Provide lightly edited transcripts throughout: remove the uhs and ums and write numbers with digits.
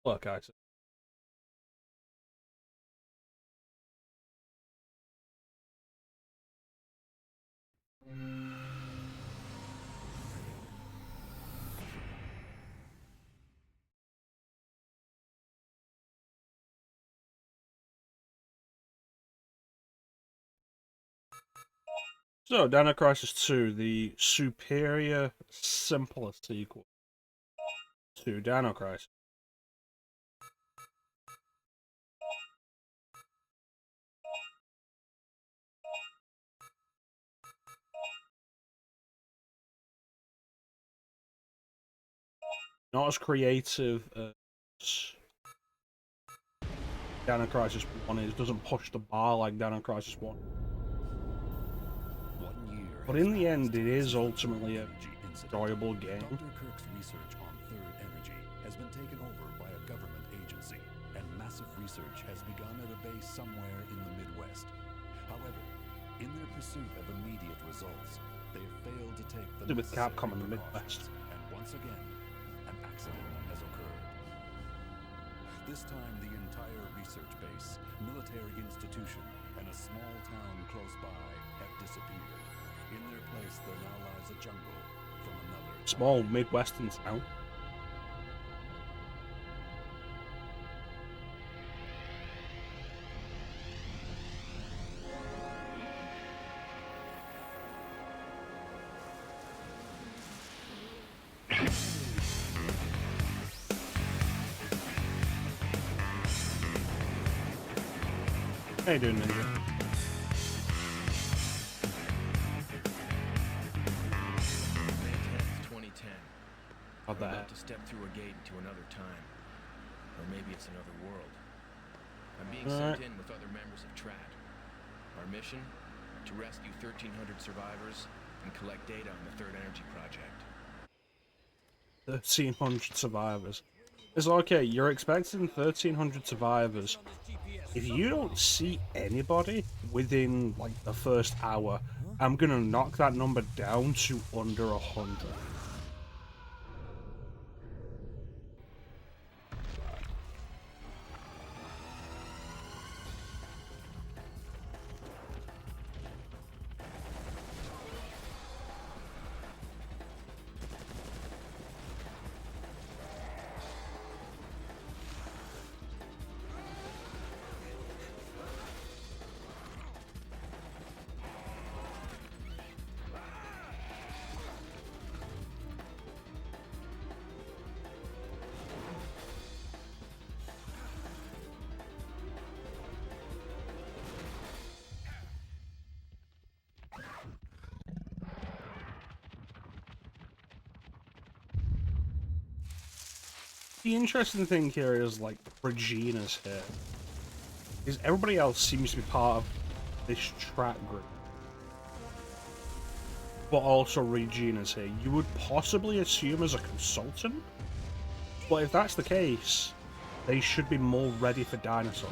Look, guys. So, Dino Crisis 2, the superior, simpler sequel to Dino Crisis. Not as creative as Dino Crisis 1 is, doesn't push the bar like Dino Crisis 1. But in the end, it is ultimately a enjoyable game. Dr. Kirk's research on third energy has been taken over by a government agency, and massive research has begun at a base somewhere in the Midwest. However, in their pursuit of immediate results, they have failed to take the With Capcom in the Midwest. And once again, an accident has occurred. This time, the entire research base, military institution, and a small town close by have disappeared. In their place, there now lies a jungle from another Small Midwestern town. How you doing, Ninja? We're about to step through a gate into another time. Or maybe it's another world. I'm being sent in with other members of TRAT. Our mission? To rescue 1,300 survivors and collect data on the Third Energy Project. 1,300 survivors. It's okay, you're expecting 1,300 survivors. If you don't see anybody within, like, the first hour, I'm gonna knock that number down to under 100. The interesting thing here is, like, Regina's here. Because everybody else seems to be part of this track group. But also Regina's here. You would possibly assume as a consultant? But if that's the case, they should be more ready for Dinosaur.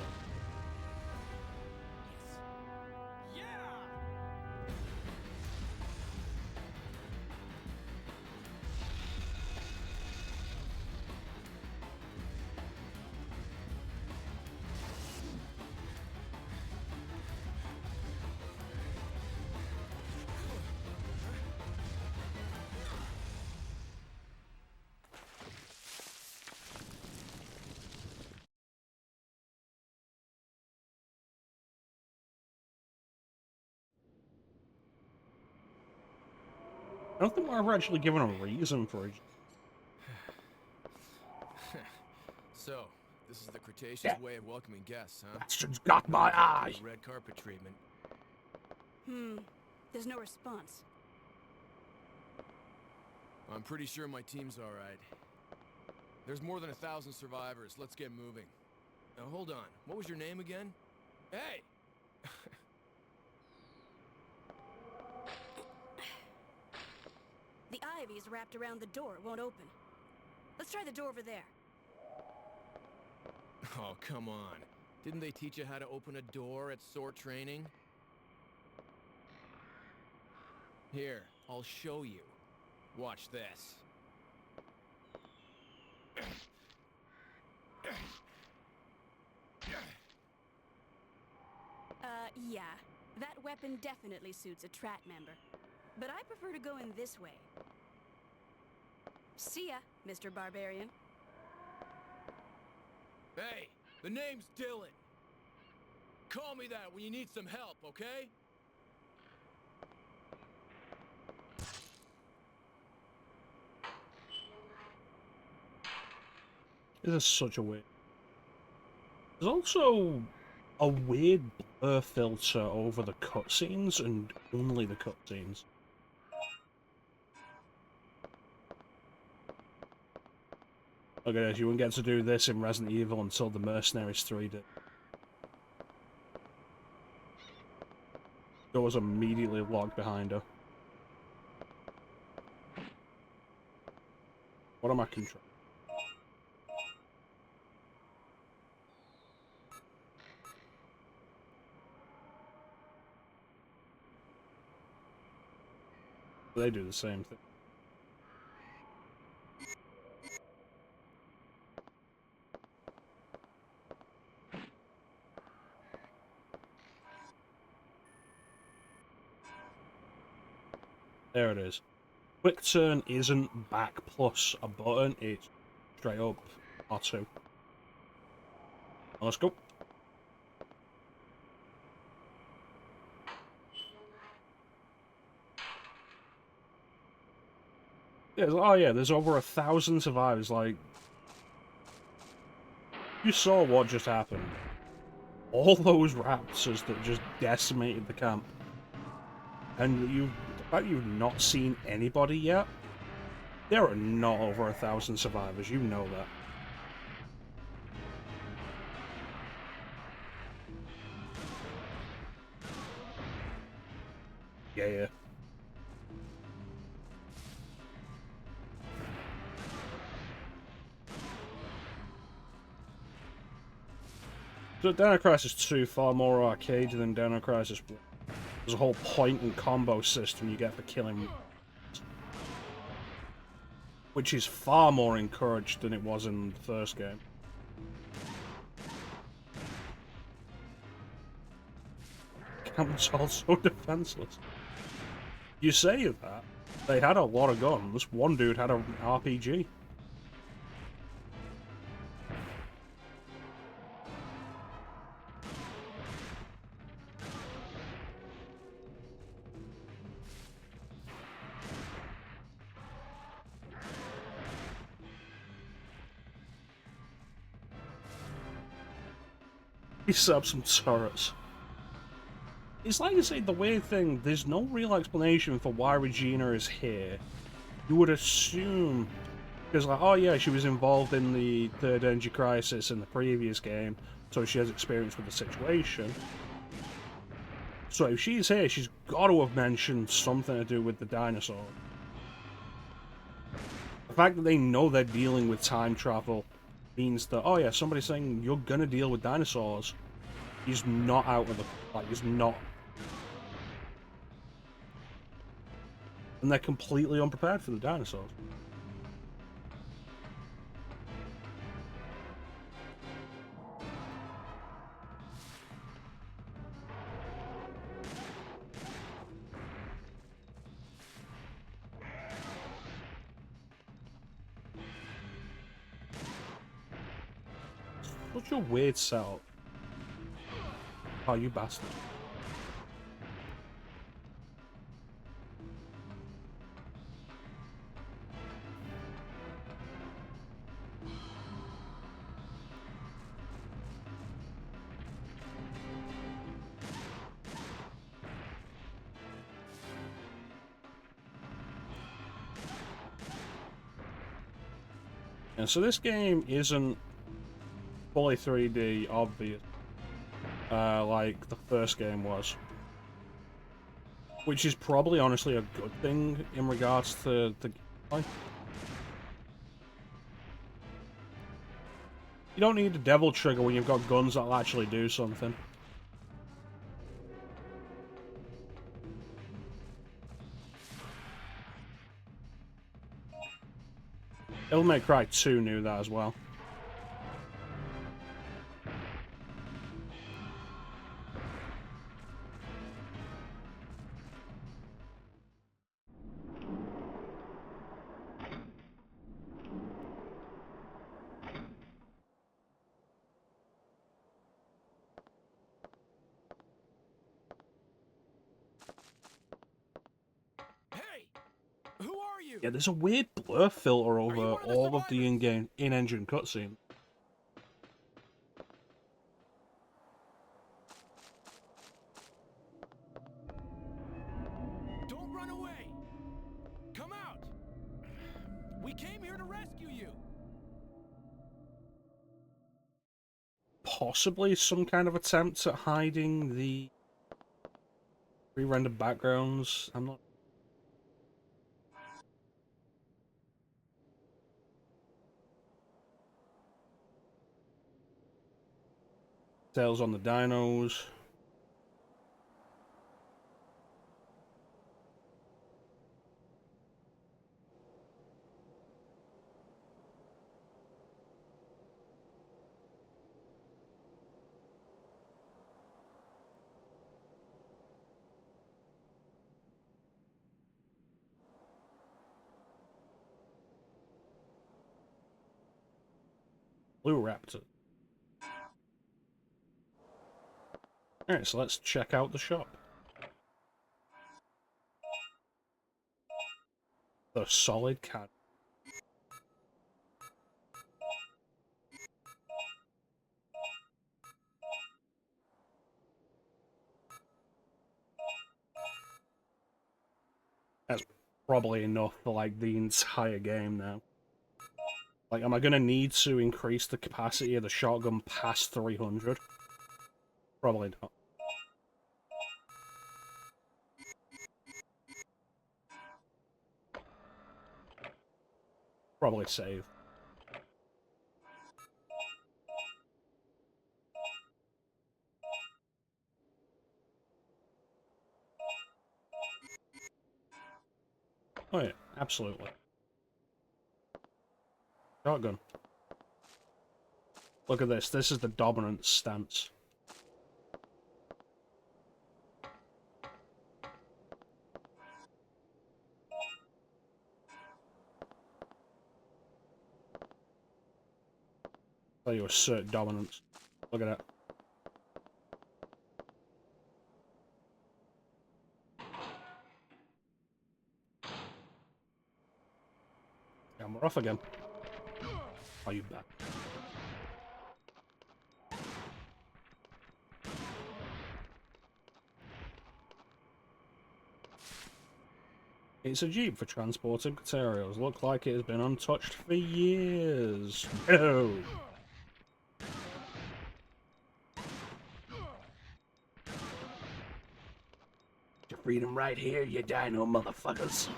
I don't think we're ever actually given a reason for it. So, this is the Cretaceous way of welcoming guests, huh? Bastard's got my eye! Red carpet treatment. There's no response. I'm pretty sure my team's alright. There's more than 1,000 survivors. Let's get moving. Now, hold on. What was your name again? Hey! The ivy is wrapped around the door. It won't open. Let's try the door over there. Oh, come on. Didn't they teach you how to open a door at SOAR training? Here, I'll show you. Watch this. Yeah. That weapon definitely suits a Trat member. But I prefer to go in this way. See ya, Mr. Barbarian. Hey, the name's Dylan. Call me that when you need some help, okay? This is such a weird. There's also a weird blur filter over the cutscenes and only the cutscenes. Okay, you wouldn't get to do this in Resident Evil until the Mercenaries 3 did. Doors immediately locked behind her. What am I controlling? They do the same thing. There it is. Quick turn isn't back plus a button, it's straight up R2. Let's go. Yeah, oh yeah, there's over 1,000 survivors, like... You saw what just happened. All those raptors that just decimated the camp. And the fact you've not seen anybody yet, there are not over 1,000 survivors, you know that. Yeah. So Dino Crisis 2 far more arcade than Dino Crisis 1. There's a whole point and combo system you get for killing, which is far more encouraged than it was in the first game. Camp's also defenseless. You say that, they had a lot of guns. One dude had an RPG. He set up some turrets. It's like I say, the weird thing, there's no real explanation for why Regina is here. You would assume, because like, oh yeah, she was involved in the third Energy Crisis in the previous game, so she has experience with the situation. So if she's here, she's got to have mentioned something to do with the dinosaur. The fact that they know they're dealing with time travel means that, oh yeah, somebody's saying you're gonna deal with dinosaurs. He's not out of the... like, he's not... And they're completely unprepared for the dinosaurs. Such a weird setup. Oh, you bastard. And so this game isn't fully 3D, obvious, like the first game was. Which is probably, honestly, a good thing in regards to the gameplay. You don't need a devil trigger when you've got guns that'll actually do something. Devil May Cry 2 knew that as well. Who are you? Yeah, there's a weird blur filter you over one of the all of the survivors? in-game, in-engine cutscene. Don't run away! Come out! We came here to rescue you! Possibly some kind of attempt at hiding the pre-rendered backgrounds. I'm not. Details on the dinos. Blue Raptor. Alright, so let's check out the shop. The solid cat. That's probably enough for like the entire game now. Like, am I gonna need to increase the capacity of the shotgun past 300? Probably not. Probably save. Oh yeah, absolutely. Shotgun. Look at this. This is the dominant stance. Tell you assert dominance. Look at that. And we're off again. Are you back? It's a jeep for transporting materials. Look like it has been untouched for years. No. Your freedom right here, you dino motherfuckers.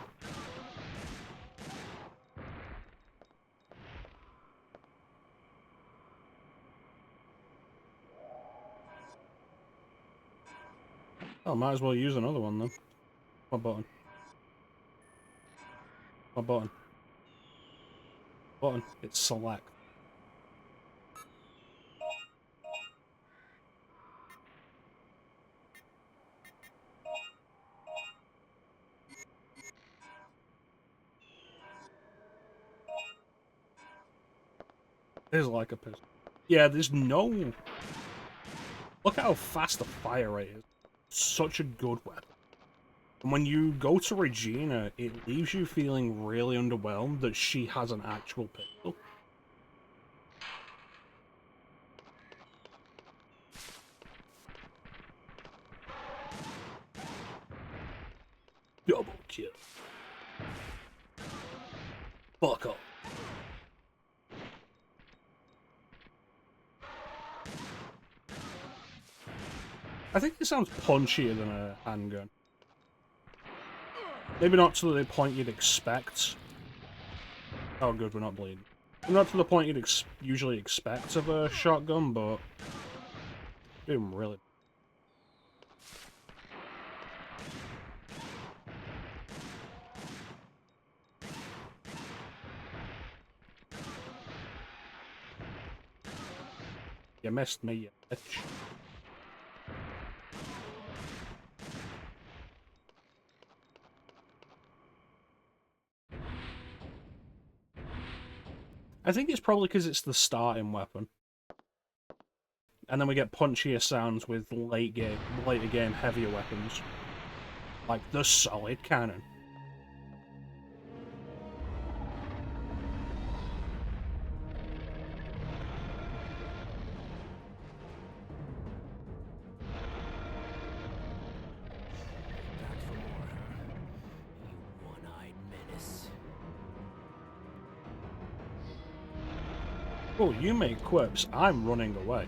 Oh, might as well use another one then. What button? What button? Button. It's select. There's like a pistol. Yeah, there's no... Look at how fast the fire rate is. Such a good weapon. And when you go to Regina, it leaves you feeling really underwhelmed that she has an actual pistol. Double kill. Fuck up. I think it sounds punchier than a handgun. Maybe not to the point you'd expect. Oh good, we're not bleeding. Not to the point you'd usually expect of a shotgun, but... doing really... You missed me, you bitch. I think it's probably because it's the starting weapon. And then we get punchier sounds with later game heavier weapons. Like the solid cannon. Cool, you make quips, I'm running away.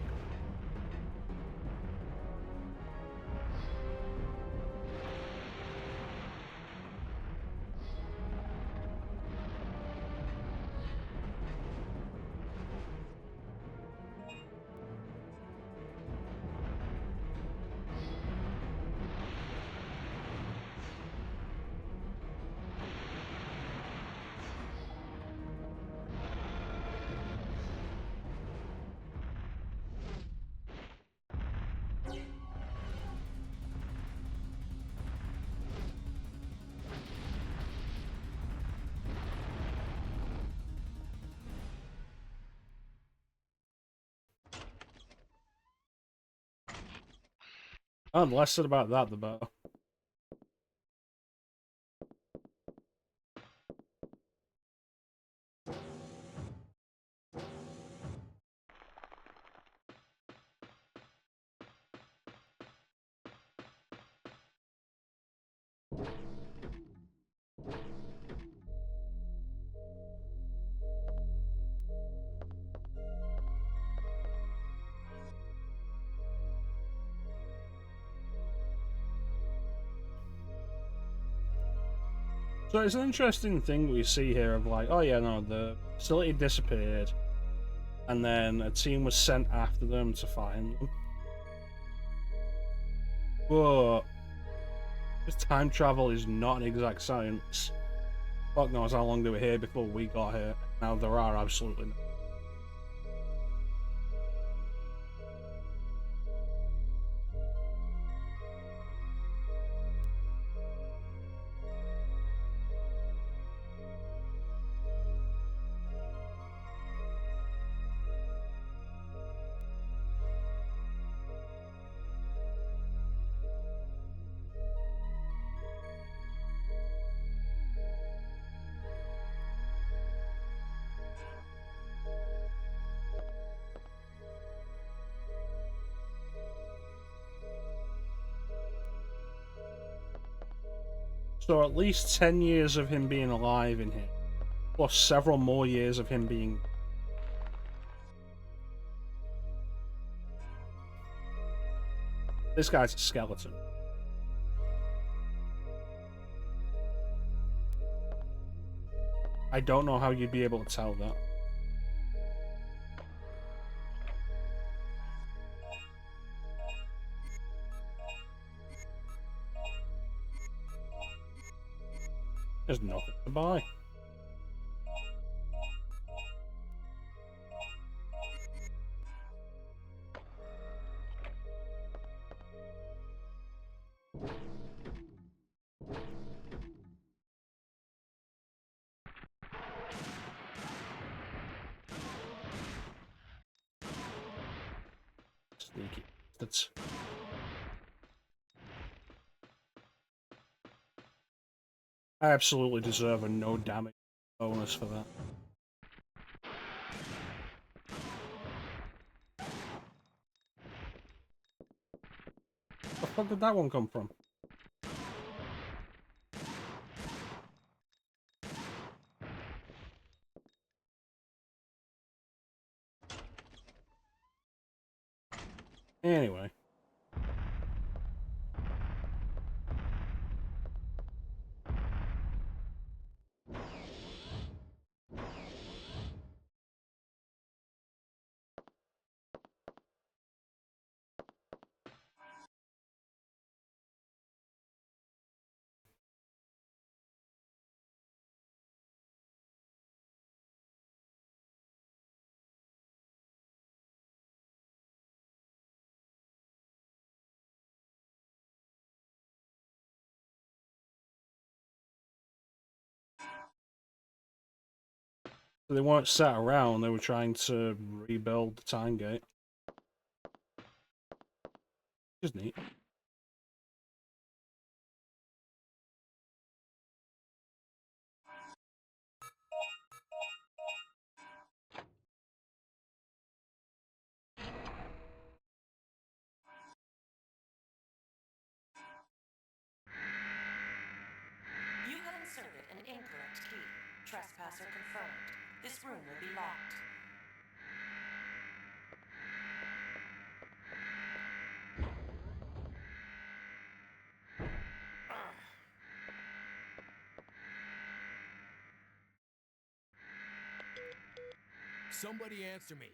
Oh, the less said about that, the better. So it's an interesting thing we see here of like, oh yeah, no, the facility disappeared, and then a team was sent after them to find them. But this time travel is not an exact science. Fuck knows how long they were here before we got here. Now there are absolutely no. So at least 10 years of him being alive in here, plus several more years of him being... This guy's a skeleton. I don't know how you'd be able to tell that. There's nothing to buy. Sneaky. That's... I absolutely deserve a no damage bonus for that. Where the fuck did that one come from? Anyway. So they weren't sat around, they were trying to rebuild the time gate. Which is neat. You have inserted an incorrect key. Trespasser confirmed. This room will be locked. Somebody answer me.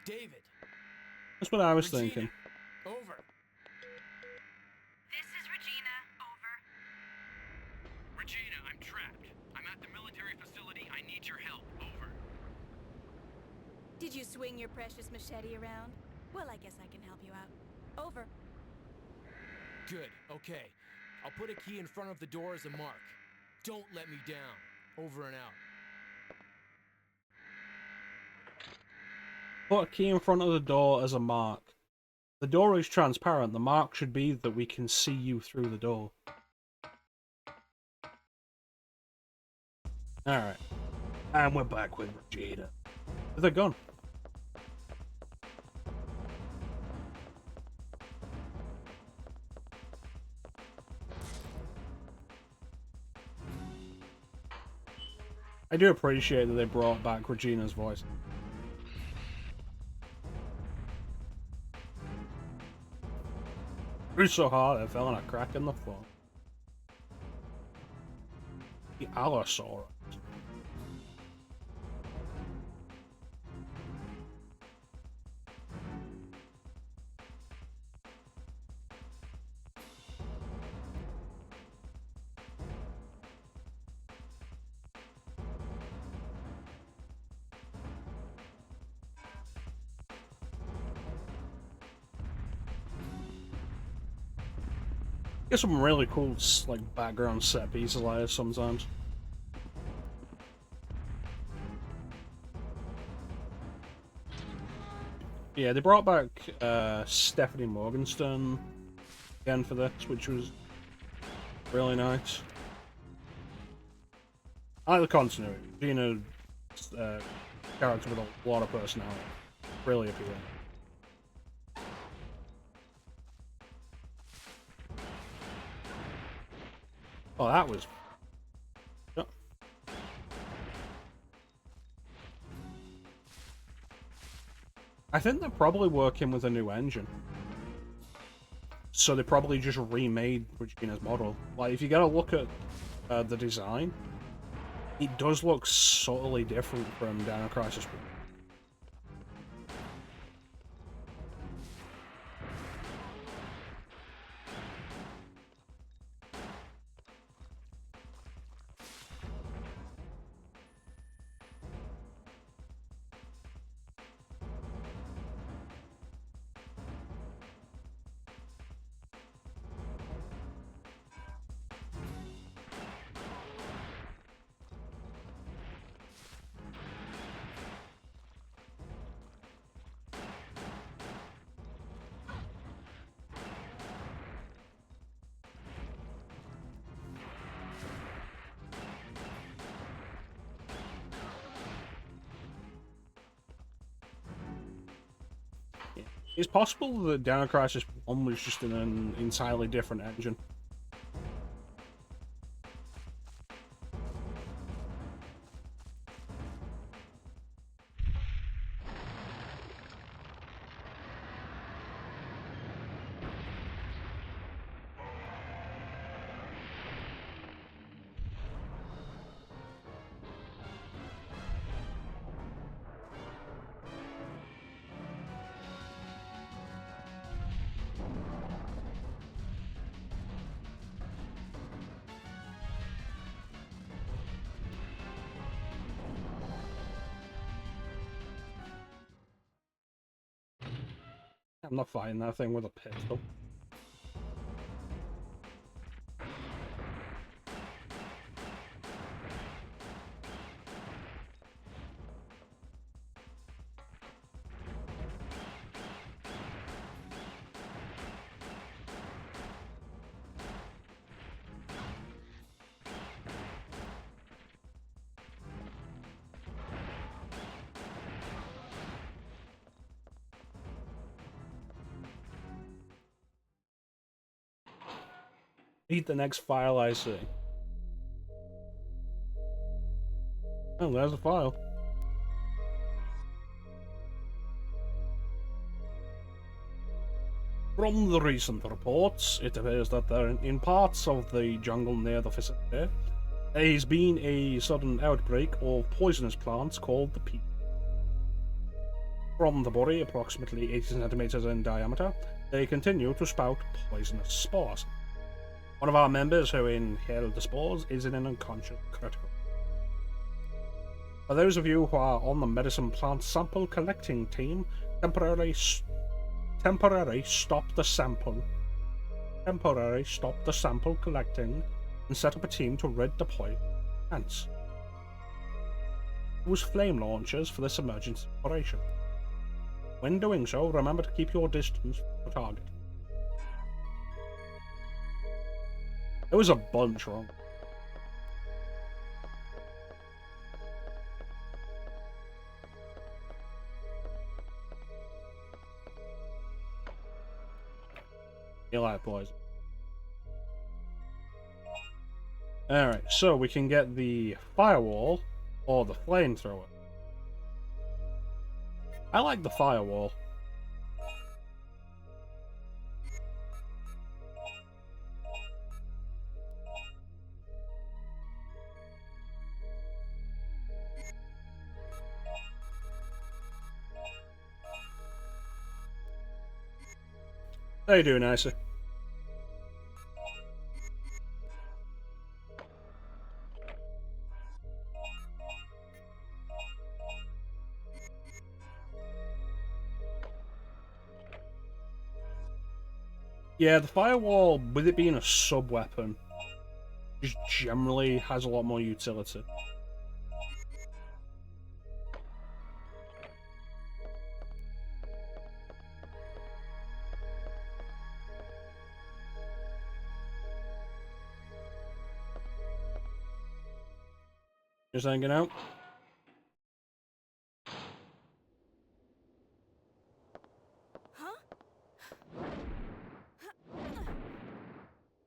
David. That's what I was Regina. thinking. Over. This is Regina. Over. Regina, I'm trapped. I'm at the military facility. I need your help. Over. Did you swing your precious machete around? Well, I guess I can help you out. Over. Good. Okay. I'll put a key in front of the door as a mark. Don't let me down. Over and out. Put a key in front of the door as a mark. The door is transparent. The mark should be that we can see you through the door. Alright. And we're back with Regina. They're gone. I do appreciate that they brought back Regina's voice. It was so hard I fell in a crack in the floor. The Allosaurus. Get some really cool, like, background set pieces like this sometimes. Yeah, they brought back Stephanie Morgenstern again for this, which was really nice. I like the continuity. Gina's character with a lot of personality. Really appealing. Oh, that was... Yep. I think they're probably working with a new engine. So they probably just remade Regina's model. Like, if you get a look at the design, it does look subtly different from Dino Crisis. It's possible that Dino Crisis 1 was just in an entirely different engine. I'm not fighting that thing with a pistol. Eat the next file I see. Oh, there's a file. From the recent reports, it appears that in parts of the jungle near the facility, There's been a sudden outbreak of poisonous plants called the peat. From the body, approximately 80 centimeters in diameter, they continue to spout poisonous spores. One of our members who inhaled the spores is in an unconscious critical. For those of you who are on the medicine plant sample collecting team, temporarily stop the sample collecting and set up a team to rid the poison plants. Use flame launchers for this emergency operation. When doing so, remember to keep your distance from the target. There was a bunch wrong. You like poison. Alright, so we can get the firewall or the flamethrower. I like the firewall. How you doing, Isa? Yeah, the firewall, with it being a sub-weapon, just generally has a lot more utility. Just hanging out.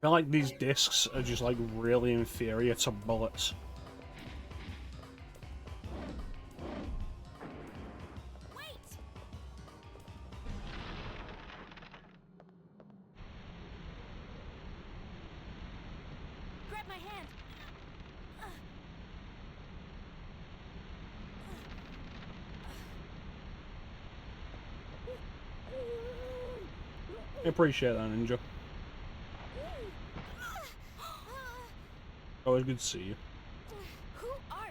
I feel like these discs are just like really inferior to bullets. Wait! Grab my hand. I appreciate that, Ninja. Always good to see you. Who are?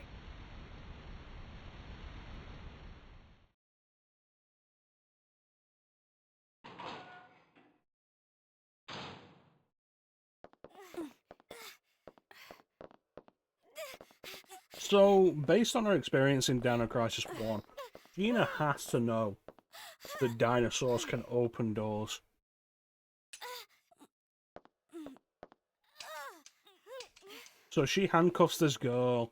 So, based on her experience in Dino Crisis 1, Gina has to know that dinosaurs can open doors. So she handcuffs this girl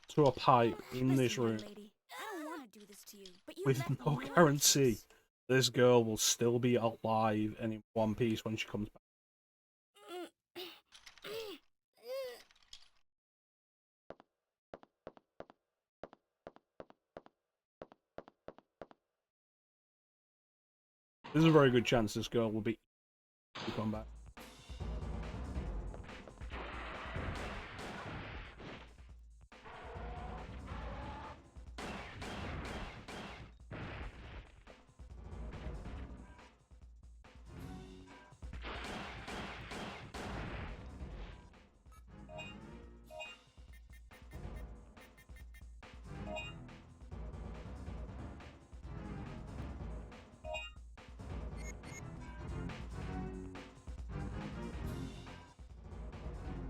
to a pipe in this Listen, young room lady, I don't want to do this to you, but you with left me no no guarantee choice. this girl will still be alive and in one piece when she comes back. There's a very good chance this girl will be to come back.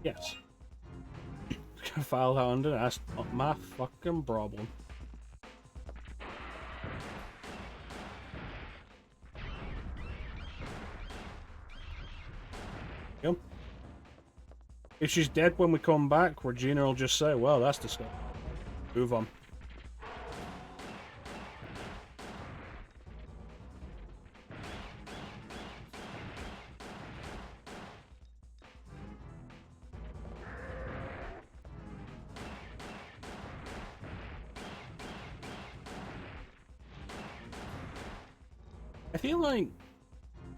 Yes. File that under, that's not my fucking problem. Yep. If she's dead when we come back, Regina will just say, well, that's disgusting. Move on. I feel like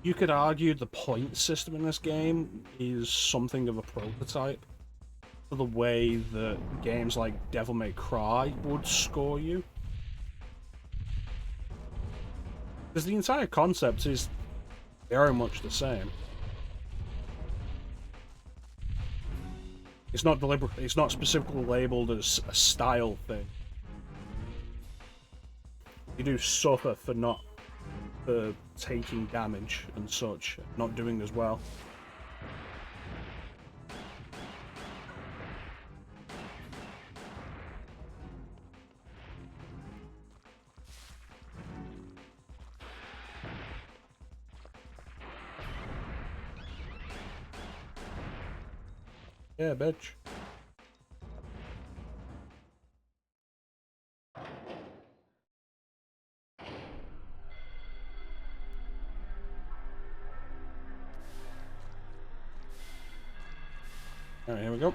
you could argue the point system in this game is something of a prototype. for the way that games like Devil May Cry would score you. Because the entire concept is very much the same. It's not deliberate. It's not specifically labeled as a style thing. You do suffer for taking damage and such, not doing as well. Yeah, bitch. Alright, here we go.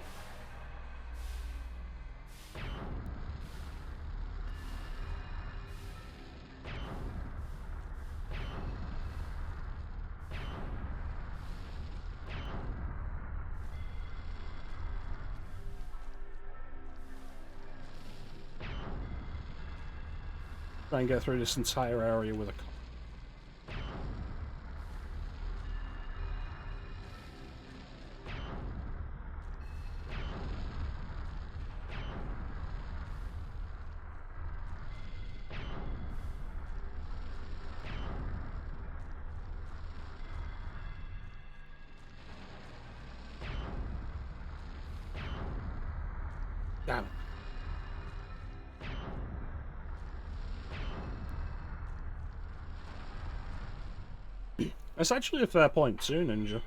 Try and get through this entire area with a car. Damn it. That's actually a fair point too, Ninja.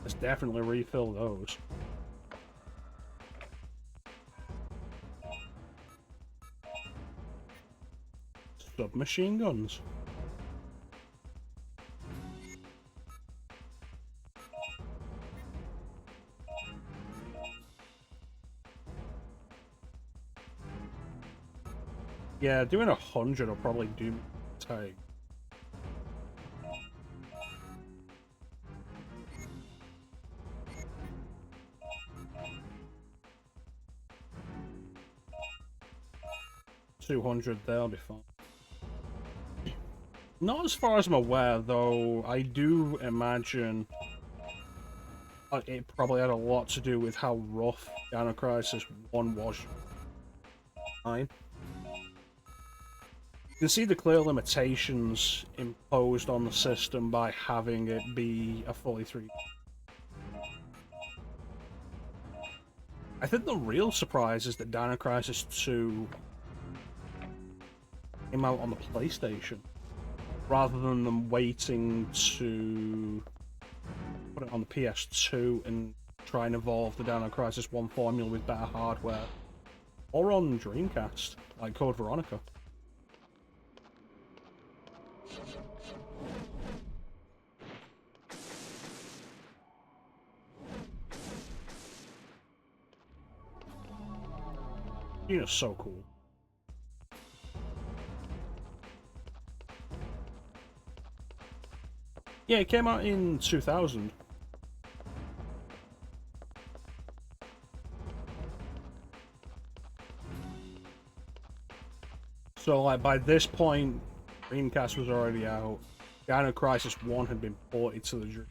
Let's definitely refill those. Submachine guns. Yeah, doing 100 will probably do take. $200, that'll be fine. Not as far as I'm aware, though. I do imagine it probably had a lot to do with how rough Dino Crisis 1 was. Fine. You can see the clear limitations imposed on the system by having it be a fully 3D. I think the real surprise is that Dino Crisis 2 came out on the PlayStation, rather than them waiting to put it on the PS2 and try and evolve the Dino Crisis 1 formula with better hardware, or on Dreamcast, like Code Veronica. Dino's so cool. Yeah, it came out in 2000. So, like, by this point, Dreamcast was already out. Dino Crisis 1 had been ported to the Dream.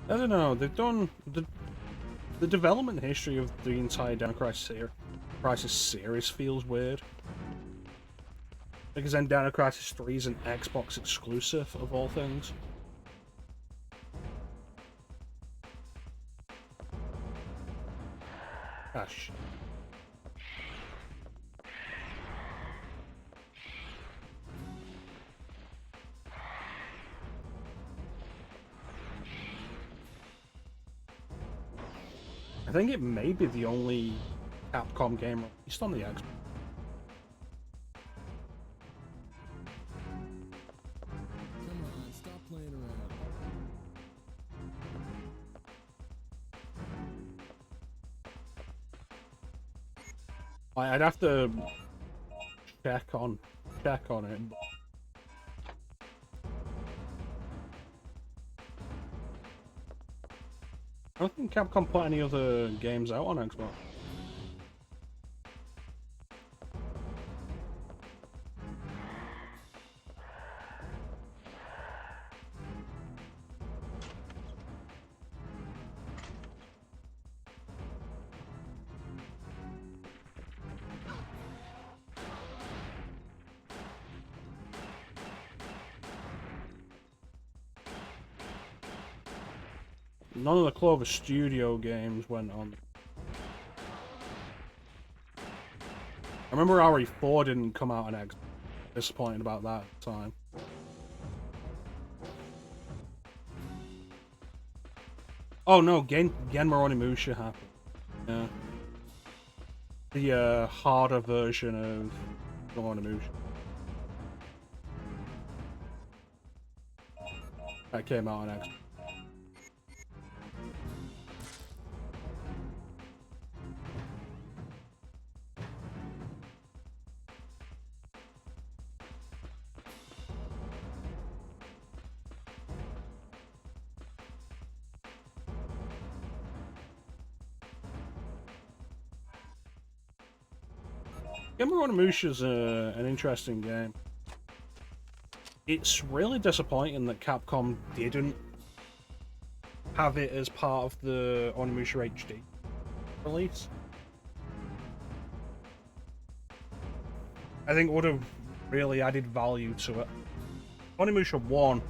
I don't know, they've done... The development history of the entire Dino Crisis series feels weird. Because then Dino Crisis 3 is an Xbox exclusive, of all things. Gosh. I think it may be the only Capcom game released on the Xbox. Come on, stop playing around. I'd have to check on it. I don't think Capcom put any other games out on Xbox. None of the Clover Studio games went on. I remember RE4 didn't come out on Xbox. Disappointed about that at the time. Oh no, Genma Onimusha happened. Yeah. The harder version of Onimusha. That came out on Xbox. Genma Onimusha's an interesting game. It's really disappointing that Capcom didn't have it as part of the Onimusha HD release. I think it would have really added value to it. Onimusha 1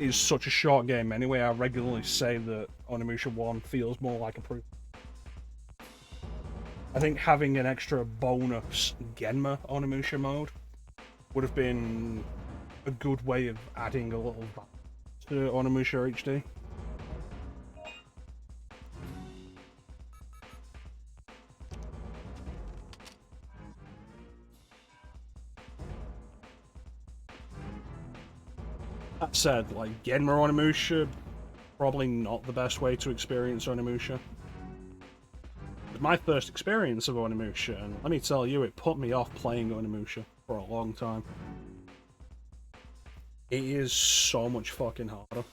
is such a short game anyway. I regularly say that Onimusha 1 feels more like a proof. I think having an extra bonus Genma Onimusha mode would have been a good way of adding a little value to Onimusha HD. That said, like, Genma Onimusha, probably not the best way to experience Onimusha. It was my first experience of Onimusha, and let me tell you, it put me off playing Onimusha for a long time. It is so much fucking harder.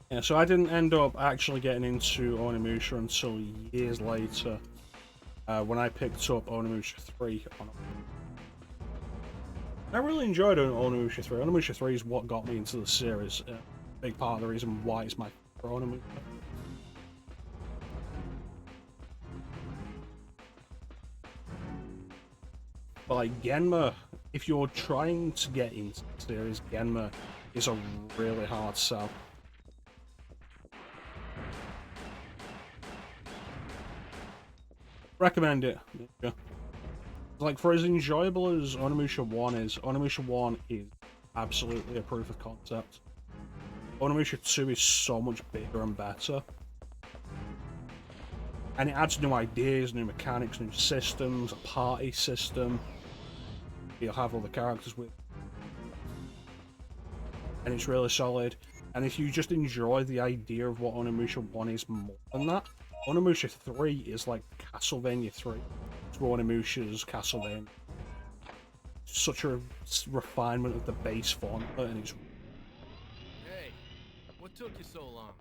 Yeah, so I didn't end up actually getting into Onimusha until years later, when I picked up Onimusha 3 on I really enjoyed Onimusha 3. Onimusha 3 is what got me into the series. A big part of the reason why it's my favorite Onimusha. But like Genma, if you're trying to get into the series, Genma is a really hard sell. Recommend it. Yeah. Like, for as enjoyable as Onimusha 1 is absolutely a proof of concept. Onimusha 2 is so much bigger and better. And it adds new ideas, new mechanics, new systems, a party system. You'll have other characters with. And it's really solid. And if you just enjoy the idea of what Onimusha 1 is more than that, Onimusha 3 is like Castlevania 3. It's Onimusha's Castlevania. Such a refinement of the base formula, and it's... Hey, what took you so long?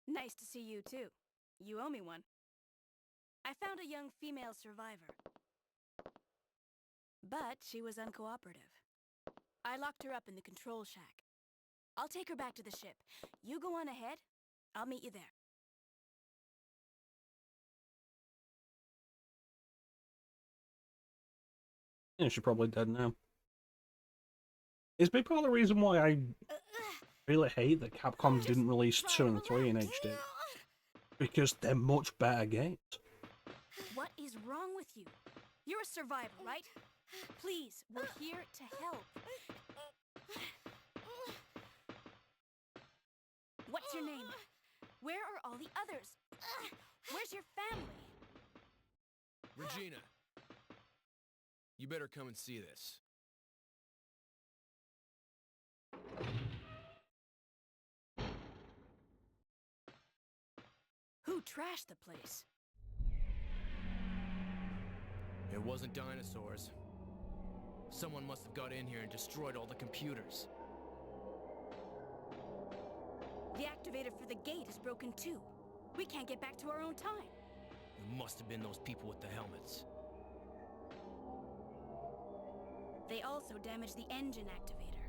Nice to see you, too. You owe me one. I found a young female survivor. But she was uncooperative. I locked her up in the control shack. I'll take her back to the ship. You go on ahead. I'll meet you there. Yeah, she's probably dead now. It's a big part of the reason why I really hate that Capcom didn't release 2 and 3 in HD. Because they're much better games. What is wrong with you? You're a survivor, right? Please, we're here to help. What's your name? Where are all the others? Where's your family? Regina, you better come and see this. Who trashed the place? It wasn't dinosaurs. Someone must have got in here and destroyed all the computers. The activator for the gate is broken too. We can't get back to our own time. It must have been those people with the helmets. They also damaged the engine activator.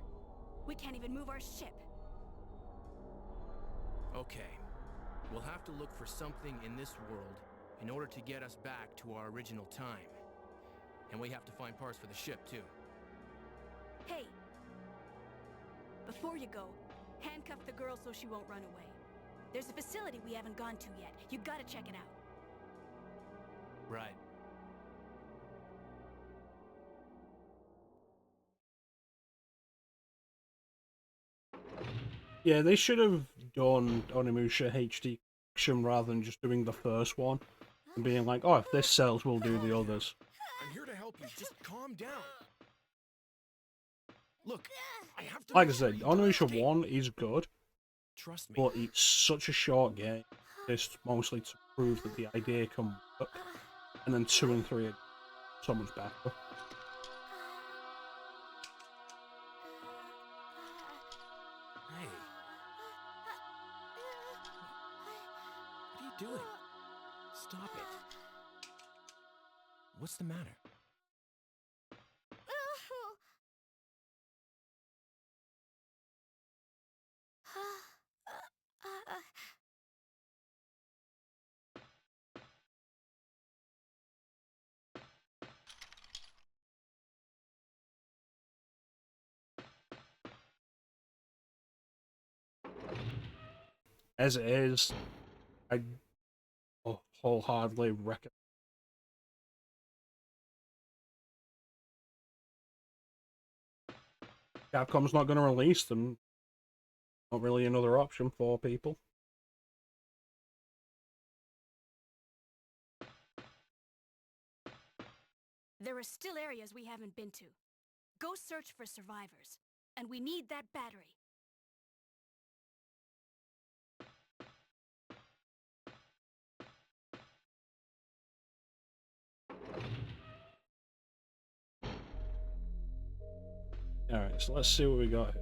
We can't even move our ship. Okay. We'll have to look for something in this world in order to get us back to our original time. And we have to find parts for the ship, too. Hey! Before you go, handcuff the girl so she won't run away. There's a facility we haven't gone to yet. You gotta check it out. Right. Yeah, they should have done Onimusha HD action rather than just doing the first one. And being like, oh, if this sells, we'll do the others. I'm here to help you. Just calm down. Look, I have to Like I make sure said, you Onimusha escape. 1 is good, Trust me. but it's such a short game. Just mostly to prove that the idea can work. And then 2 and 3 are so much better. Hey. What are you doing? Stop it. What's the matter? As it is, I wholeheartedly recommend. Capcom's not going to release them. Not really another option for people. There are still areas we haven't been to. Go search for survivors. And we need that battery. Alright, so let's see what we got here.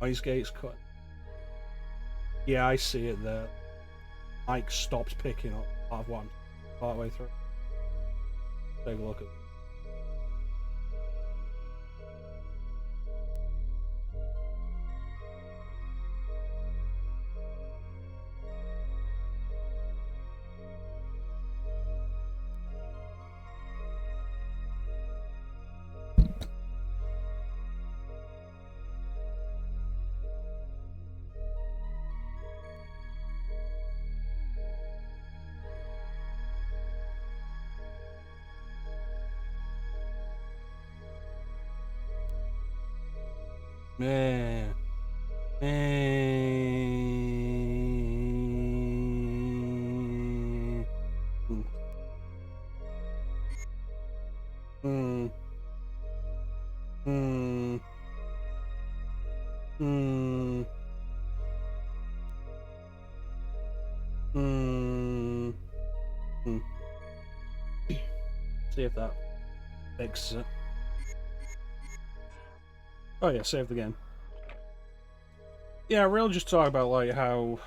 Noise gates cut. Yeah, I see it there. Mike stops picking up part one, partway through. Take a look at. Man. Man. Hmm. Hmm. Hmm. Hmm. Hmm. See if that fixes it. Oh yeah, save the game. Yeah, we'll just talk about like how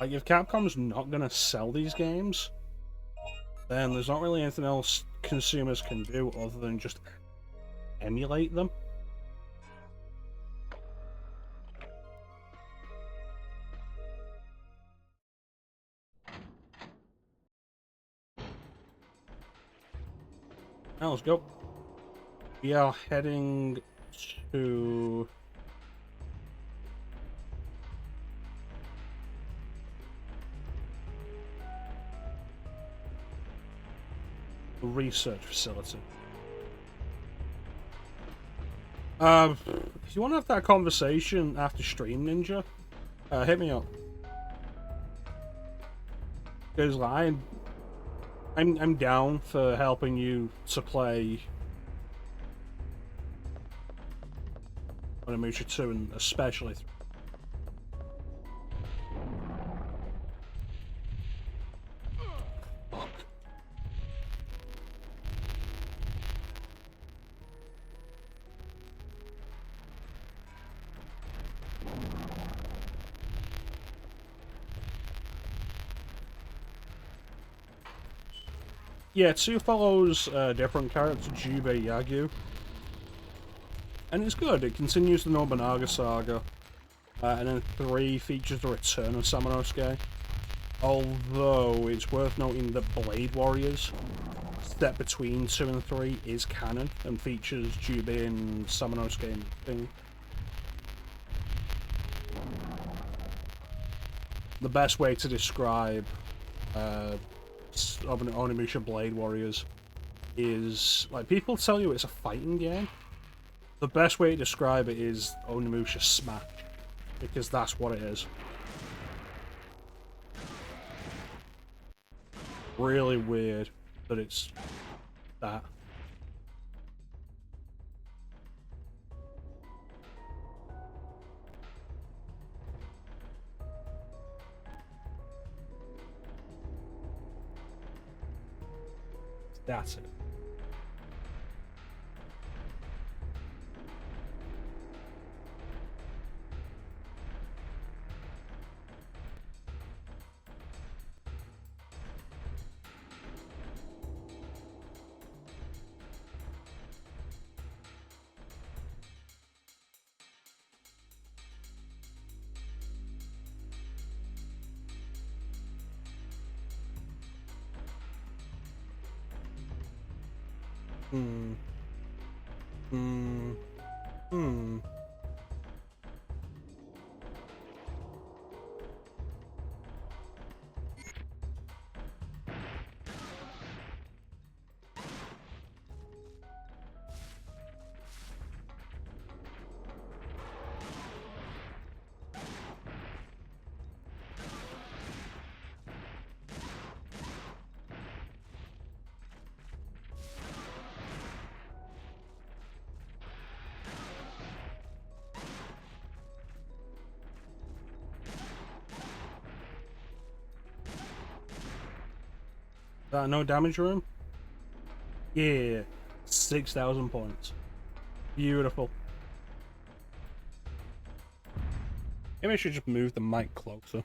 Like, if Capcom's not gonna sell these games, then there's not really anything else consumers can do other than just emulate them. Now let's go. We are heading to the research facility. If you want to have that conversation after stream, Ninja, hit me up. Because I'm down for helping you to play Onimusha 2 and especially 3. Fuck. Yeah, 2 follows a different character, Jubei Yagyu. And it's good, it continues the Nobunaga saga. And then 3 features the return of Samanosuke. Although, it's worth noting that Blade Warriors, step between 2 and 3, is canon and features Jubei and Samanosuke and thing. The best way to describe Onimusha Blade Warriors is, like, people tell you it's a fighting game. The best way to describe it is Onimusha Smash, because that's what it is. Really weird that it's that. That's it. Hmm. Hmm. Hmm. That no damage room? Yeah. 6,000 points. Beautiful. Maybe I should just move the mic closer.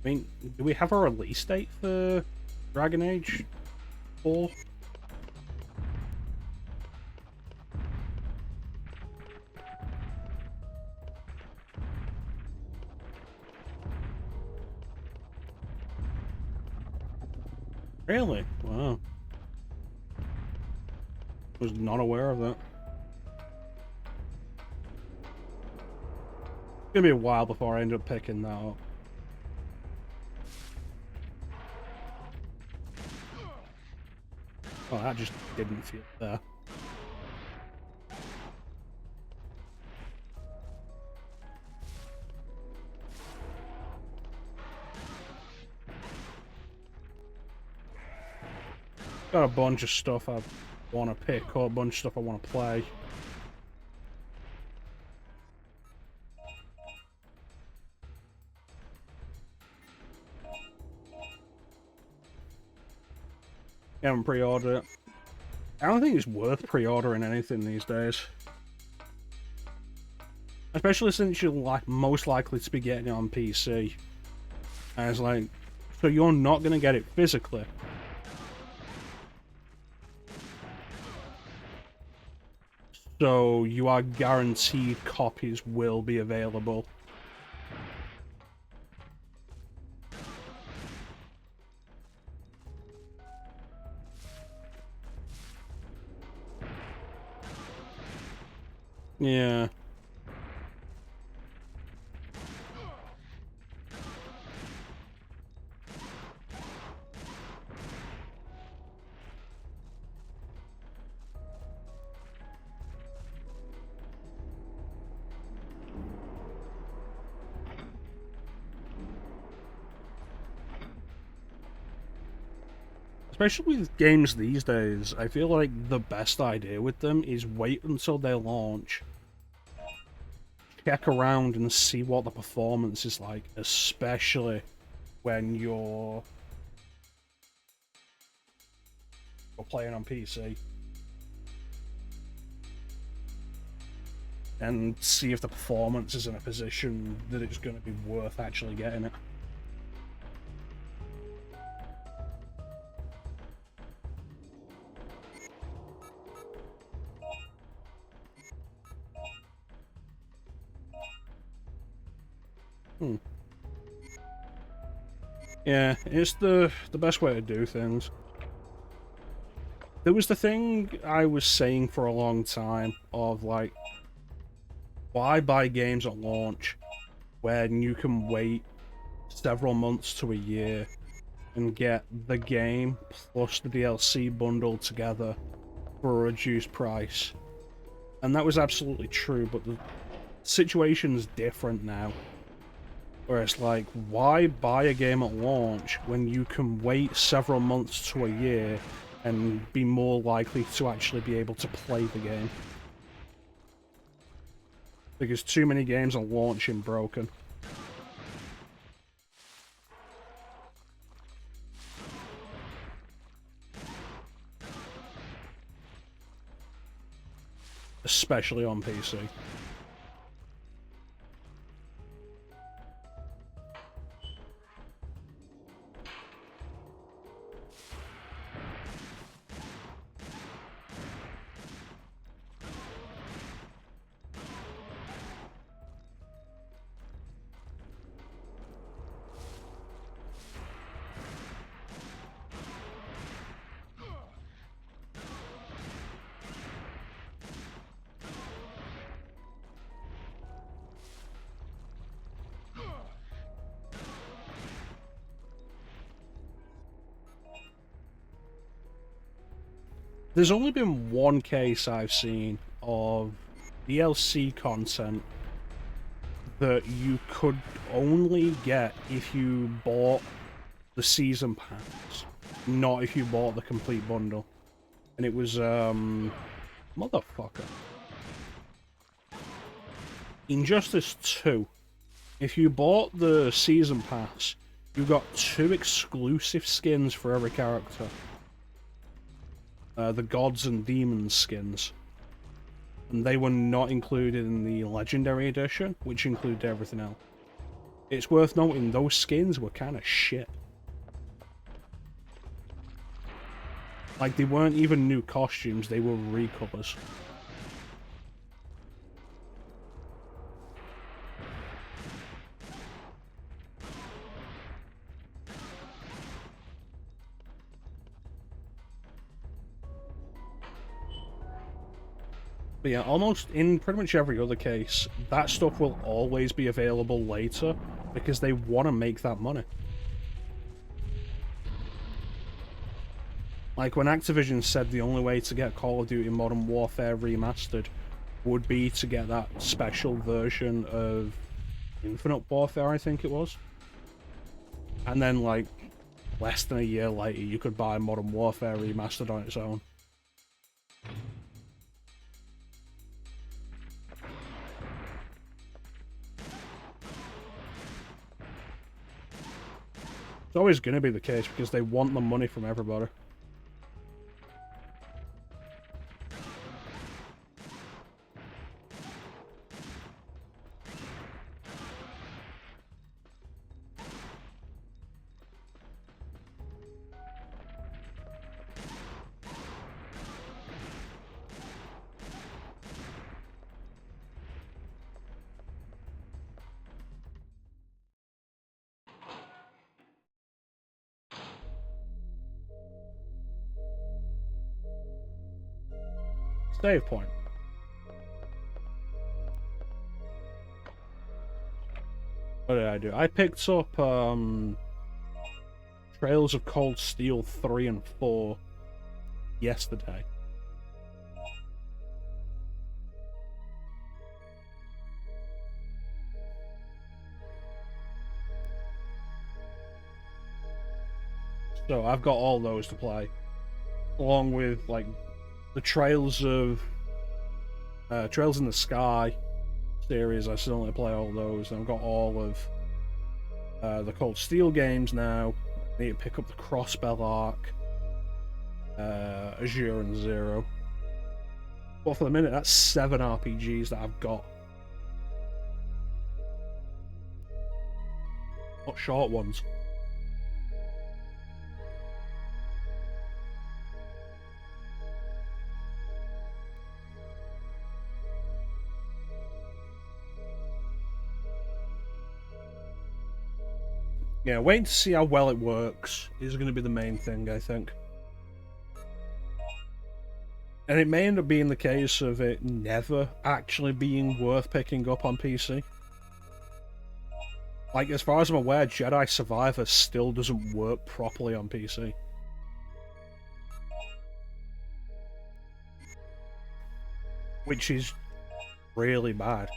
I mean, do we have a release date for Dragon Age 4? Really? Wow. Was not aware of that. It's gonna be a while before I end up picking that up. Oh, that just didn't feel there. Got a bunch of stuff I want to pick up, a bunch of stuff I want to play. I haven't pre-ordered it. I don't think it's worth pre-ordering anything these days. Especially since you're like most likely to be getting it on PC. And it's like, so you're not gonna get it physically. So you are guaranteed copies will be available. Yeah. Especially with games these days, I feel like the best idea with them is wait until they launch, check around and see what the performance is like, especially when you're playing on PC. And see if the performance is in a position that it's going to be worth actually getting it. Yeah, it's the best way to do things. There was the thing I was saying for a long time of like, why buy games at launch when you can wait several months to a year and get the game plus the DLC bundled together for a reduced price? And that was absolutely true, but the situation's different now. Where it's like, why buy a game at launch when you can wait several months to a year and be more likely to actually be able to play the game? Because too many games are launching broken. Especially on PC. There's only been one case I've seen of DLC content that you could only get if you bought the season pass, not if you bought the complete bundle. And it was, motherfucker. Injustice 2. If you bought the season pass, you got 2 exclusive skins for every character. The gods and demons skins. And they were not included in the legendary edition, which included everything else. It's worth noting those skins were kind of shit. Like, they weren't even new costumes, they were recolors. But yeah, almost in pretty much every other case, that stuff will always be available later because they want to make that money. Like when Activision said the only way to get Call of Duty Modern Warfare Remastered would be to get that special version of Infinite Warfare, I think it was. And then like less than a year later you could buy Modern Warfare Remastered on its own. It's always going to be the case because they want the money from everybody. Save point. What did I do? I picked up Trails of Cold Steel 3 and 4 yesterday. So I've got all those to play, along with like the Trails in the Sky series. I still need to play all those. And I've got all of the Cold Steel games now. I need to pick up the Crossbell arc, Azure and Zero. But for the minute, that's 7 RPGs that I've got. Not short ones. Yeah, waiting to see how well it works is going to be the main thing, I think. And it may end up being the case of it never actually being worth picking up on PC. Like, as far as I'm aware, Jedi Survivor still doesn't work properly on PC. Which is really bad.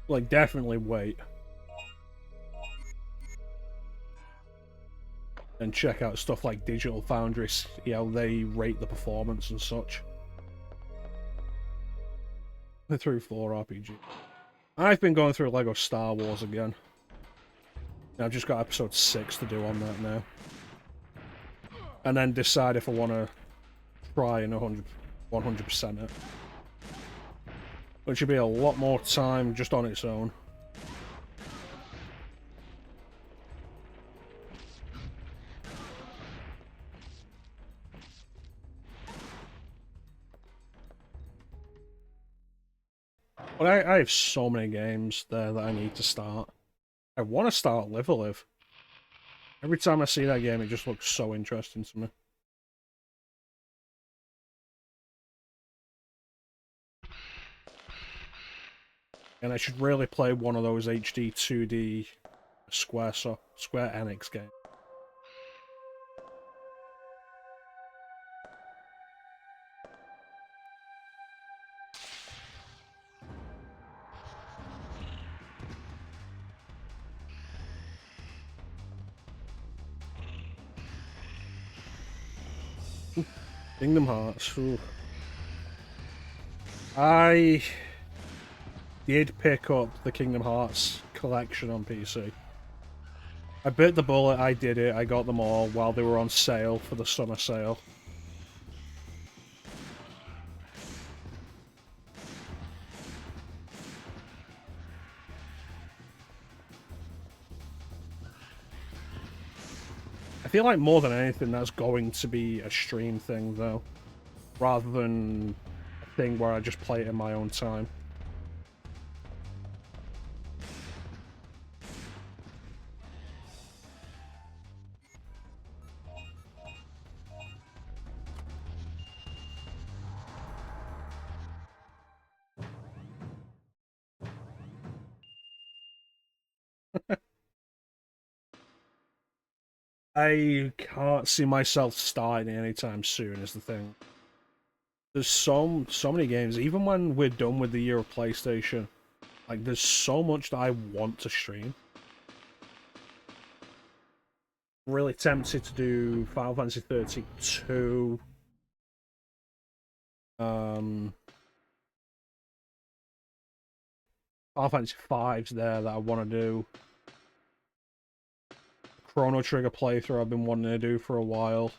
Like, definitely wait. And check out stuff like Digital Foundry, see how they rate the performance and such. Through 4 RPG. I've been going through LEGO Star Wars again. I've just got episode 6 to do on that now. And then decide if I want to try and 100% it. Which would be a lot more time just on its own. But I have so many games there that I need to start. I want to start Live a Live. Every time I see that game, it just looks so interesting to me. And I should really play one of those HD 2D Square Enix games. Kingdom Hearts. Ooh. I did pick up the Kingdom Hearts collection on PC. I bit the bullet, I did it, I got them all while they were on sale for the summer sale. I feel like more than anything that's going to be a stream thing though, rather than a thing where I just play it in my own time. I can't see myself starting anytime soon is the thing. There's so many games, even when we're done with the year of PlayStation, like there's so much that I want to stream. I'm really tempted to do Final Fantasy 32. Final Fantasy 5's there that I want to do. Chrono Trigger playthrough I've been wanting to do for a while.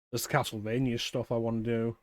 There's the Castlevania stuff I want to do.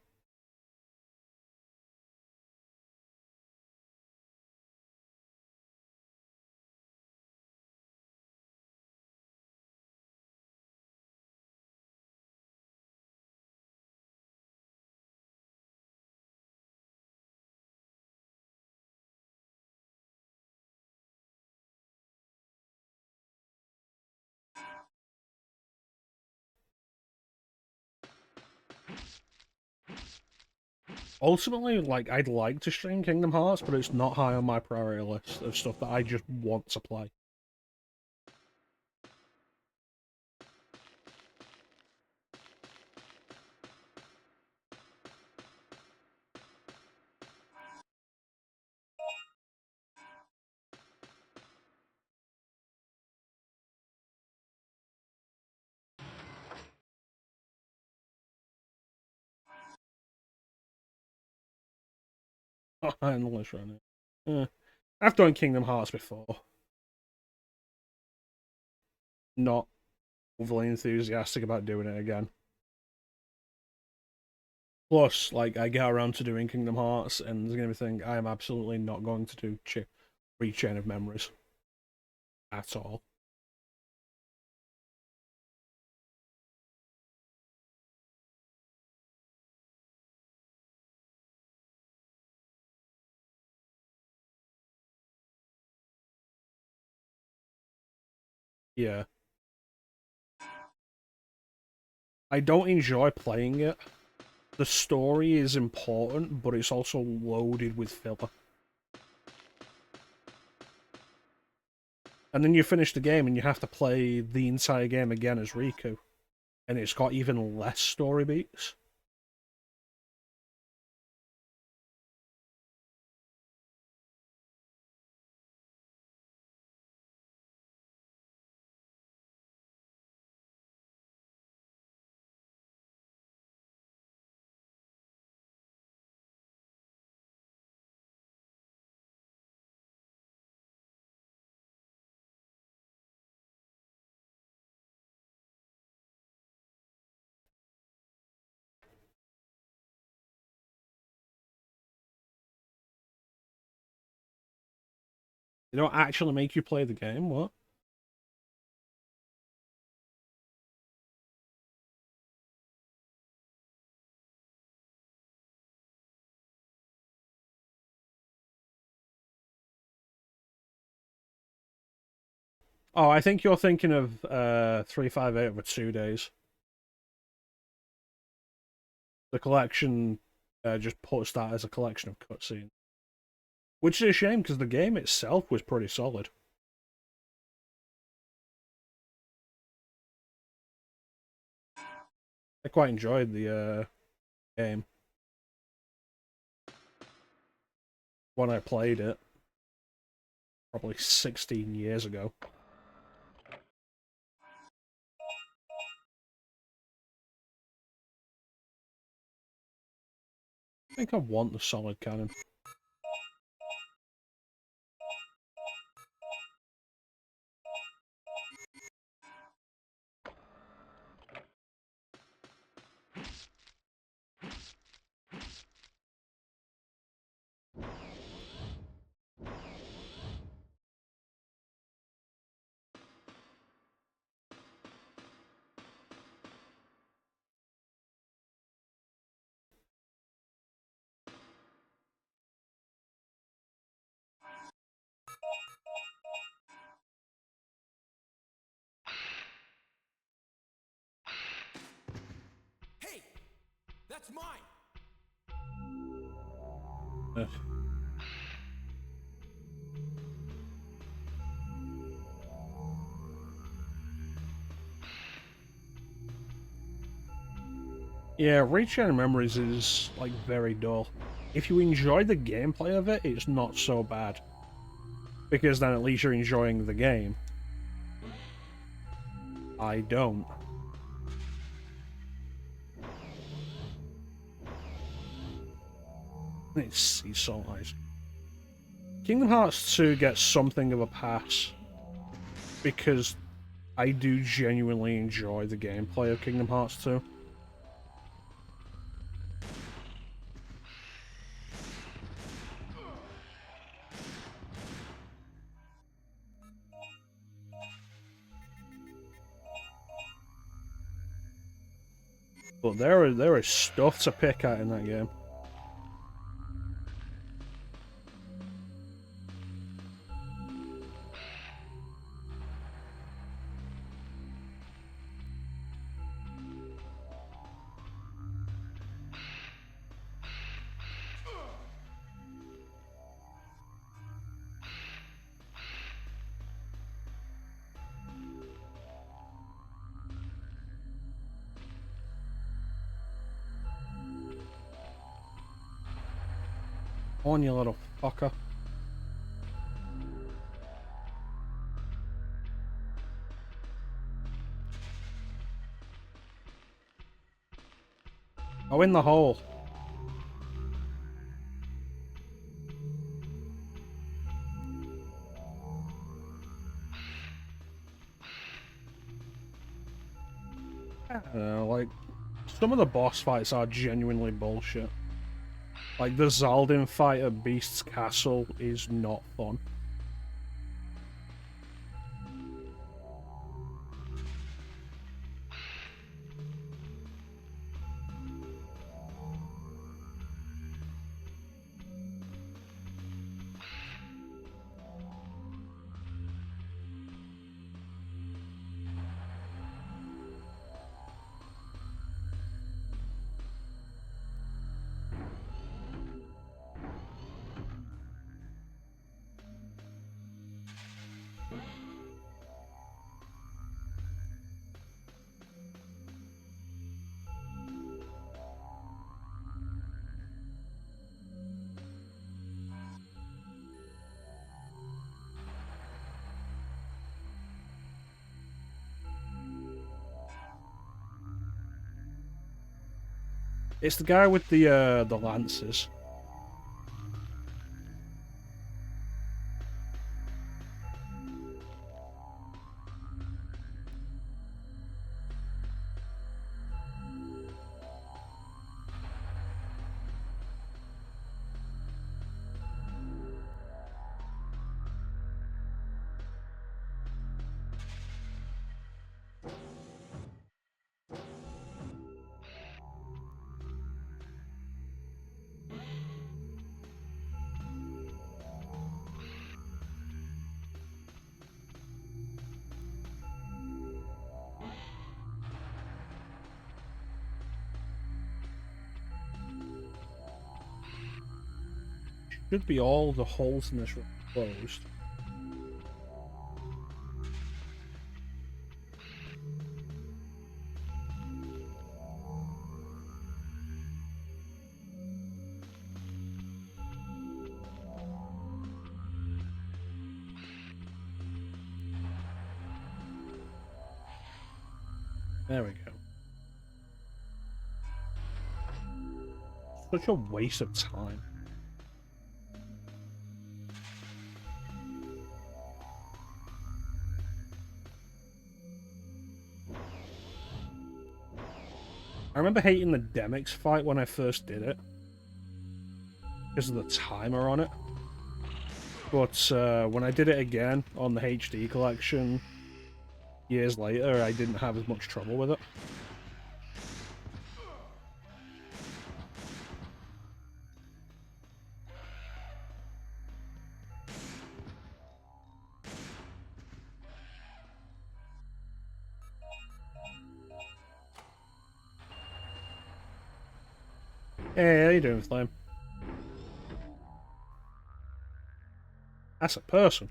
ultimately, like, I'd like to stream Kingdom Hearts, but it's not high on my priority list of stuff that I just want to play. Endless running. I've done Kingdom Hearts before. Not overly enthusiastic about doing it again. Plus, like, I get around to doing Kingdom Hearts, and there's gonna be a thing I am absolutely not going to do Chain of Memories at all. Yeah. I don't enjoy playing it. The story is important, but it's also loaded with filler. And then you finish the game and you have to play the entire game again as Riku. And it's got even less story beats. They don't actually make you play the game, what? Oh, I think you're thinking of 358 over 2 days. The collection just puts that as a collection of cutscenes. Which is a shame, because the game itself was pretty solid. I quite enjoyed the game when I played it, probably 16 years ago. I think I want the solid cannon. Hey! That's mine! Uh, Yeah, Rechain Memories is, like, very dull. If you enjoy the gameplay of it, it's not so bad. Because then at least you're enjoying the game. I don't. It's so nice. Kingdom Hearts 2 gets something of a pass. Because I do genuinely enjoy the gameplay of Kingdom Hearts 2. But there is stuff to pick at in that game. On, you little fucker. Oh, in the hole. I don't know, like, some of the boss fights are genuinely bullshit. Like, the Zaldin fight at Beast's Castle is not fun. It's the guy with the lances. Should be all the holes in this room closed. There we go. Such a waste of time. I remember hating the Demix fight when I first did it, because of the timer on it. But when I did it again on the HD collection years later, I didn't have as much trouble with it. Hey, how you doing, Flame? That's a person.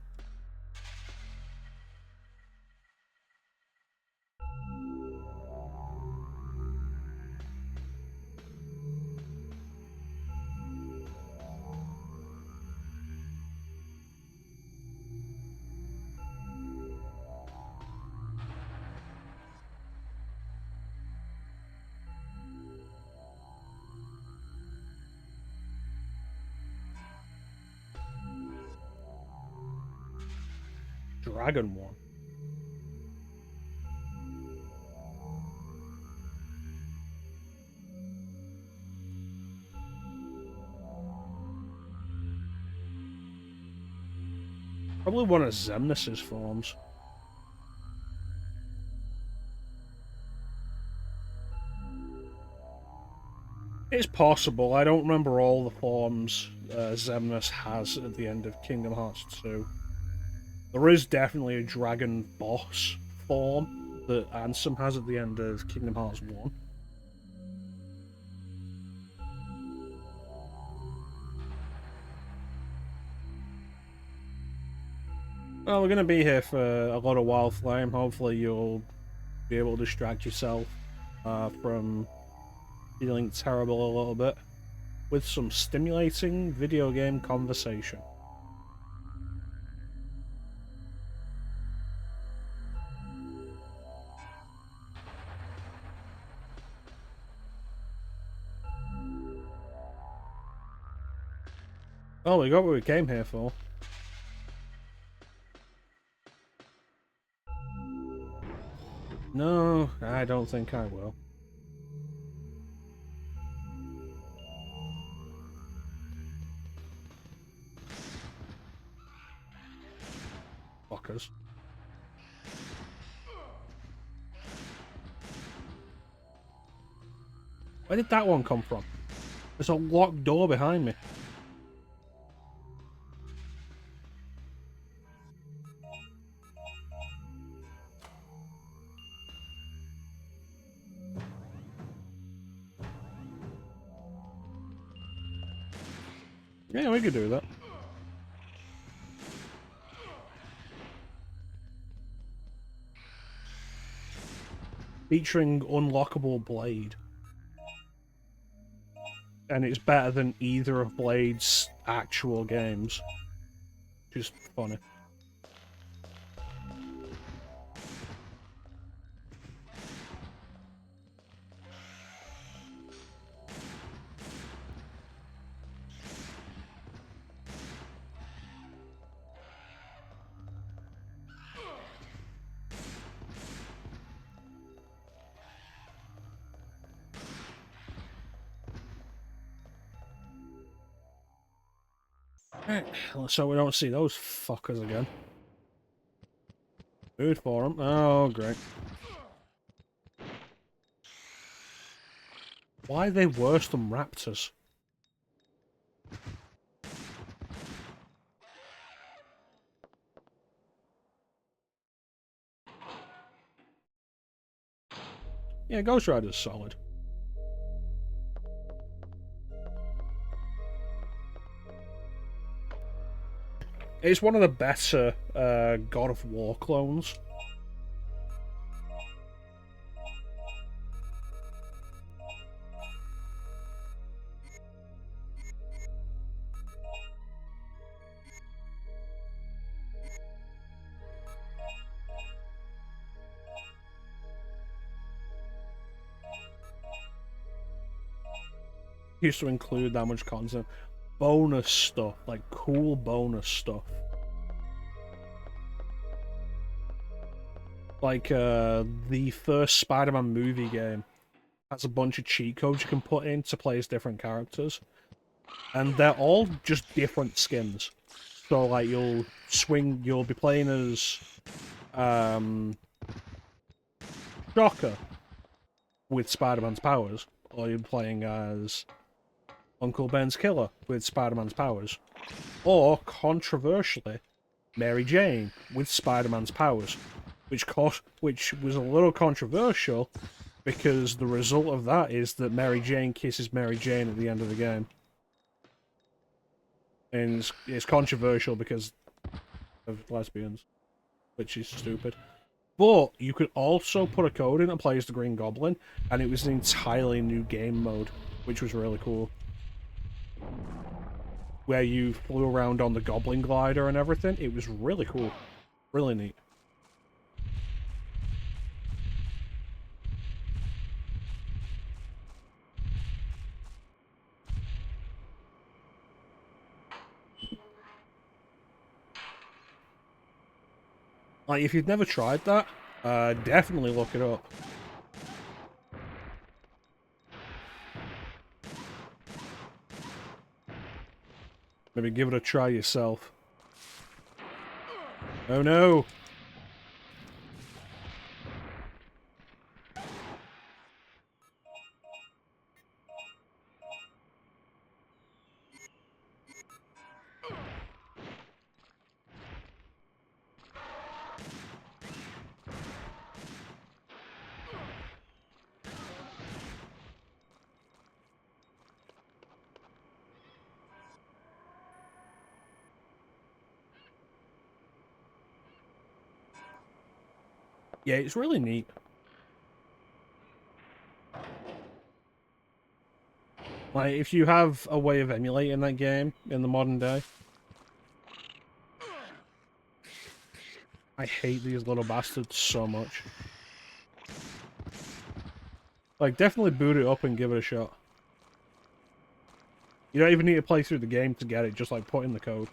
Dragon one. Probably one of Xemnas' forms. It's possible. I don't remember all the forms Xemnas has at the end of Kingdom Hearts 2. There is definitely a dragon boss form that Ansem has at the end of Kingdom Hearts 1. Well, we're going to be here for a lot of while, Flame. Hopefully you'll be able to distract yourself from feeling terrible a little bit. with some stimulating video game conversation. Oh, we got what we came here for. No, I don't think I will. Fuckers. Where did that one come from? There's a locked door behind me. Yeah, we could do that. Featuring unlockable blade. And it's better than either of Blade's actual games. Which is funny. Right, so we don't see those fuckers again. Food for them. Oh, great. Why are they worse than raptors? Yeah, Ghost Rider's solid. It's one of the better God of War clones. Used to include that much content. Bonus stuff, like cool bonus stuff. Like the first Spider-Man movie game has a bunch of cheat codes you can put in to play as different characters. And they're all just different skins. So like you'll be playing as Shocker with Spider-Man's powers, or you're playing as Uncle Ben's killer with Spider-Man's powers. Or, controversially, Mary Jane with Spider-Man's powers. Which was a little controversial, because the result of that is that Mary Jane kisses Mary Jane at the end of the game. And it's controversial because of lesbians, which is stupid. But you could also put a code in and play as the Green Goblin, and it was an entirely new game mode, which was really cool. Where you flew around on the Goblin Glider and everything. It was really cool. Really neat. Like, if you've never tried that, definitely look it up. Maybe give it a try yourself. Oh no! Yeah, it's really neat. Like, if you have a way of emulating that game in the modern day... I hate these little bastards so much. Like, definitely boot it up and give it a shot. You don't even need to play through the game to get it, just like put in the code.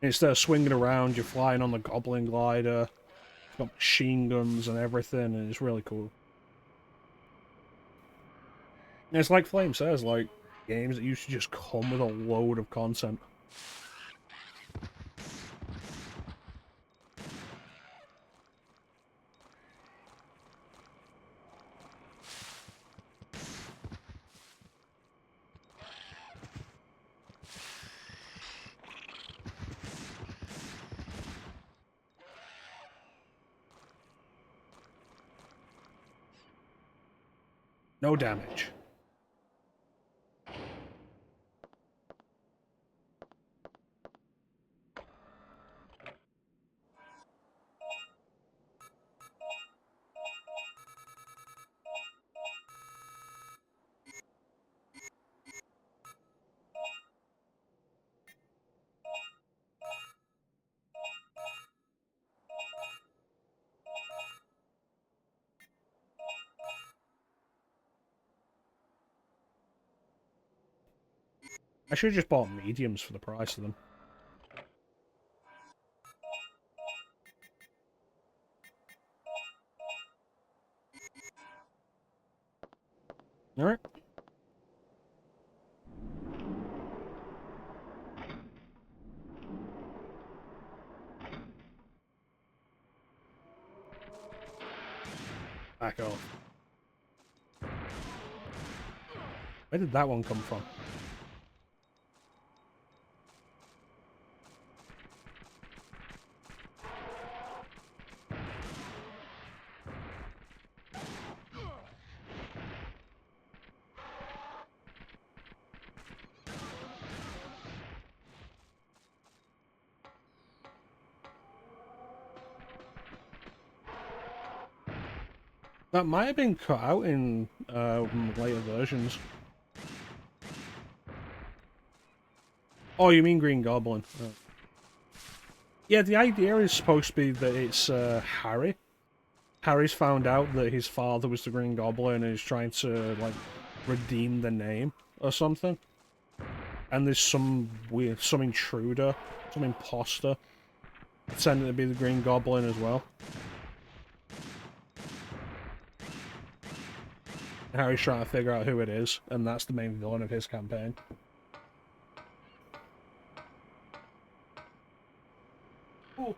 Instead of swinging around, you're flying on the Goblin Glider. It's got machine guns and everything, and it's really cool. And it's like Flame says, like, games that used to just come with a load of content. No damage. I should have just bought mediums for the price of them. Alright. Back off. Where did that one come from? That might have been cut out in later versions. Oh, you mean Green Goblin? Oh. Yeah, the idea is supposed to be that it's Harry. Harry's found out that his father was the Green Goblin and is trying to, like, redeem the name or something. And there's some intruder, some imposter, pretending to be the Green Goblin as well. Harry's trying to figure out who it is, and that's the main villain of his campaign. Ooh.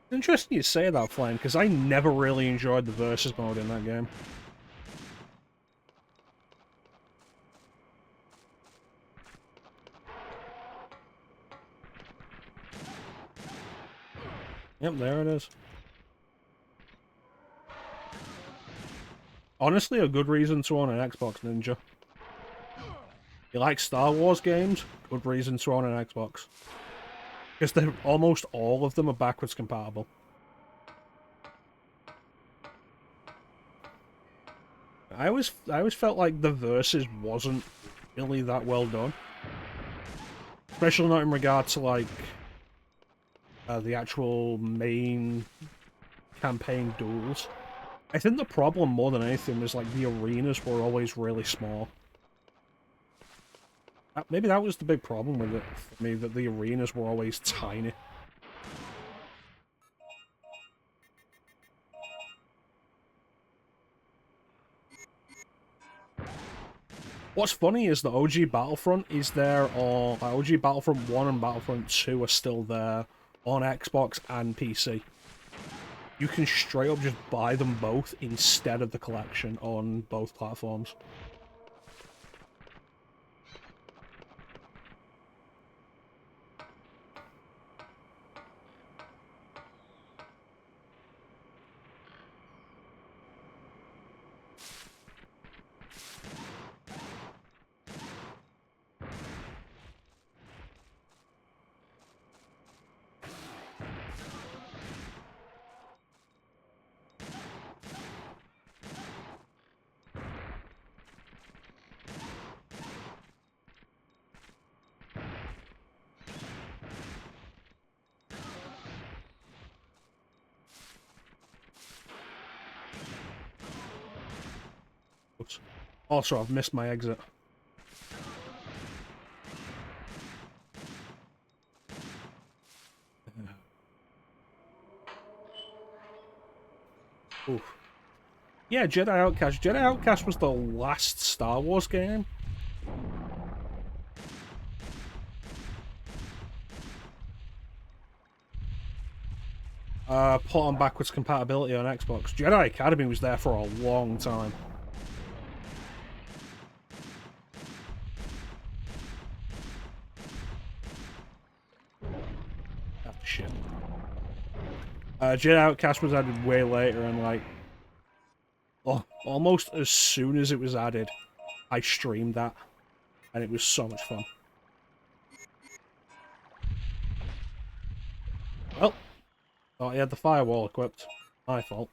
It's interesting you say that, Flame, because I never really enjoyed the versus mode in that game. Yep, there it is. Honestly, a good reason to own an Xbox, Ninja. You like Star Wars games? Good reason to own an Xbox. Because almost all of them are backwards compatible. I always felt like the Versus wasn't really that well done. Especially not in regard to, like, the actual main campaign duels. I think the problem more than anything was, like, the arenas were always really small. Maybe that was the big problem with it for me, that the arenas were always tiny. What's funny is the OG Battlefront is there on... OG Battlefront 1 and Battlefront 2 are still there on Xbox and PC. you can straight up just buy them both instead of the collection on both platforms. Also, I've missed my exit. Oof. Yeah, Jedi Outcast. Jedi Outcast was the last Star Wars game. Put on backwards compatibility on Xbox. Jedi Academy was there for a long time. Oh, shit. Jedi Outcast was added way later, and like, almost as soon as it was added, I streamed that, and it was so much fun. Well, thought he had the firewall equipped. My fault.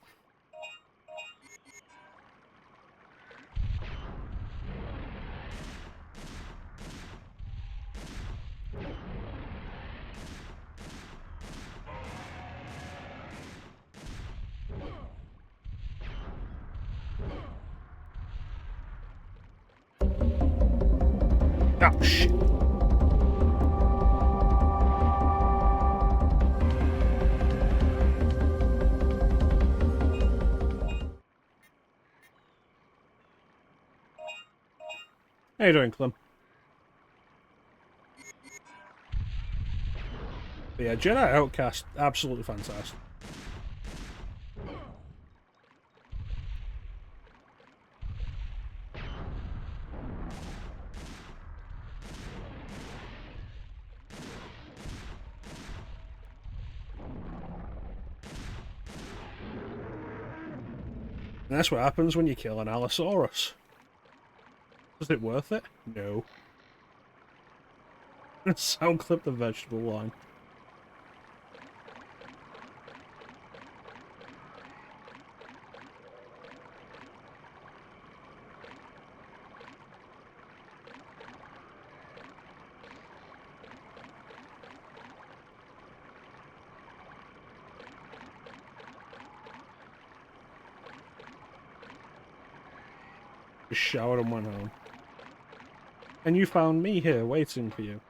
Oh, shit. How you doing, Clem? But yeah, Jedi Outcast, absolutely fantastic. And that's what happens when you kill an Allosaurus. Is it worth it? No. Sound clip the vegetable line. Just showered and went home. And you found me here waiting for you.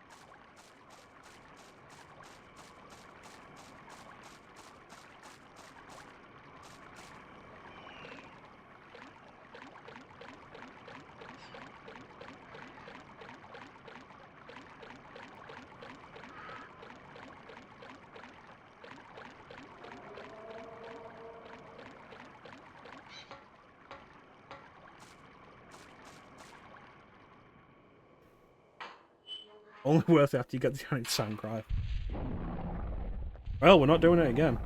Only worth it after you get the giant sound cry. Well, we're not doing it again.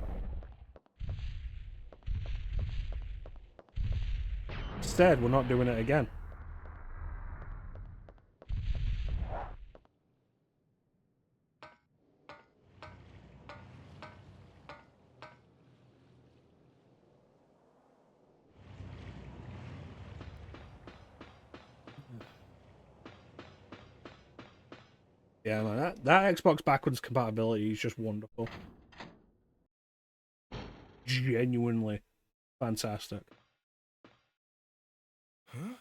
Instead, we're not doing it again. Yeah, man, that Xbox backwards compatibility is just wonderful. Genuinely fantastic. Huh?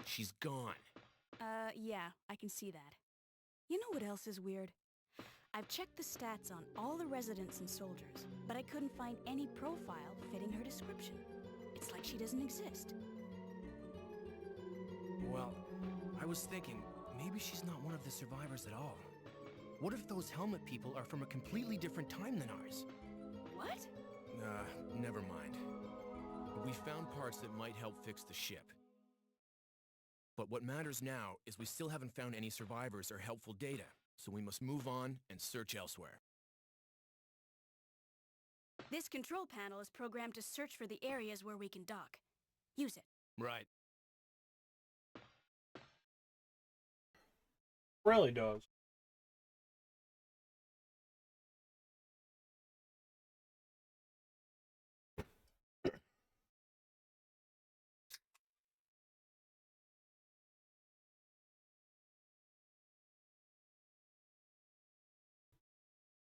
She's gone. Yeah, I can see that. You know what else is weird? I've checked the stats on all the residents and soldiers, but I couldn't find any profile fitting her description. It's like she doesn't exist. Well, I was thinking, Maybe she's not one of the survivors at all. What if those helmet people are from a completely different time than ours? What? Never mind. We found parts that might help fix the ship. But what matters now is we still haven't found any survivors or helpful data, so we must move on and search elsewhere. This control panel is programmed to search for the areas where we can dock. Use it. Right. Really does.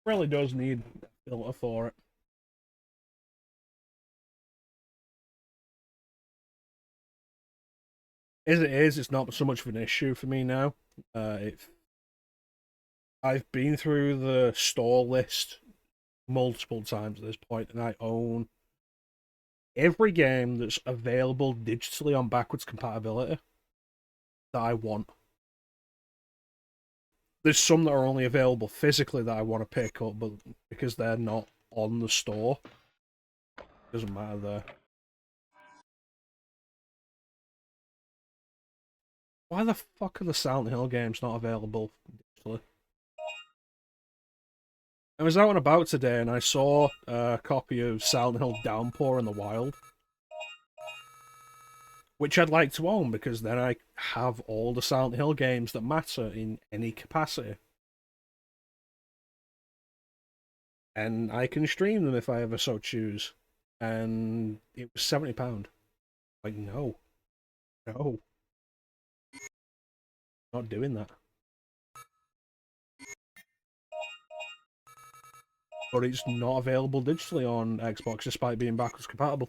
Really does need a filter for it. As it is, it's not so much of an issue for me now. I've been through the store list multiple times at this point, and I own every game that's available digitally on backwards compatibility that I want. There's some that are only available physically that I want to pick up, but because they're not on the store, doesn't matter there. Why the fuck are the Silent Hill games not available digitally? I was out and about today and I saw a copy of Silent Hill Downpour in the Wild, which I'd like to own because then I have all the Silent Hill games that matter in any capacity. And I can stream them if I ever so choose. And it was £70. Like, no. No. Not doing that. But it's not available digitally on Xbox despite being backwards compatible.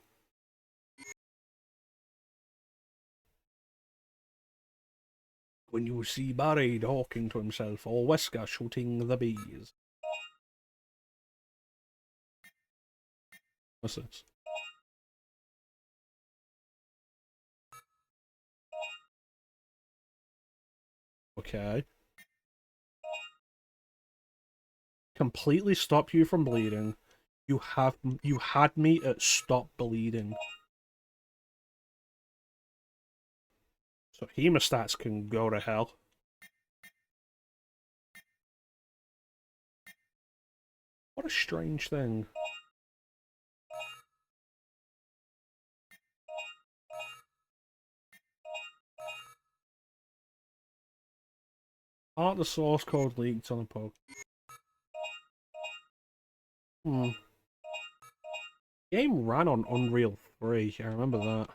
When you see Barry talking to himself, or Wesker shooting the bees. What's this? Okay. Completely stop you from bleeding. You had me at stop bleeding. So hemostats can go to hell. What a strange thing. Part of the source code leaked on a poke. Game ran on Unreal 3, I remember that.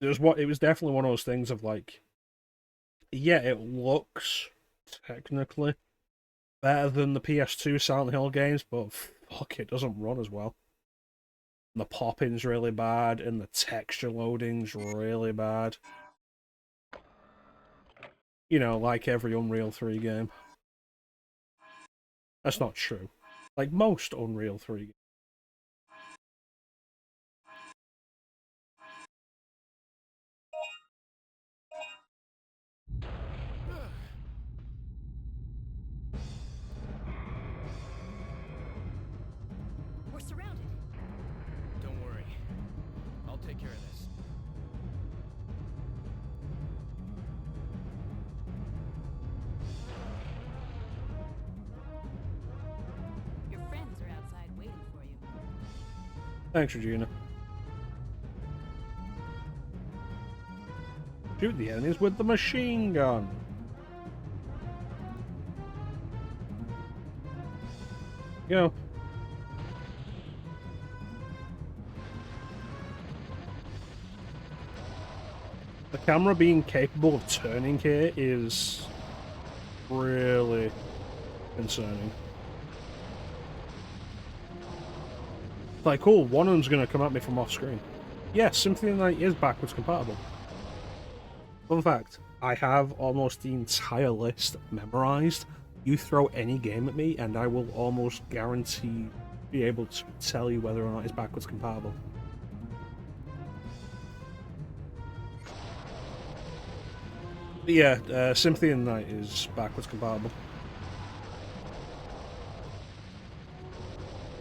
It was definitely one of those things of like, yeah, it looks technically better than the PS2 Silent Hill games, but fuck, it doesn't run as well. And the popping's really bad, and the texture loading's really bad. You know, like every Unreal 3 game. That's not true. Like most Unreal 3 games. We're surrounded. Don't worry. I'll take care of this. Your friends are outside waiting for you. Thanks, Regina. Shoot the enemies with the machine gun. Go. The camera being capable of turning here is really concerning. Like, cool, one of them's gonna come at me from off screen. Yes, Symphony of the Night is backwards compatible. Fun fact, I have almost the entire list memorized. You throw any game at me and I will almost guarantee be able to tell you whether or not it's backwards compatible. But yeah, Symphony of the Night is backwards compatible.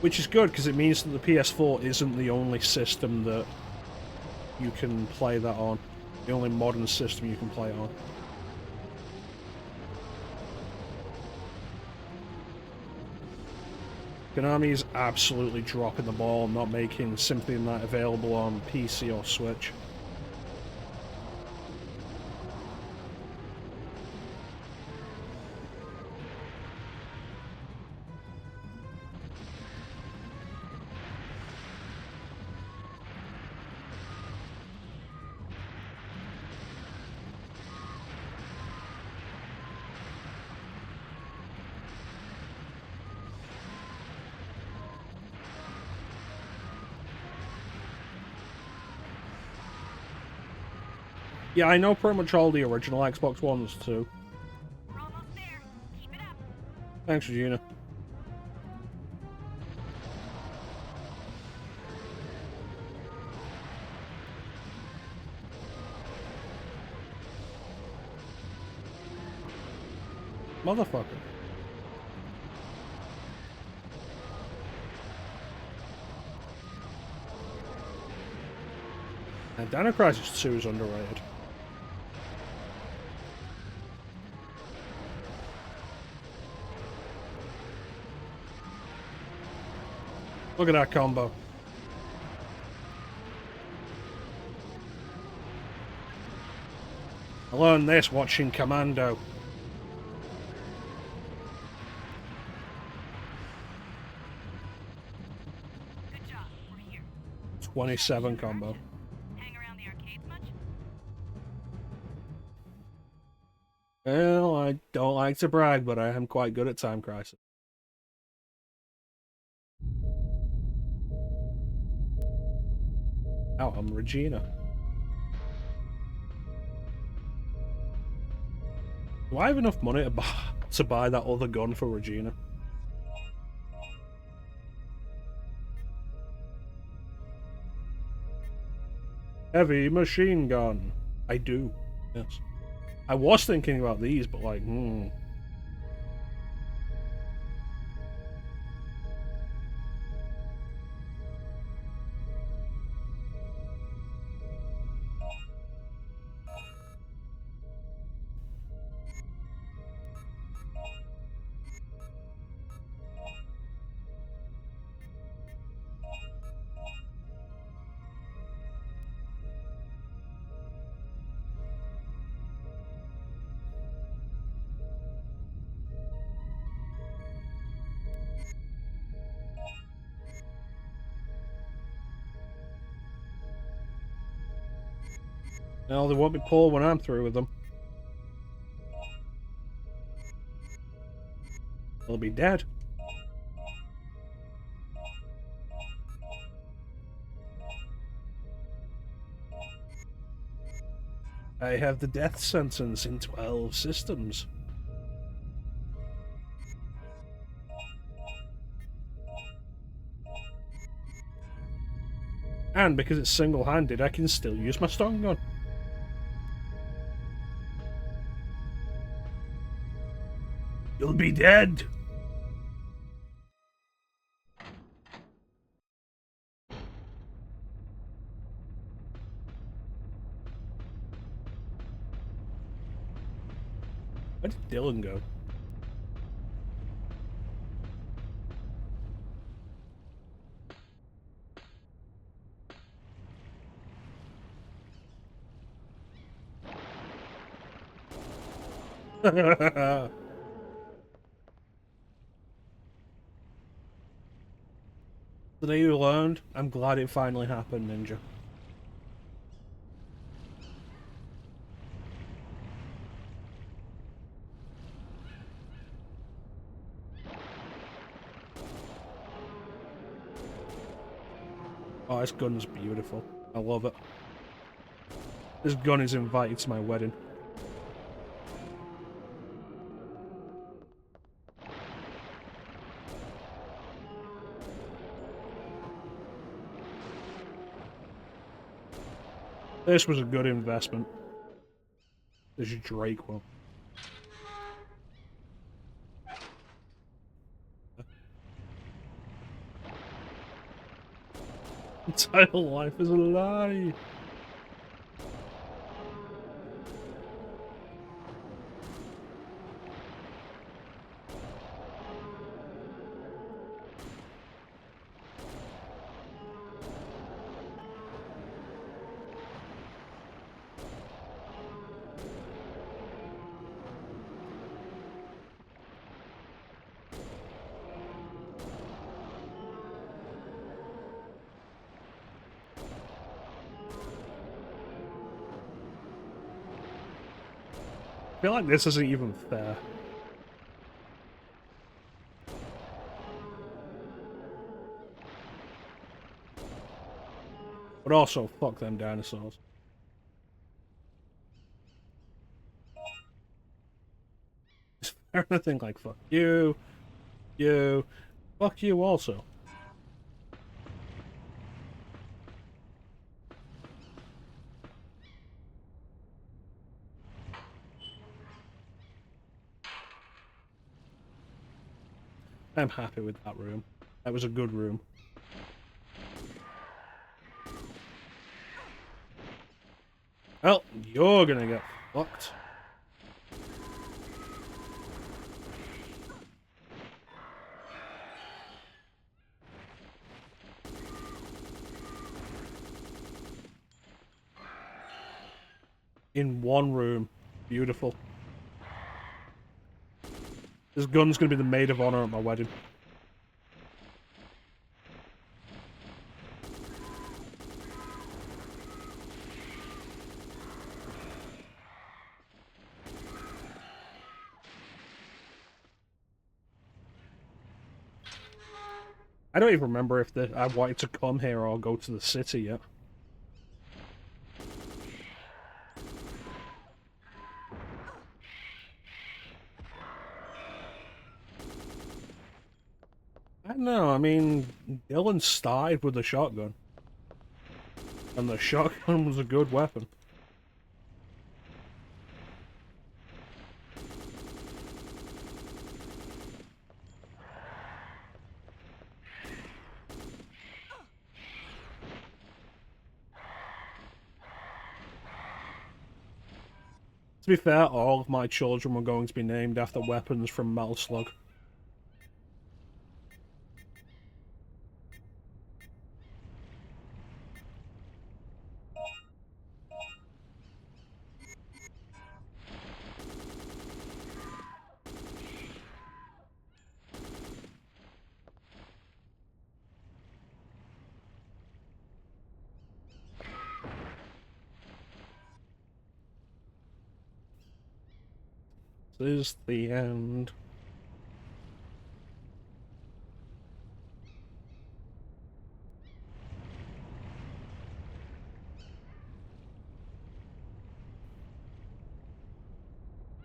Which is good, because it means that the PS4 isn't the only system that you can play that on. The only modern system you can play it on. Konami is absolutely dropping the ball, not making Symphony of the Night available on PC or Switch. Yeah, I know pretty much all the original Xbox Ones too. We're almost there. Keep it up. Thanks, Regina. Motherfucker. And Dino Crisis 2 is underrated. Look at that combo. I learned this watching Commando. Good job. We're here. 27 combo. Hang around the arcades much? Well, I don't like to brag, but I am quite good at Time Crisis. Oh, I'm Regina. Do I have enough money to buy that other gun for Regina? Heavy machine gun. I do, yes. I was thinking about these, but like, well, they won't be poor when I'm through with them. They'll be dead. I have the death sentence in 12 systems. And because it's single-handed, I can still use my stun gun. You'll be dead. Where did Dylan go? Today you learned. I'm glad it finally happened, Ninja. Oh, this gun's beautiful. I love it. This gun is invited to my wedding. This was a good investment. There's Drake one. Entire life is a lie. I feel like this isn't even fair. But also, fuck them dinosaurs. Is there anything like fuck you, fuck you also? I'm happy with that room. That was a good room. Well, you're gonna get fucked. In one room. Beautiful. This gun's gonna be the maid of honor at my wedding. I don't even remember if I wanted to come here or go to the city yet. I don't know, I mean, Dylan started with a shotgun. And the shotgun was a good weapon. To be fair, all of my children were going to be named after weapons from Metal Slug. This is the end.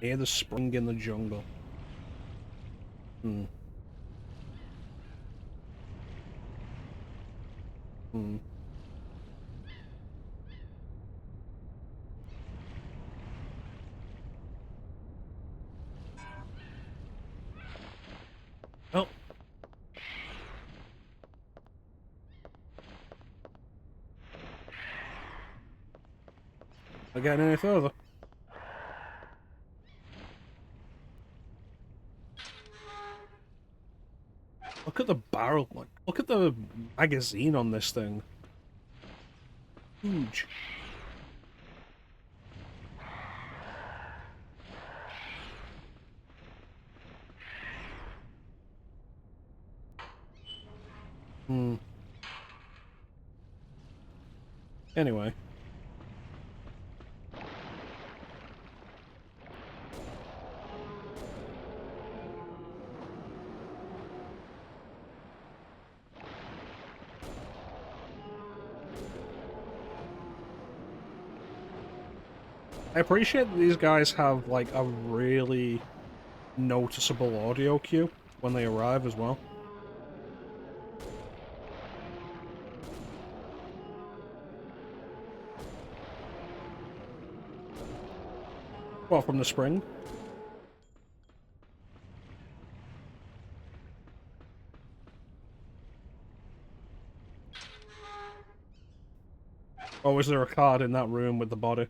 Near the spring in the jungle. Hmm. Hmm. Oh. Not getting any further. Look at the barrel. Look at the magazine on this thing. Huge. Hmm. Anyway. I appreciate that these guys have, like, a really noticeable audio cue when they arrive as well. What, from the spring? Or was there a card in that room with the body?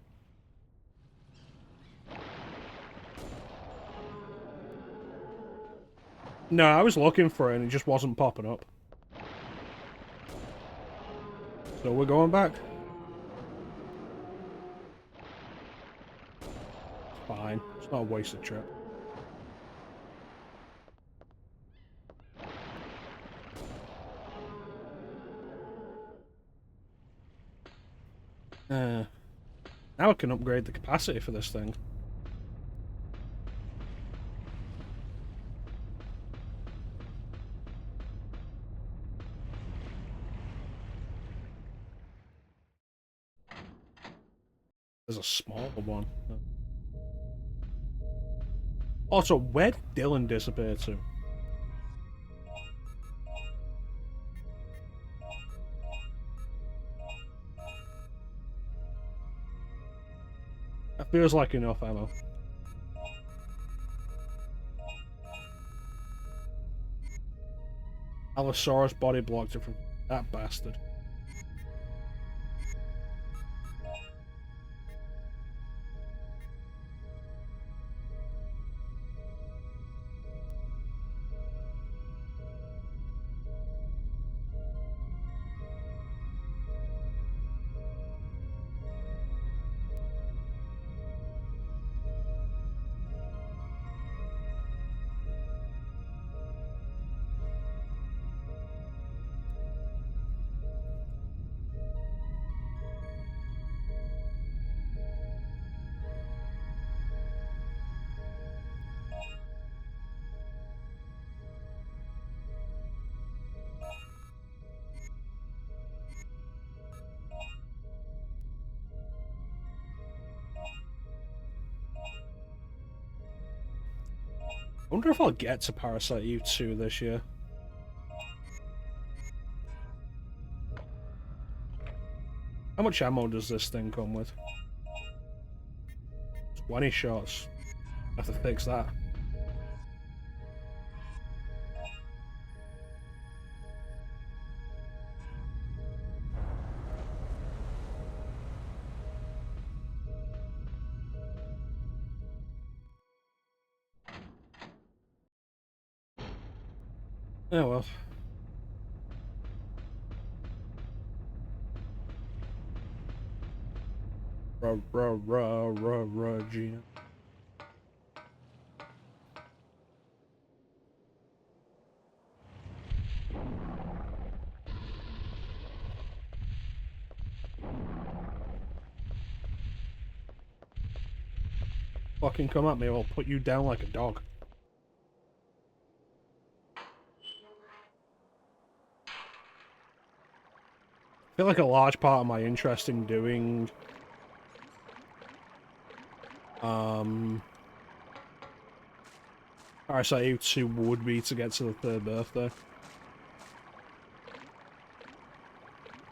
No, I was looking for it and it just wasn't popping up. So we're going back. Fine. It's not a wasted trip. Now I can upgrade the capacity for this thing. There's a smaller one. Also, where did Dylan disappear to? That feels like enough ammo. Allosaurus body blocked it from that bastard. I wonder if I'll get to Parasite Eve 2 this year. How much ammo does this thing come with? 20 shots. I have to fix that. Oh well. Gina. Fucking come at me or I'll put you down like a dog. I feel like a large part of my interest in doing Parasite Eve 2 would be to get to the 3rd birthday.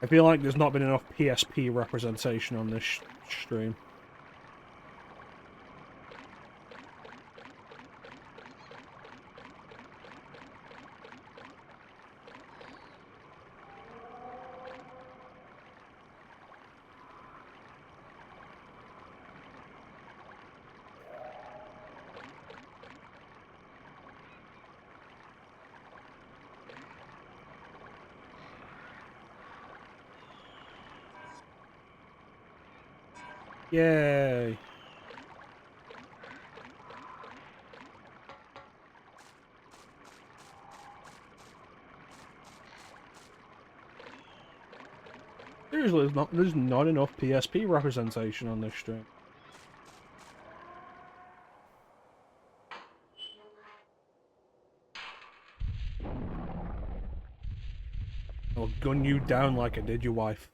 I feel like there's not been enough PSP representation on this stream. Yay! Seriously, there's not enough PSP representation on this stream. I'll gun you down like I did your wife.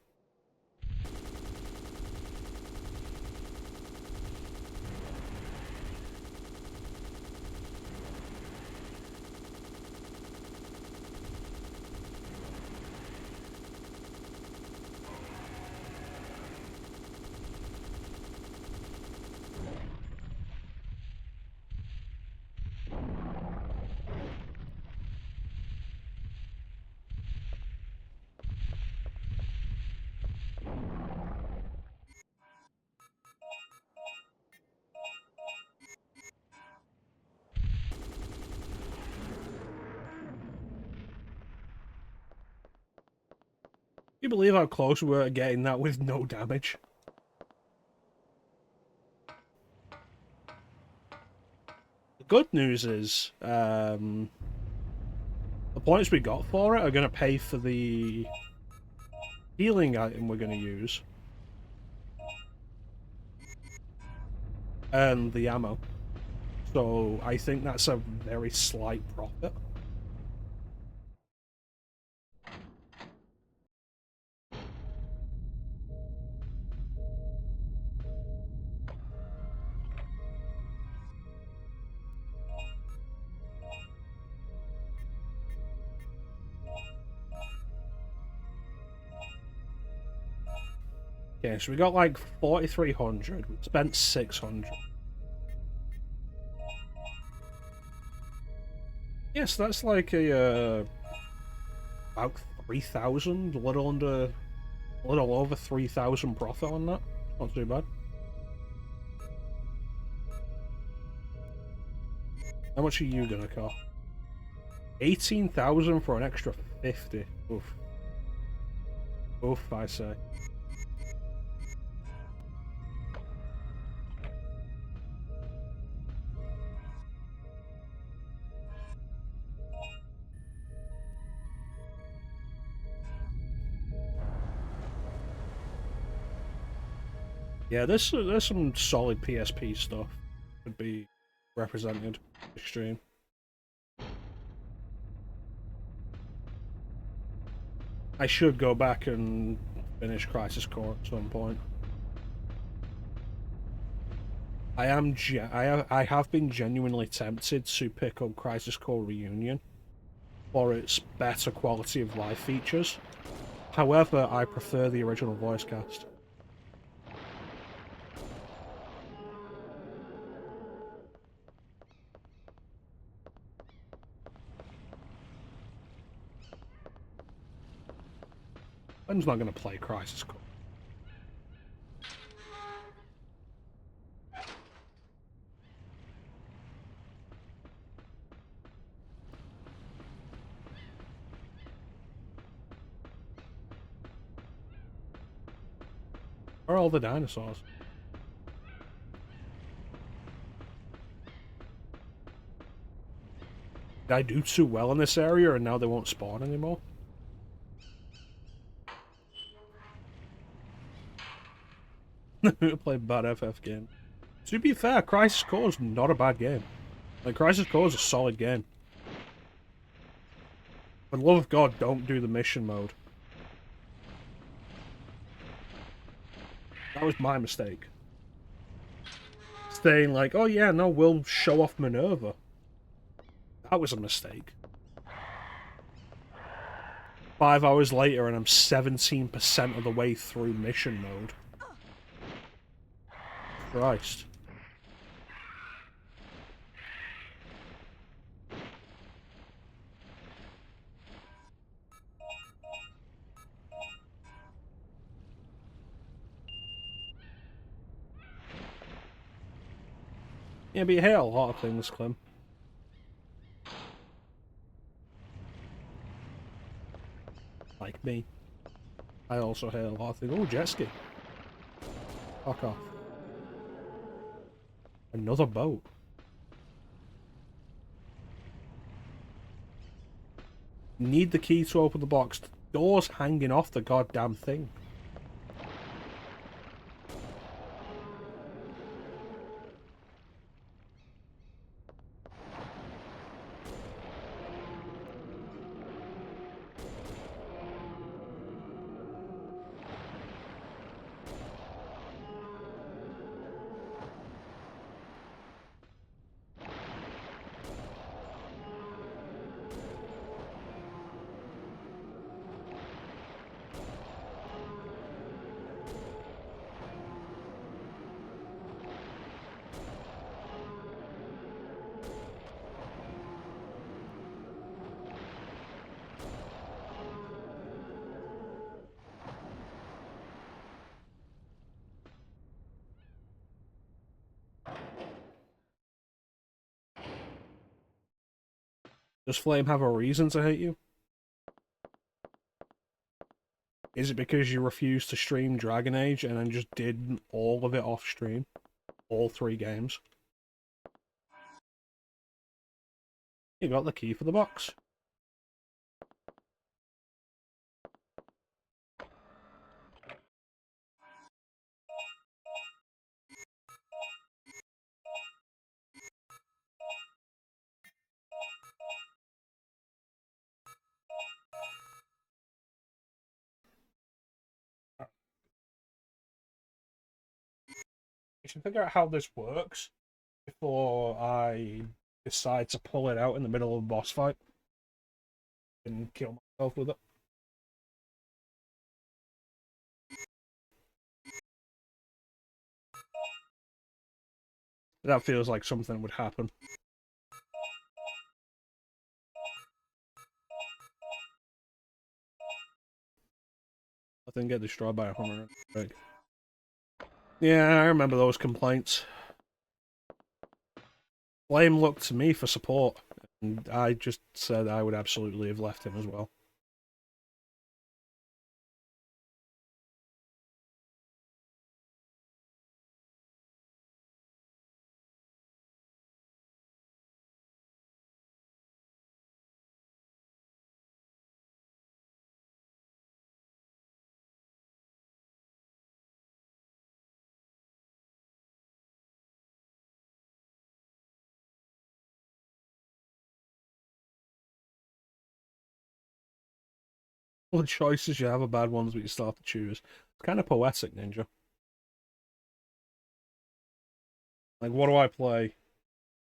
you believe how close we were to getting that with no damage? The good news is, the points we got for it are going to pay for the healing item we're going to use. And the ammo. So I think that's a very slight profit. Okay, so we got like 4,300. We spent 600. Yes, that's like a about 3,000, a little over 3,000 profit on that. Not too bad. How much are you gonna cost? 18,000 for an extra 50. Oof. Oof, I say. Yeah, there's some solid PSP stuff could be represented extreme. I should go back and finish Crisis Core at some point. I have been genuinely tempted to pick up Crisis Core Reunion for its better quality of life features. However, I prefer the original voice cast. I'm just not going to play Crisis Core. Where are all the dinosaurs? Did I do too well in this area and now they won't spawn anymore? Play bad FF game. To be fair, Crisis Core is not a bad game. Like, Crisis Core is a solid game. For the love of God, don't do the mission mode. That was my mistake. Saying like, oh yeah, no, we'll show off Minerva. That was a mistake. 5 hours later and I'm 17% of the way through mission mode. Christ. Yeah, but you hear a lot of things, Clem. Like me. I also hear a lot of things. Oh, jet ski. Fuck off. Another boat. Need the key to open the box. The door's hanging off the goddamn thing. Does Flame have a reason to hate you? Is it because you refused to stream Dragon Age and then just did all of it off stream? All 3 games? You got the key for the box. I should figure out how this works before I decide to pull it out in the middle of a boss fight and kill myself with it. That feels like something would happen. I didn't get destroyed by a Hummer. Yeah, I remember those complaints. Flame looked to me for support, and I just said I would absolutely have left him as well. All the choices you have are bad ones, but you still have to choose. It's kind of poetic, Ninja. Like, what do I play?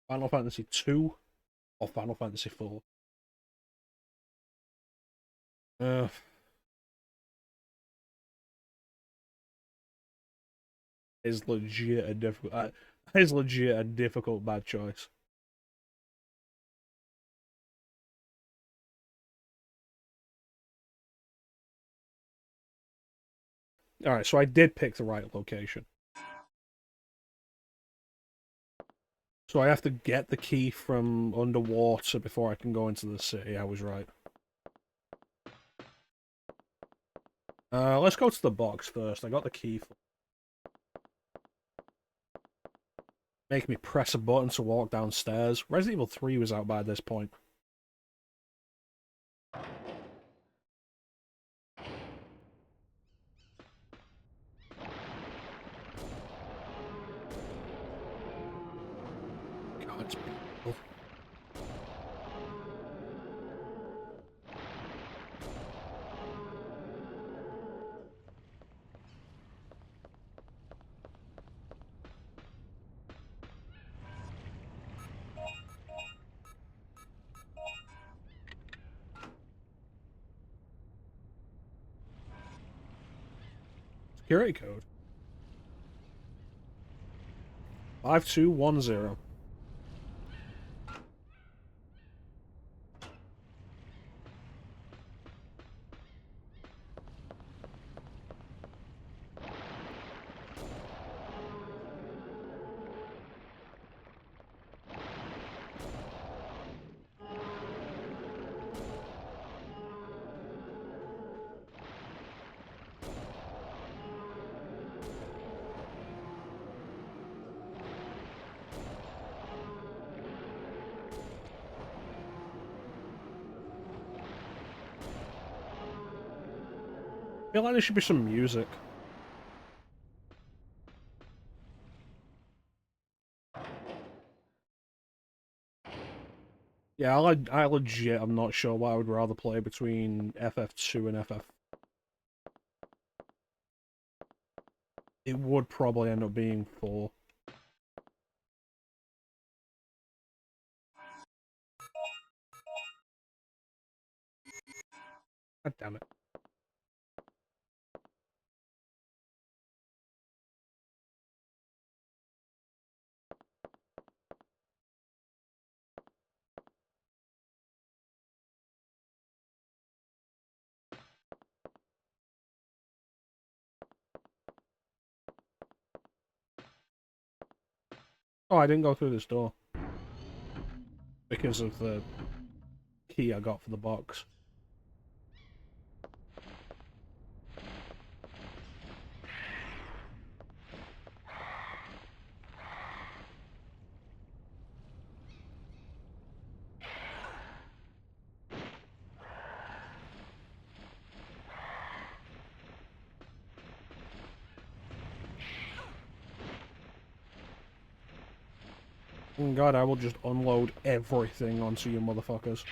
Final Fantasy 2 or Final Fantasy 4? Is legit a difficult. Is legit a difficult bad choice. All right, so I did pick the right location. So I have to get the key from underwater before I can go into the city. I was right. Let's go to the box first. I got the key for. Make me press a button to walk downstairs. Resident Evil 3 was out by this point. God, it's beautiful. Security code. 5210. I feel like there should be some music. Yeah, I legit, I'm not sure what I would rather play between FF2 and FF. It would probably end up being 4. God damn it. Oh, I didn't go through this door. Because of the key I got for the box. Oh God, I will just unload everything onto you motherfuckers.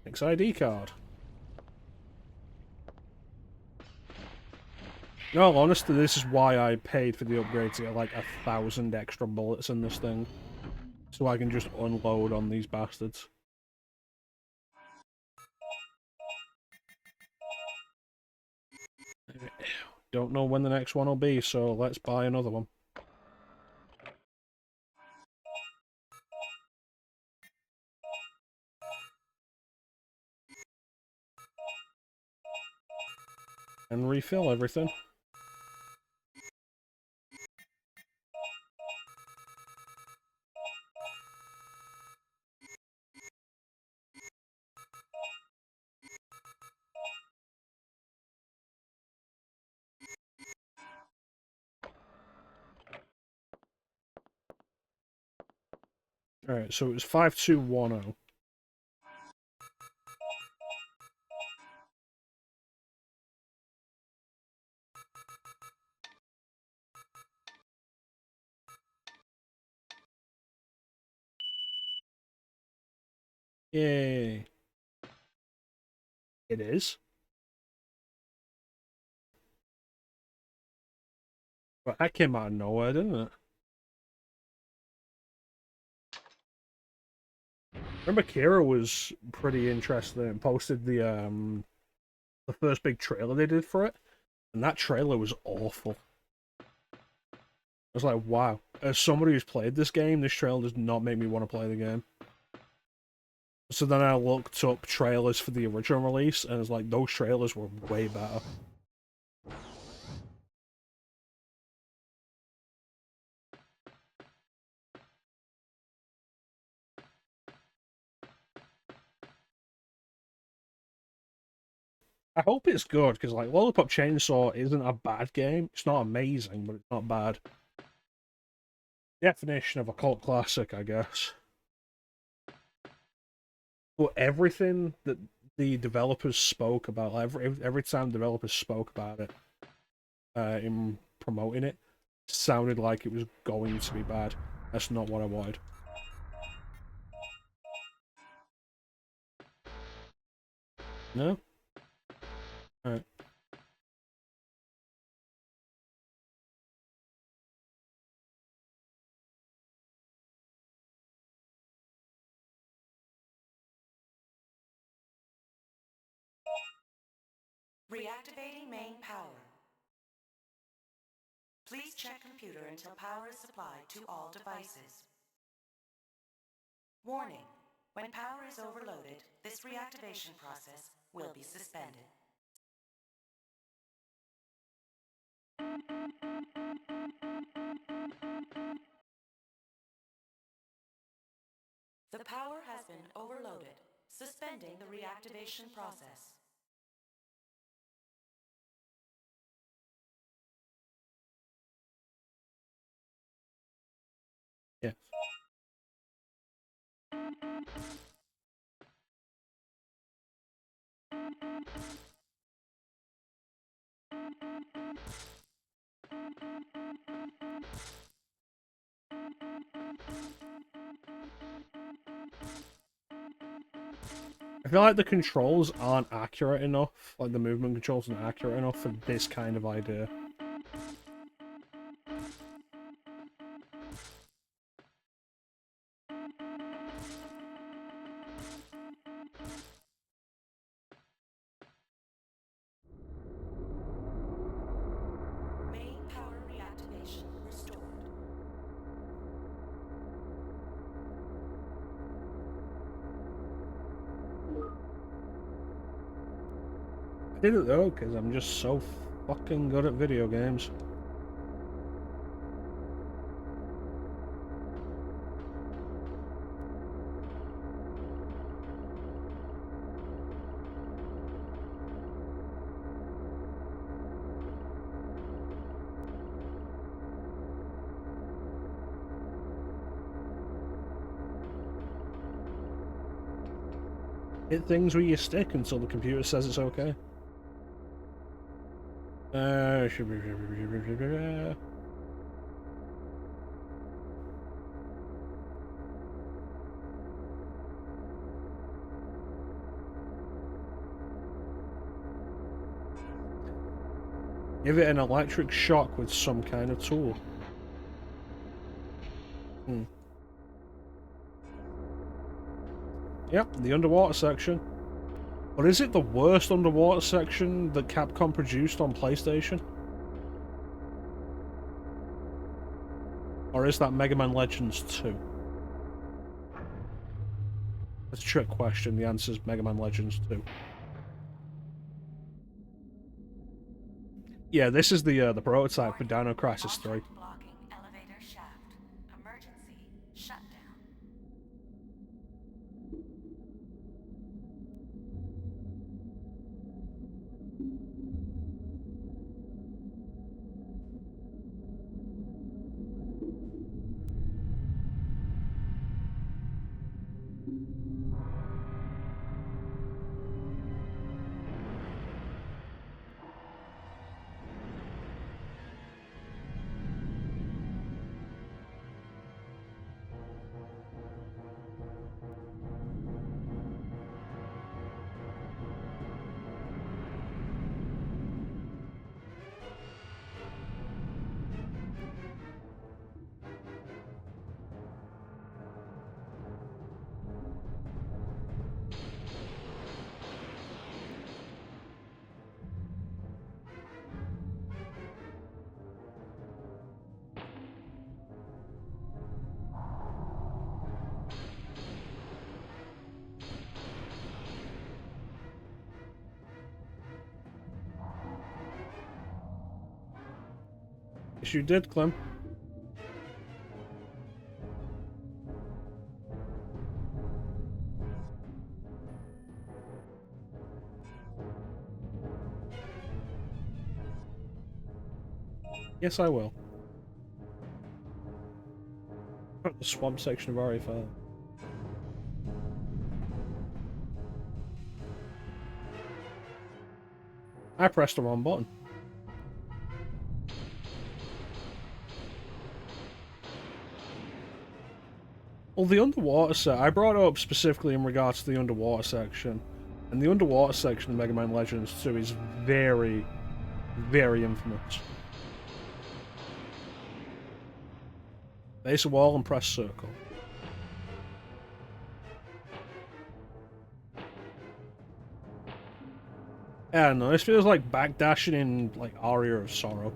Next ID card. In all honesty, this is why I paid for the upgrade to get like 1,000 extra bullets in this thing. So I can just unload on these bastards. Don't know when the next one will be, so let's buy another one. And refill everything. Alright, so it was 5210. Yay. It is. But that came out of nowhere, didn't it? Remember Kira was pretty interested and posted the first big trailer they did for it, and that trailer was awful. I was like, wow. As somebody who's played this game, this trailer does not make me want to play the game. So then I looked up trailers for the original release, and it's like, those trailers were way better. I hope it's good, because like Lollipop Chainsaw isn't a bad game. It's not amazing, but it's not bad. Definition of a cult classic, I guess. But everything that the developers spoke about, like every time developers spoke about it, in promoting it, sounded like it was going to be bad. That's not what I wanted. No? Alright. Reactivating main power. Please check computer until power is supplied to all devices. Warning. When power is overloaded, this reactivation process will be suspended. The power has been overloaded, suspending the reactivation process. Yeah. I feel like the controls aren't accurate enough, like the movement controls aren't accurate enough for this kind of idea. Main power reactivation restored. I did it though, because I'm just so fucking good at video games. hit things with your stick until the computer says it's okay. Give it an electric shock with some kind of tool. Yep, the underwater section. But is it the worst underwater section that Capcom produced on PlayStation? Or is that Mega Man Legends 2? That's a trick question. The answer is Mega Man Legends 2. Yeah, this is the prototype for Dino Crisis 3. Blocking elevator shaft. Emergency shutdown. Yes, you did, Clem. Yes, I will. The swamp section of RFL. I pressed the wrong button. Well, the underwater set, I brought it up specifically in regards to the underwater section. And the underwater section of Mega Man Legends 2 is very, very infamous. Base a wall and press circle. Yeah, no, this feels like backdashing in, like, Aria of Sorrow.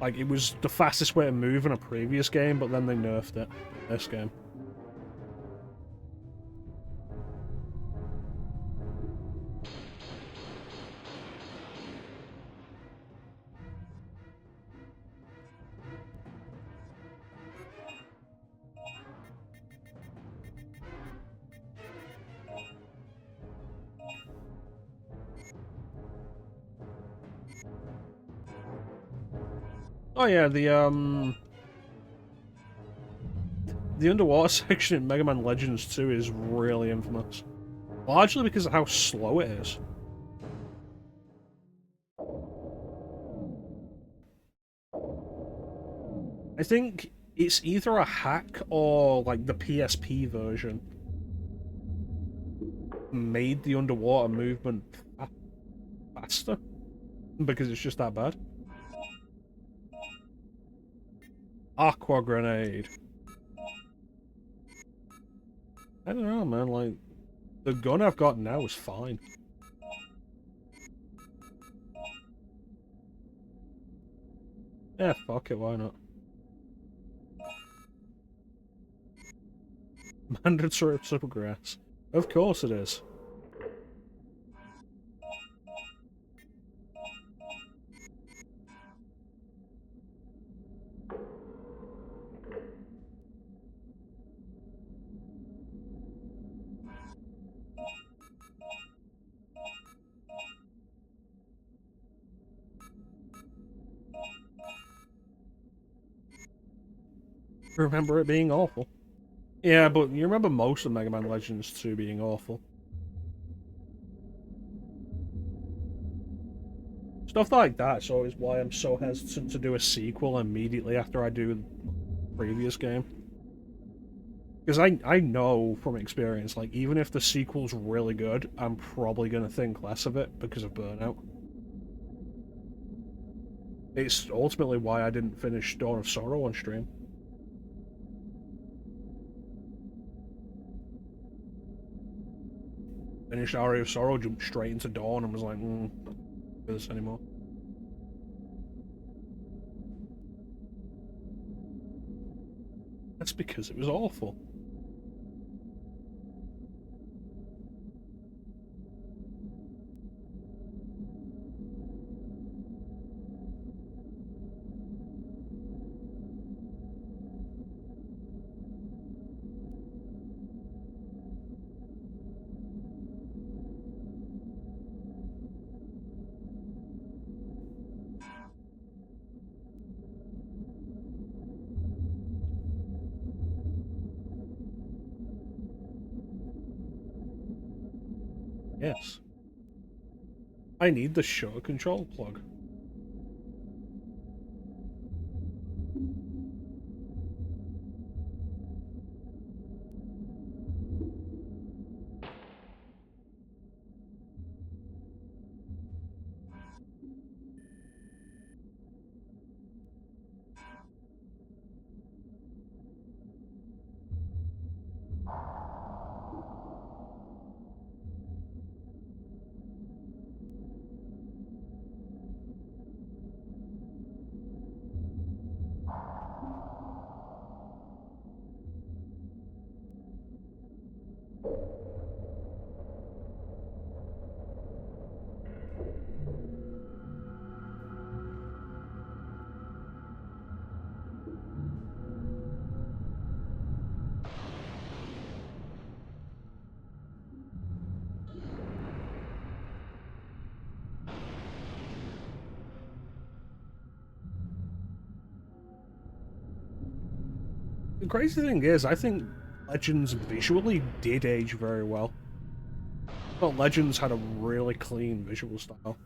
Like, it was the fastest way to move in a previous game, but then they nerfed it in this game. Oh yeah, the underwater section in Mega Man Legends 2 is really infamous. Largely because of how slow it is. I think it's either a hack or, like, the PSP version made the underwater movement faster. Because it's just that bad. Aqua Grenade. I don't know, man, like, the gun I've got now is fine. Yeah, fuck it, why not? Mandatory triple grass. Of course it is. Remember it being awful. Yeah, but you remember most of Mega Man Legends 2 being awful. Stuff like that's always why I'm so hesitant to do a sequel immediately after I do the previous game. Because I know from experience, like, even if the sequel's really good, I'm probably going to think less of it because of burnout. It's ultimately why I didn't finish Dawn of Sorrow on stream. Finished Aria of Sorrow, jumped straight into Dawn, and was like, don't do this anymore. That's because it was awful. Yes. I need the shutter control plug. The crazy thing is, I think Legends visually did age very well. But Legends had a really clean visual style.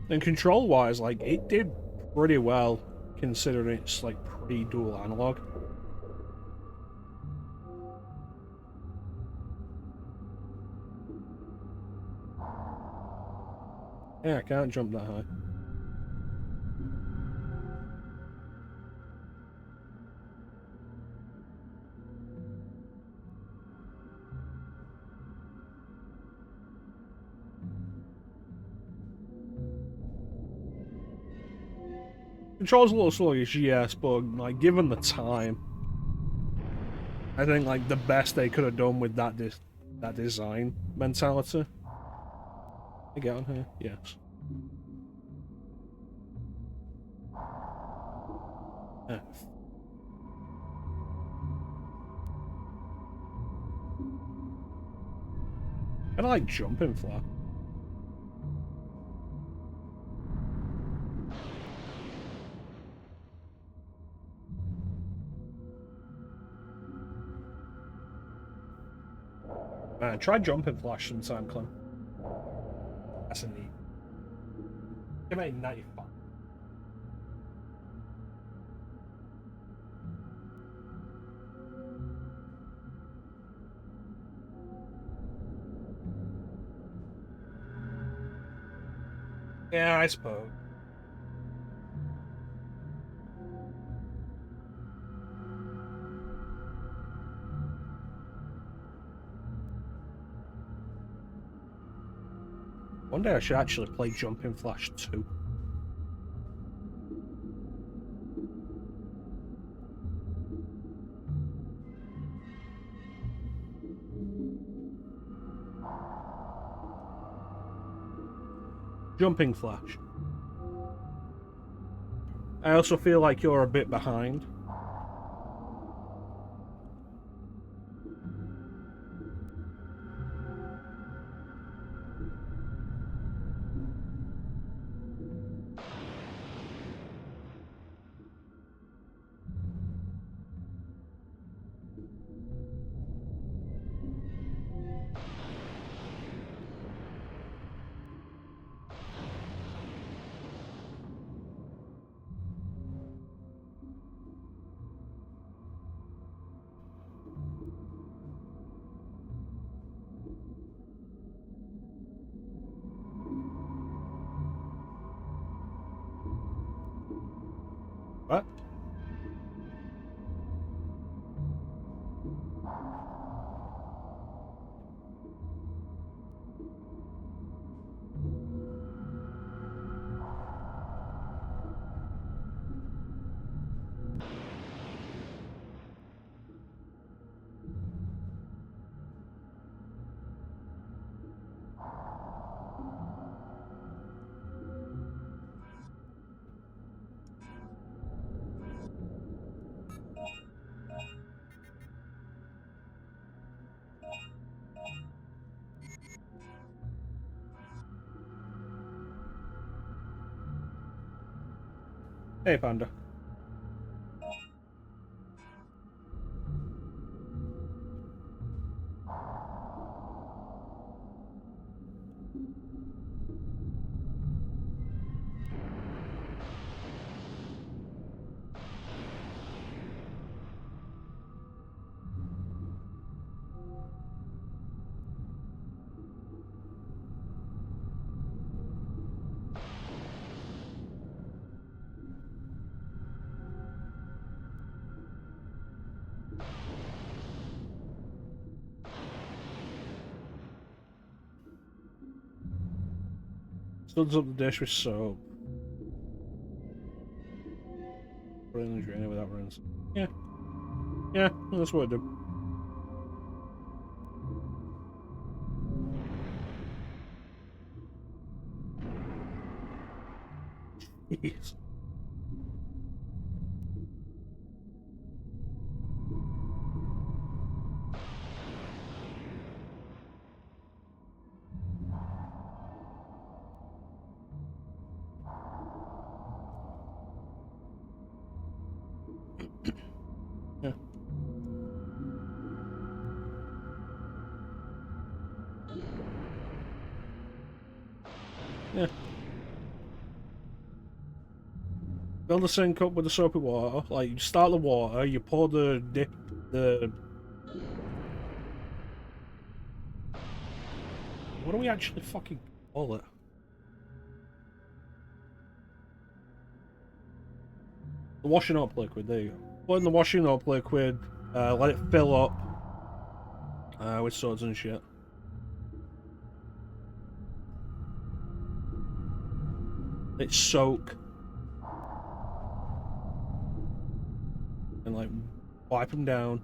And control-wise, like, it did pretty well considering it's, like, pre-dual analog. Yeah, I can't jump that high. Control's a little sluggish, yes, but, like, given the time, I think, like, the best they could have done with that design mentality. I get on here? Yes. Yeah. I like jumping flat. Man, try jumping flash sometime, Clem. That's a neat. Give me 95. Yeah, I suppose. One day I should actually play Jumping Flash 2. Jumping Flash. I also feel like you're a bit behind. Hey, Panda. Suds up the dish with soap. Put it in the drainer without rinse. Yeah. Yeah, that's what I do. Jeez. Yeah. Yeah. Fill the sink up with the soapy water. Like, you start the water, you pour the... What do we actually fucking call it? The washing up liquid, there you go. Put in the washing up liquid, let it fill up with suds and shit. Let it soak. And like, wipe them down.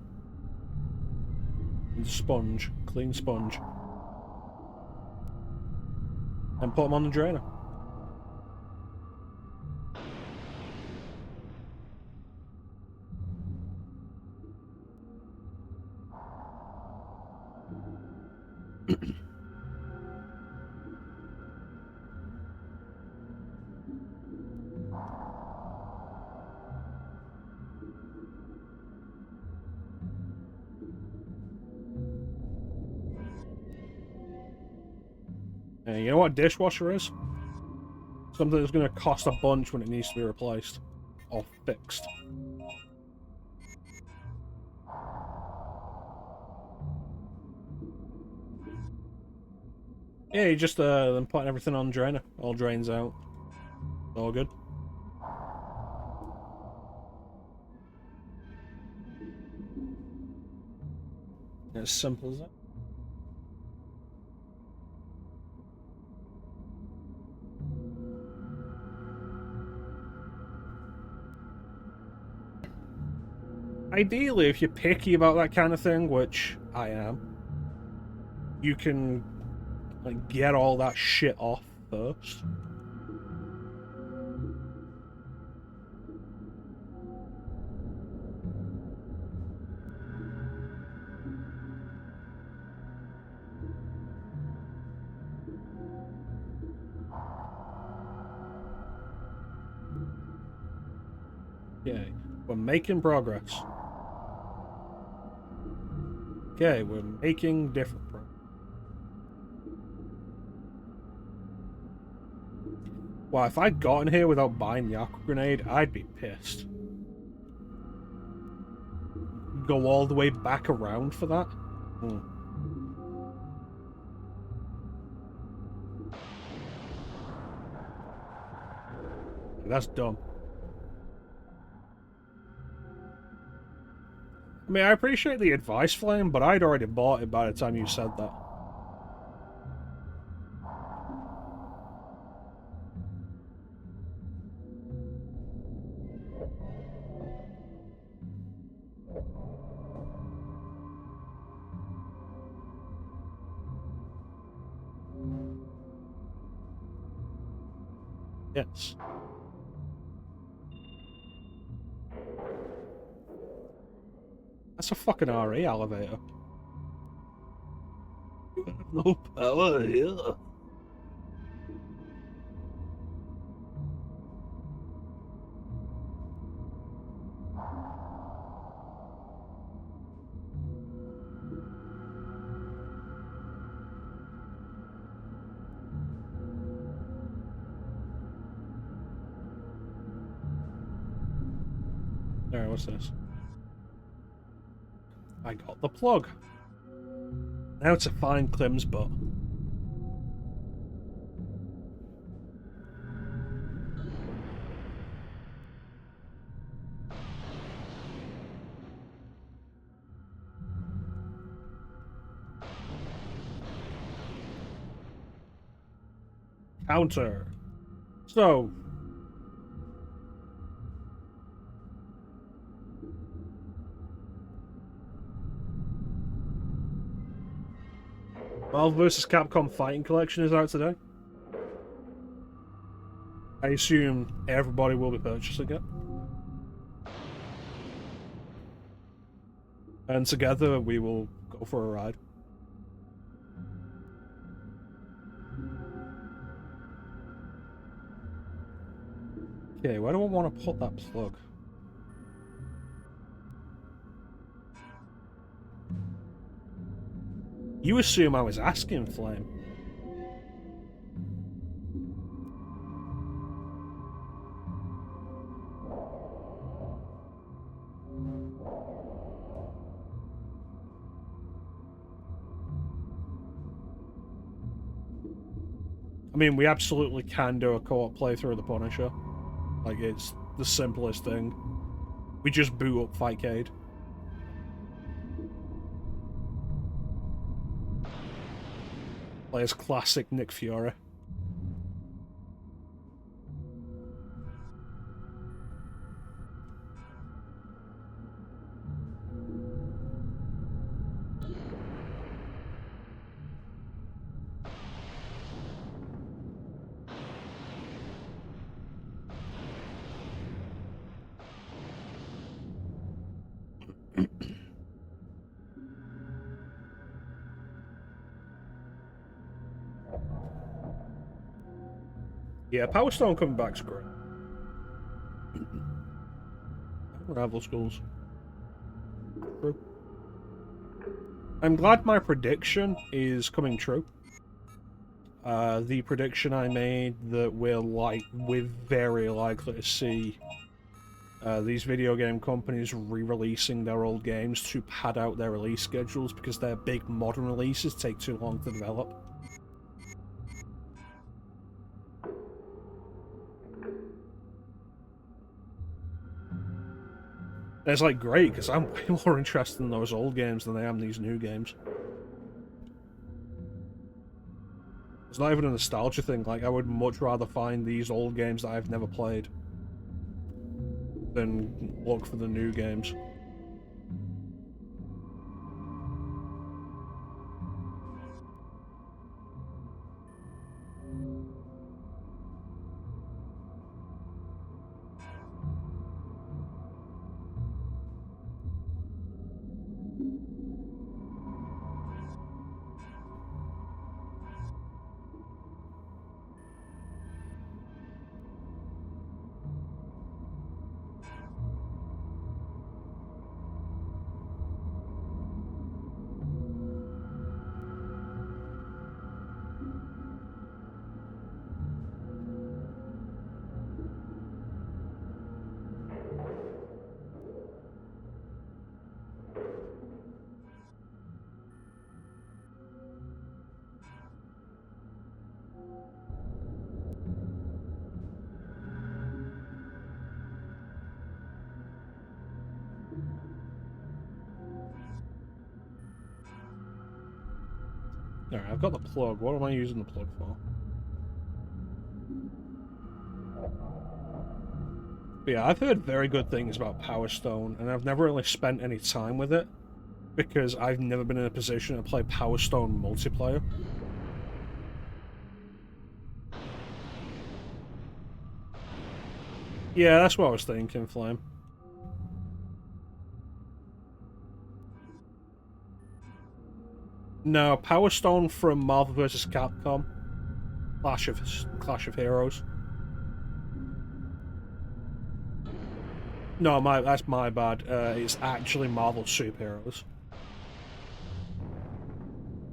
With a sponge, clean sponge. And put them on the drainer. Yeah, you know what a dishwasher is? Something that's going to cost a bunch when it needs to be replaced. Or fixed. Yeah, you just then putting everything on the drainer. All drains out. All good. As simple as that. Ideally, if you're picky about that kind of thing, which I am, you can like get all that shit off first. Okay, we're making progress. Okay, we're making different progress. Well, if I'd gotten here without buying the aqua grenade, I'd be pissed. Go all the way back around for that? That's dumb. I mean, I appreciate the advice, Flame, but I'd already bought it by the time you said that. Yes. That's a fucking RE elevator. You have no power here. Alright, what's this? I got the plug. Now to find Clem's butt. Counter. So, Marvel vs. Capcom Fighting Collection is out today. I assume everybody will be purchasing it. And together we will go for a ride. Okay, where do I want to put that plug? You assume I was asking, Flame. I mean, we absolutely can do a co-op playthrough of the Punisher. Like, it's the simplest thing. We just boot up Fightcade. Play as classic Nick Fury. Yeah, Power Stone coming back's great. Rival schools. True. I'm glad my prediction is coming true. The prediction I made that we're very likely to see these video game companies re-releasing their old games to pad out their release schedules because their big modern releases take too long to develop. And it's like great because I'm way more interested in those old games than I am these new games. It's not even a nostalgia thing. Like, I would much rather find these old games that I've never played than look for the new games. Alright, I've got the plug. What am I using the plug for? But yeah, I've heard very good things about Power Stone, and I've never really spent any time with it because I've never been in a position to play Power Stone multiplayer. Yeah, that's what I was thinking, Flame. No, Power Stone from Marvel vs. Capcom. Clash of Heroes. No, that's my bad. It's actually Marvel Superheroes.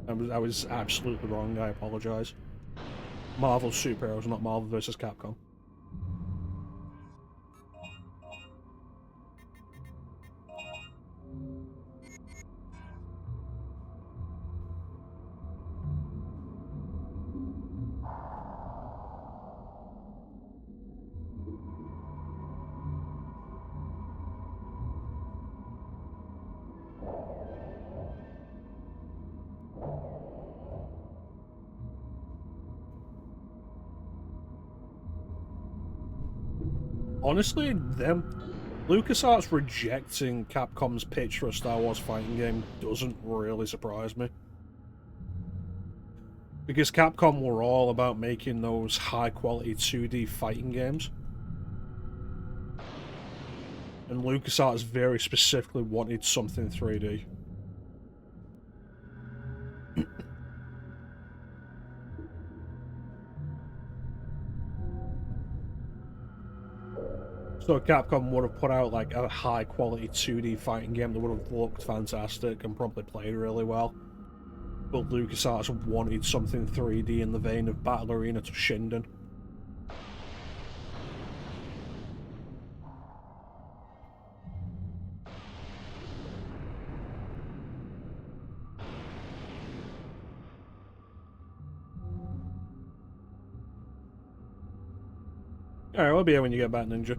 I was absolutely wrong. I apologize. Marvel Superheroes, not Marvel vs. Capcom. honestly, LucasArts rejecting Capcom's pitch for a Star Wars fighting game doesn't really surprise me. Because Capcom were all about making those high-quality 2D fighting games. And LucasArts very specifically wanted something 3D. So Capcom would have put out like a high-quality 2D fighting game that would have looked fantastic and probably played really well. But LucasArts wanted something 3D in the vein of Battle Arena to Shinden. Alright, we'll be here when you get back, Ninja.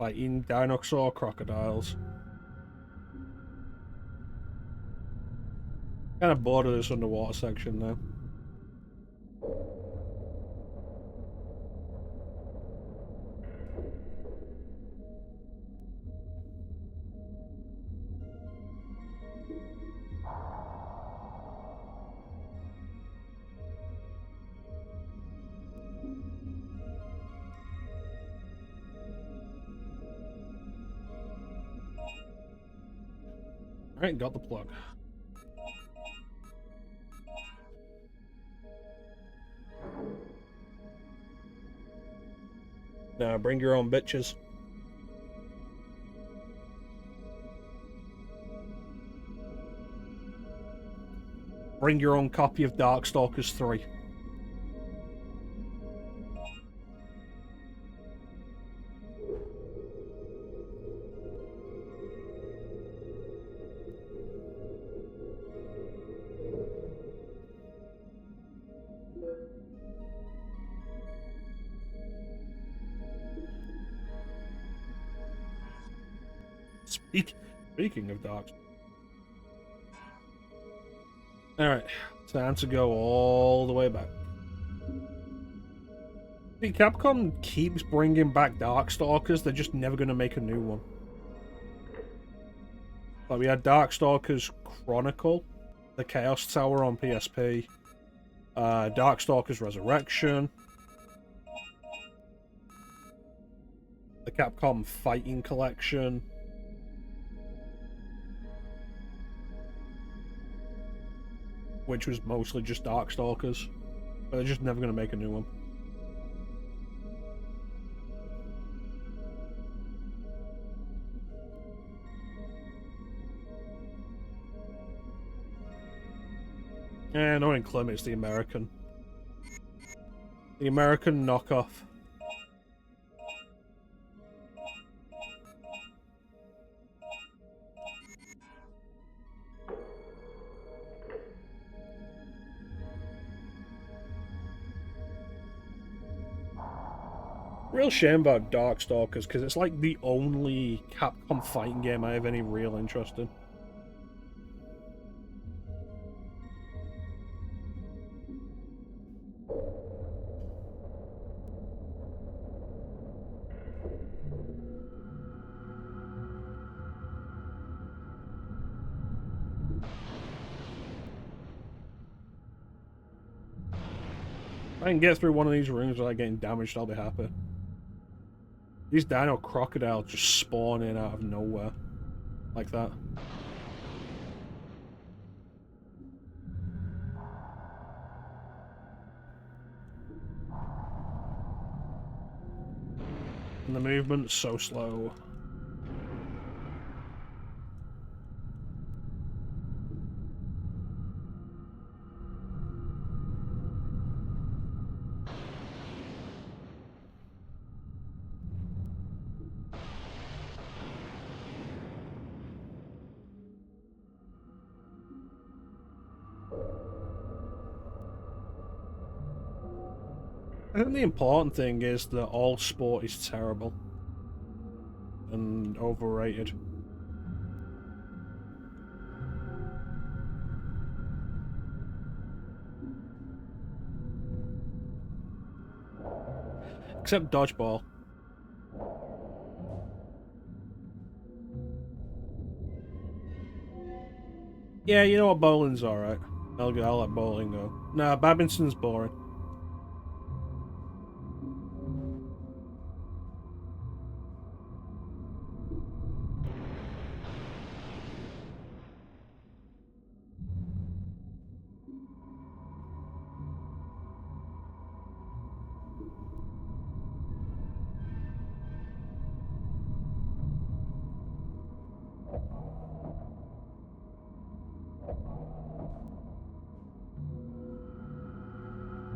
Like eating dinosaur crocodiles. Kind of bored of this underwater section now. Alright, got the plug. Now bring your own bitches. Bring your own copy of Darkstalkers 3. Speaking of Dark. Alright, time to go all the way back. See, Capcom keeps bringing back Darkstalkers, they're just never going to make a new one. Like, we had Darkstalkers Chronicle, the Chaos Tower on PSP, Darkstalkers Resurrection, the Capcom Fighting Collection, which was mostly just Darkstalkers, but they're just never going to make a new one. And not include it's the American. The American knockoff. Real shame about Darkstalkers, because it's like the only Capcom fighting game I have any real interest in. If I can get through one of these rooms without getting damaged, I'll be happy. These dino crocodiles just spawn in out of nowhere. Like that. And the movement's so slow. I think the important thing is that all sport is terrible and overrated. Except dodgeball. Yeah, you know what? Bowling's alright. I'll let bowling go. Nah, badminton's boring.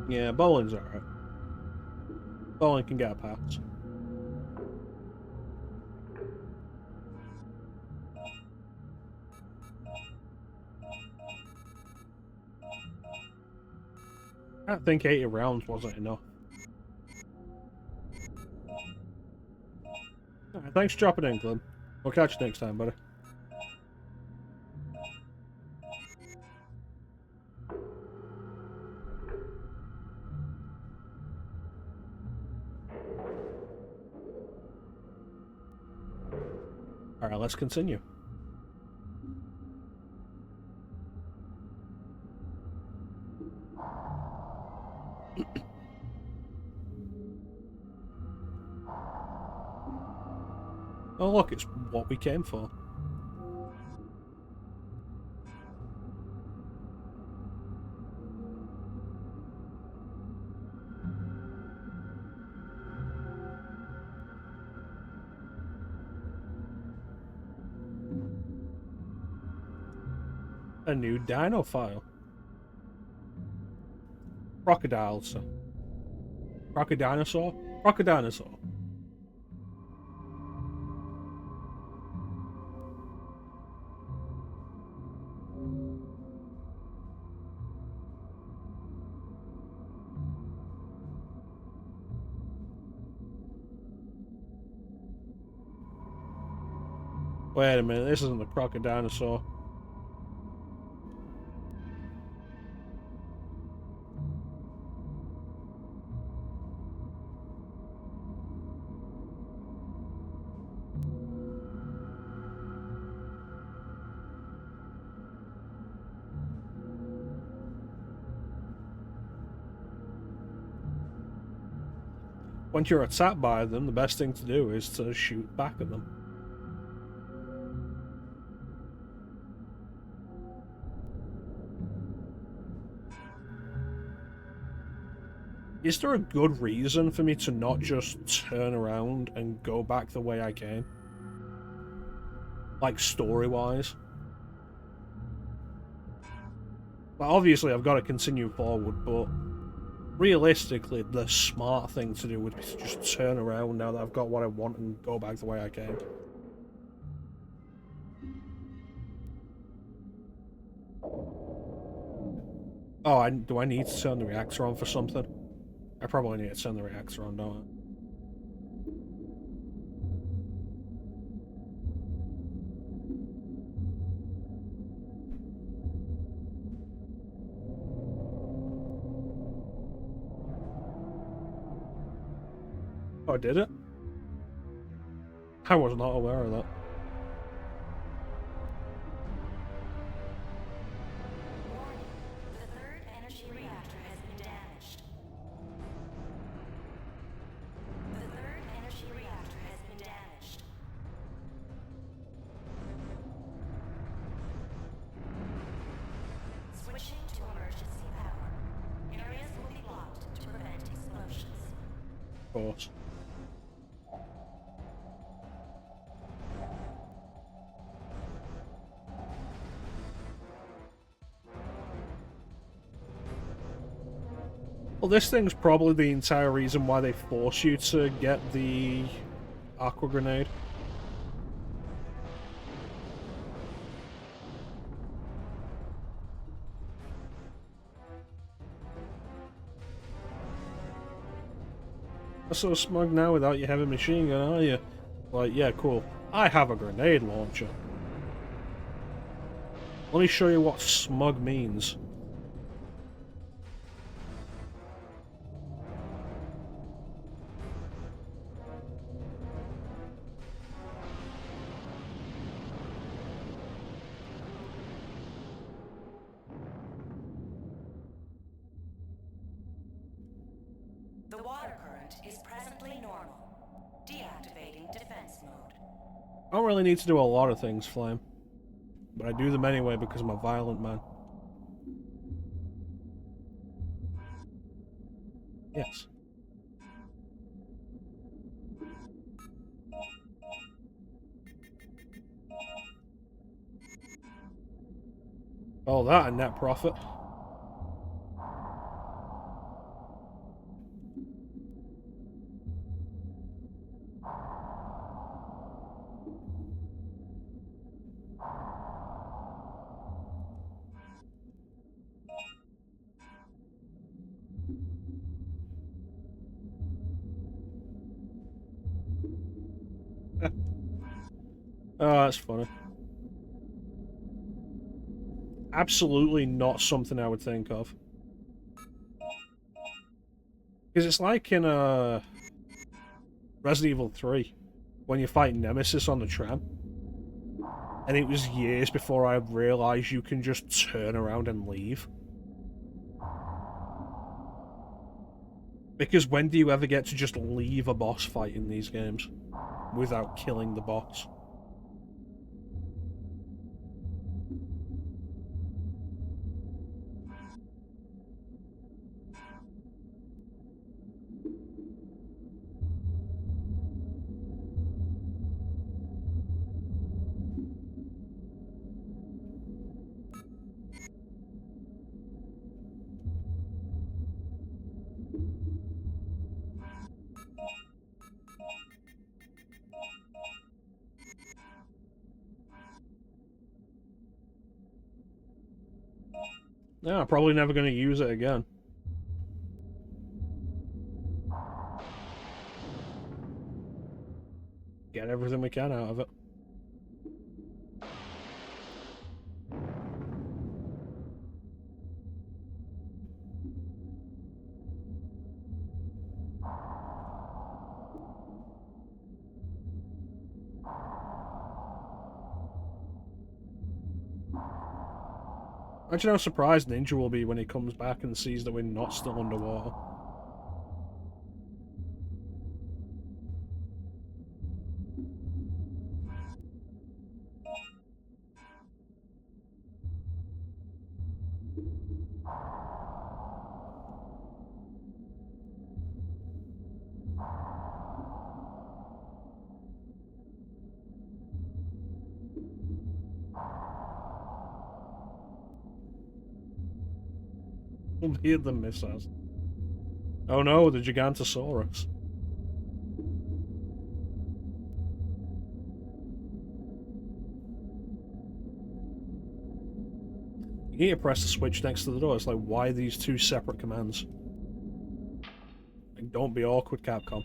Yeah, bowling's alright. Bowling can get a pass. I think 80 rounds wasn't enough. Alright, thanks for dropping in, Glenn. We'll catch you next time, buddy. Alright, let's continue. Oh look, it's what we came for. A new dino file. Crocodiles. Crocodinosaur? Crocodinosaur. Wait a minute, this isn't the crocodinosaur. Once you're attacked by them, the best thing to do is to shoot back at them. Is there a good reason for me to not just turn around and go back the way I came? Like, story-wise? Well, obviously I've got to continue forward, but realistically, the smart thing to do would be to just turn around now that I've got what I want and go back the way I came. Oh, do I need to turn the reactor on for something? I probably need to turn the reactor on, don't I? Oh, did it? I was not aware of that. Warning. The third energy reactor has been damaged. The third energy reactor has been damaged. Switching to emergency power. Areas will be blocked to prevent explosions. Of course. Well, this thing's probably the entire reason why they force you to get the aqua grenade. You're so smug now without your heavy machine gun, are you? Like, yeah, cool. I have a grenade launcher. Let me show you what smug means. The water current is presently normal. Deactivating defense mode. I don't really need to do a lot of things, Flame. But I do them anyway because I'm a violent man. Yes. Oh, that a net profit. Oh, that's funny. Absolutely not something I would think of. Because it's like in Resident Evil 3, when you fight Nemesis on the tram. And it was years before I realised you can just turn around and leave. Because when do you ever get to just leave a boss fight in these games without killing the boss? Yeah, I'm probably never going to use it again. Get everything we can out of it. Imagine how surprised Ninja will be when he comes back and sees that we're not still underwater. We'll hear them miss us. Oh no, the Gigantosaurus. You need to press the switch next to the door. It's like, why are these two separate commands? Like, don't be awkward, Capcom.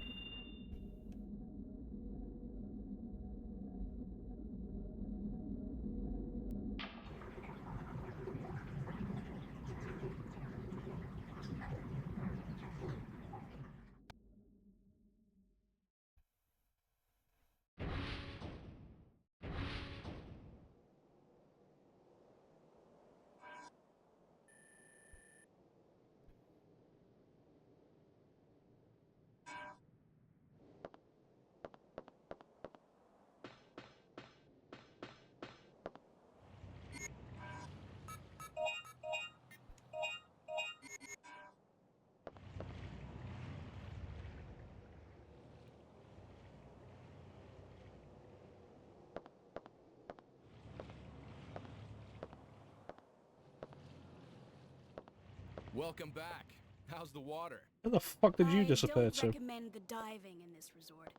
Welcome back. How's the water? Where the fuck did you disappear I to? don't recommend the diving in this resort.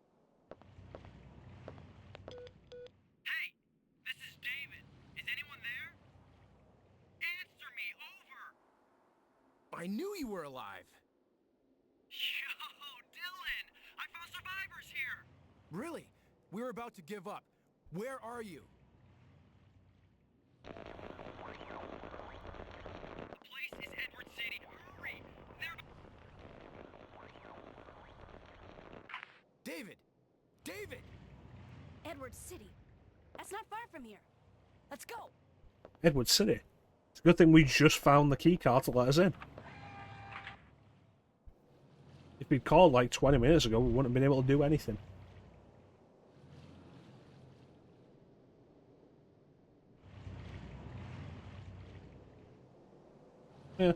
Hey, this is David. Is anyone there? Answer me, over! I knew you were alive. Yo, Dylan! I found survivors here! Really? We're about to give up. Where are you? The place is Edward City. Hurry! They're... David! David! Edward City. That's not far from here. Let's go. Edward City. It's a good thing we just found the keycard to let us in. If if we'd called like 20 minutes ago, we wouldn't have been able to do anything. Yeah.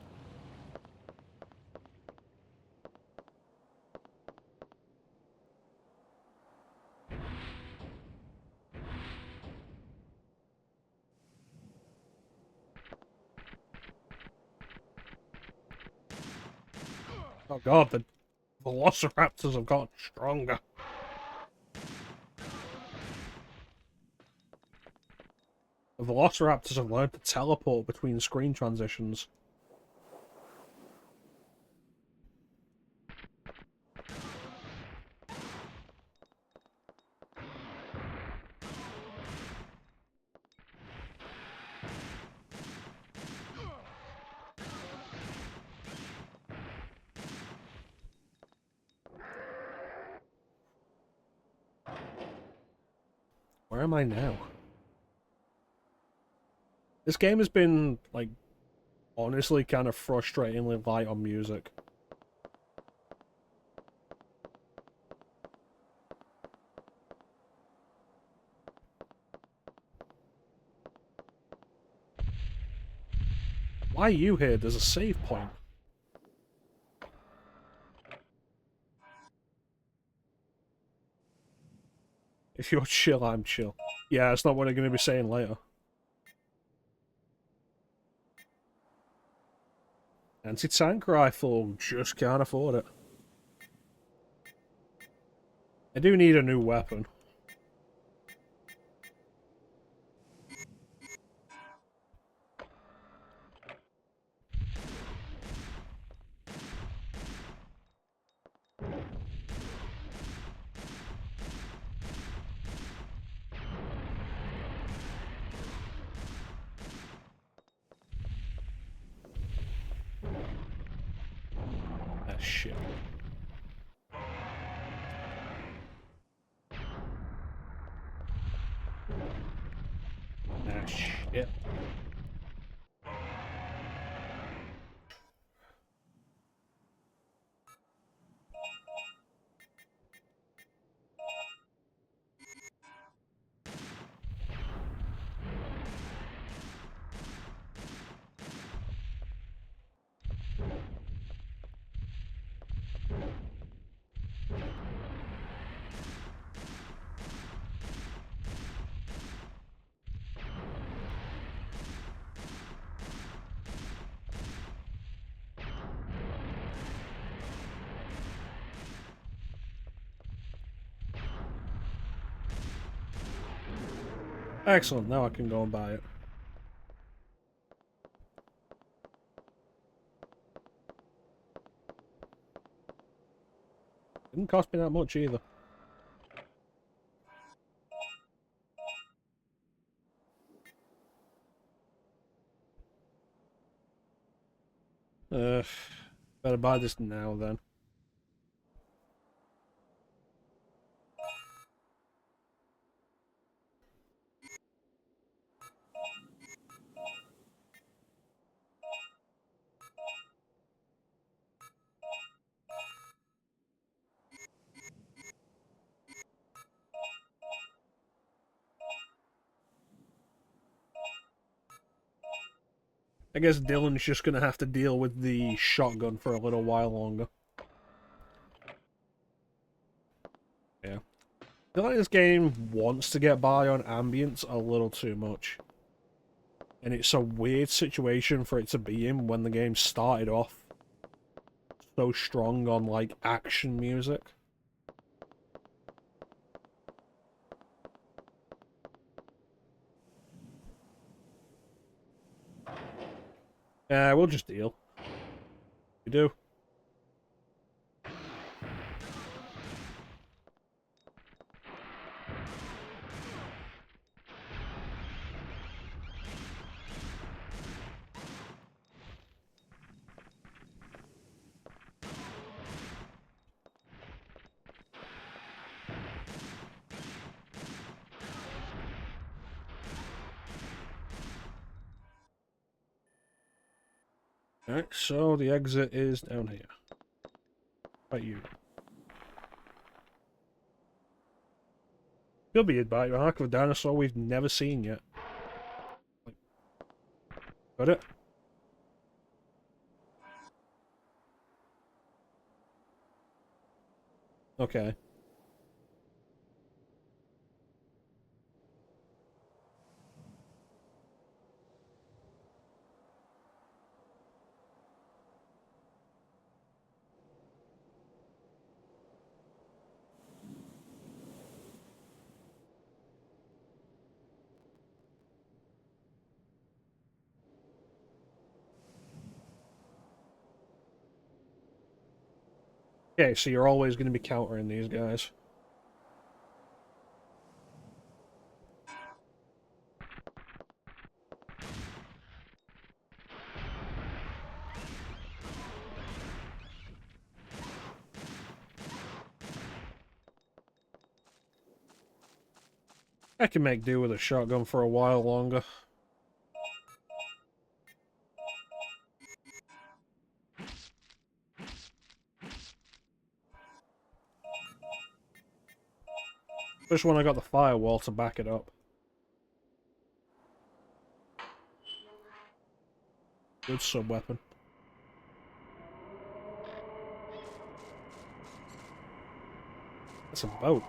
Oh god, the velociraptors have gotten stronger. The velociraptors have learned to teleport between screen transitions. Where am I now? This game has been, like, honestly kind of frustratingly light on music. Why are you here? There's a save point. If you're chill, I'm chill. Yeah, that's not what I'm going to be saying later. Anti-tank rifle, just can't afford it. I do need a new weapon. Ah, shit. Ah, shit. Excellent, now I can go and buy it. Didn't cost me that much either. Better buy this now then. I guess Dylan's just gonna have to deal with the shotgun for a little while longer. Yeah. I feel like this game wants to get by on ambience a little too much. And it's a weird situation for it to be in when the game started off so strong on, like, action music. Yeah, we'll just deal. We do. Alright, so the exit is down here. About you. Could be a bite mark of a dinosaur we've never seen yet. Got it? Okay. Okay, so you're always going to be countering these guys. I can make do with a shotgun for a while longer. Especially when I got the firewall to back it up. Good sub-weapon. That's a boat.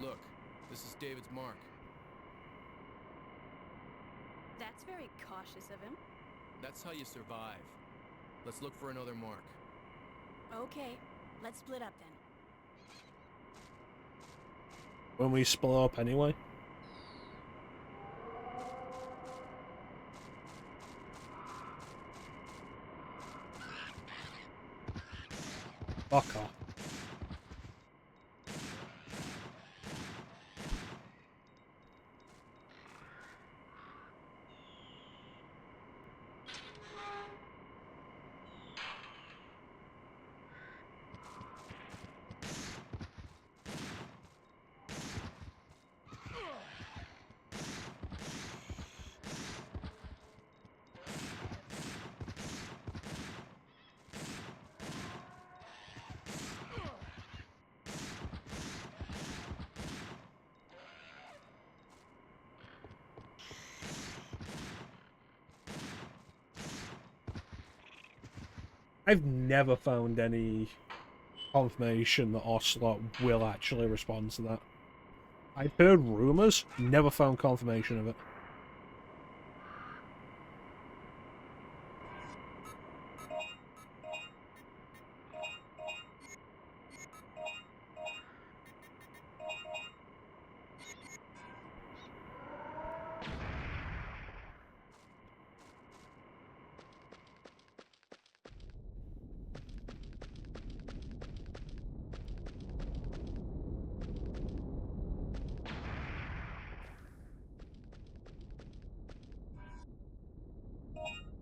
Look, this is David's mark. That's very cautious of him. That's how you survive. Let's look for another mark. Okay, let's split up then. When we split up anyway. Fuck off. I've never found any confirmation that Ocelot will actually respond to that. I've heard rumors, never found confirmation of it.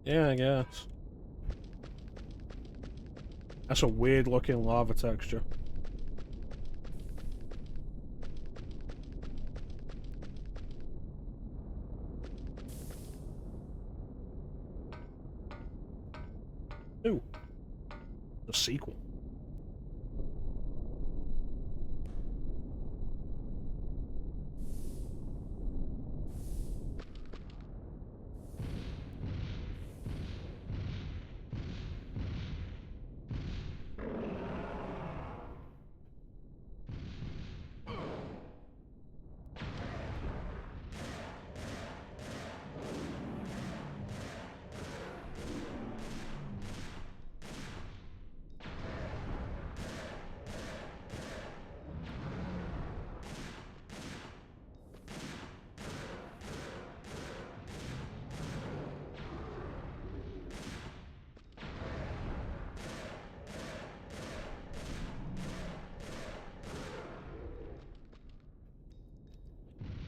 Yeah, I guess. That's a weird looking lava texture. Ooh. The sequel.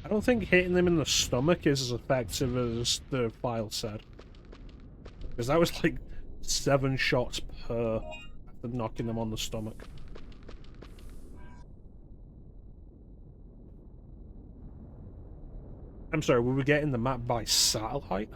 I don't think hitting them in the stomach is as effective as the file said. Because that was like 7 shots per after knocking them on the stomach. I'm sorry, were we getting the map by satellite?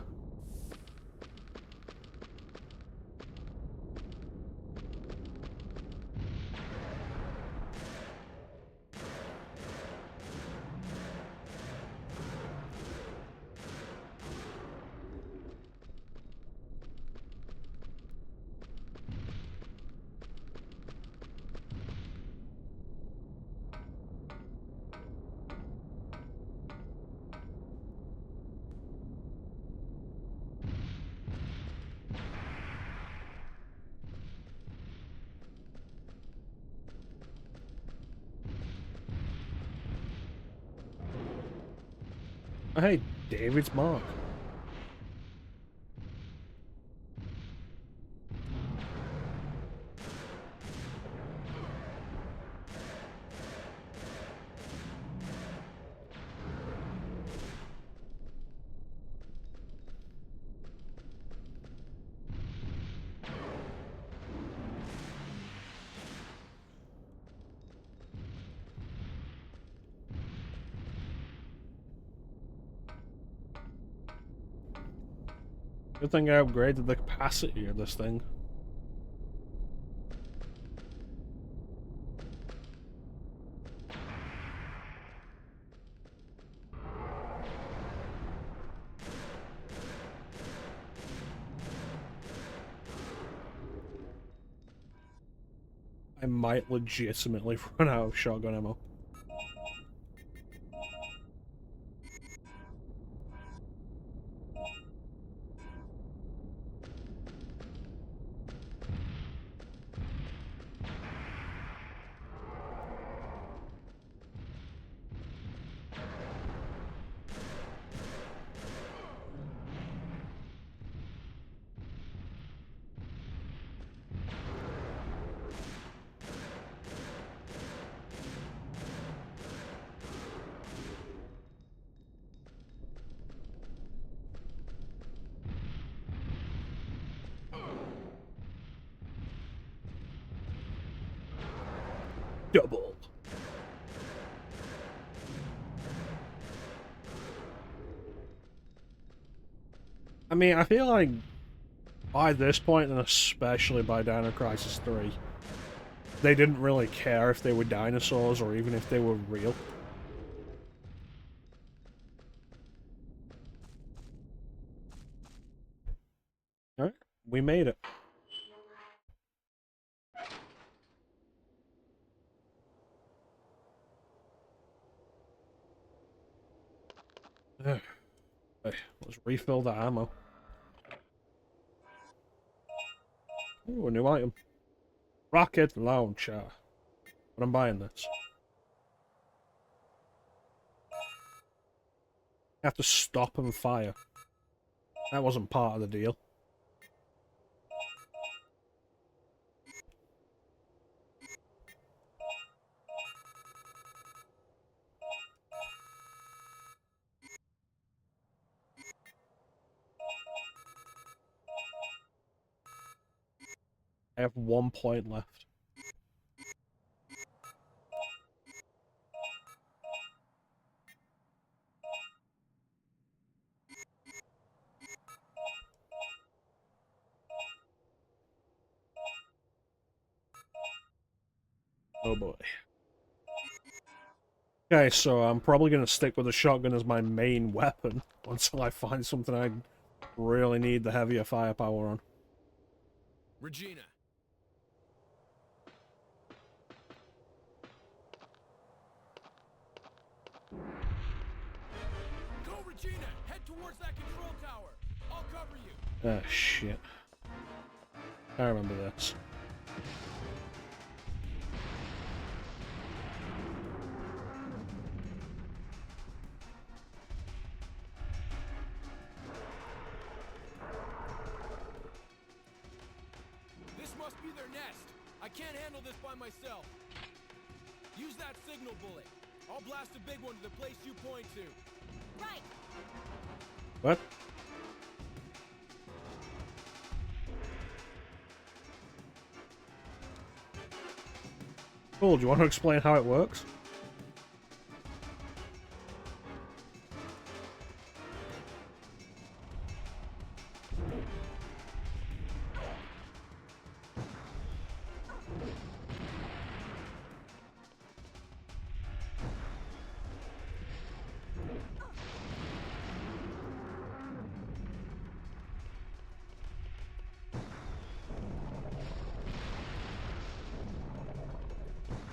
Oh, hey, David's mark. Good thing I upgraded the capacity of this thing. I might legitimately run out of shotgun ammo. Double. I mean, I feel like by this point, and especially by Dino Crisis 3, they didn't really care if they were dinosaurs or even if they were real. Alright, we made it. Okay, let's refill the ammo. Ooh, a new item. Rocket launcher. But I'm buying this. I have to stop and fire. That wasn't part of the deal. I have 1 point left. Oh boy. Okay, so I'm probably going to stick with the shotgun as my main weapon until I find something I really need the heavier firepower on. Regina. Go, Regina! Head towards that control tower. I'll cover you. Ah, shit. I remember this. This must be their nest. I can't handle this by myself. Use that signal bullet. I'll blast a big one to the place you point to. Right. What? Cool, do you want to explain how it works?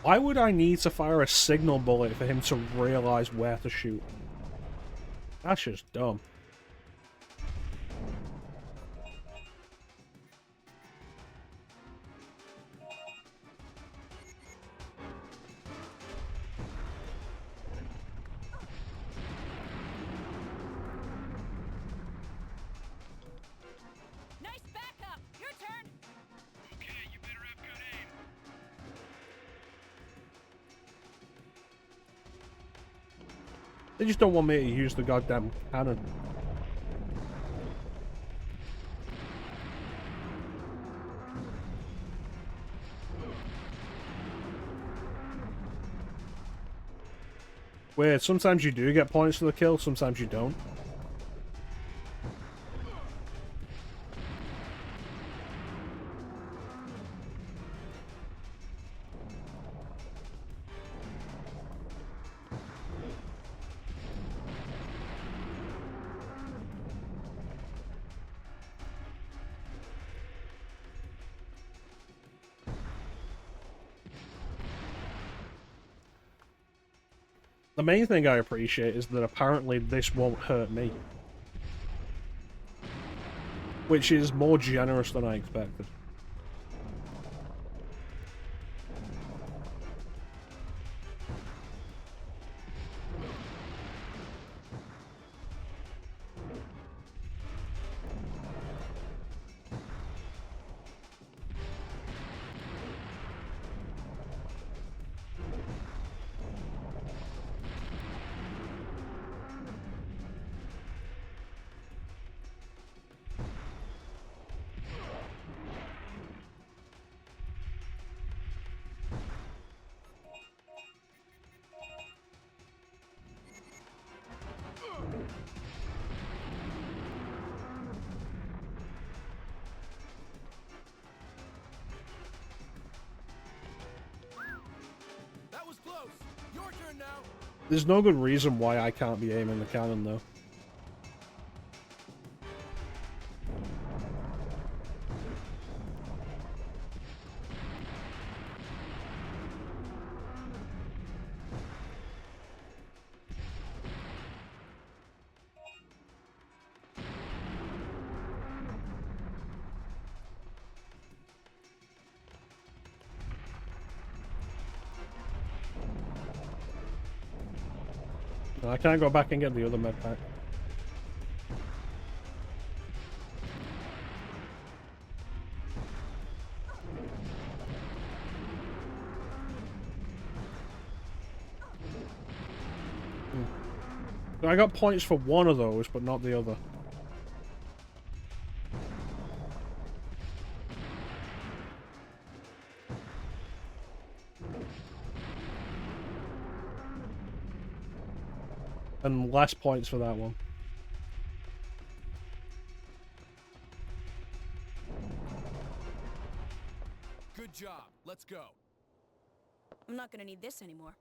Why would I need to fire a signal bullet for him to realize where to shoot? That's just dumb. They just don't want me to use the goddamn cannon. Weird, sometimes you do get points for the kill, sometimes you don't. The main thing I appreciate is that apparently this won't hurt me. Which is more generous than I expected. That was close. Your turn now. There's no good reason why I can't be aiming the cannon, though. I can't go back and get the other med pack. I got points for one of those, but not the other. And less points for that one. Good job. Let's go. I'm not gonna need this anymore.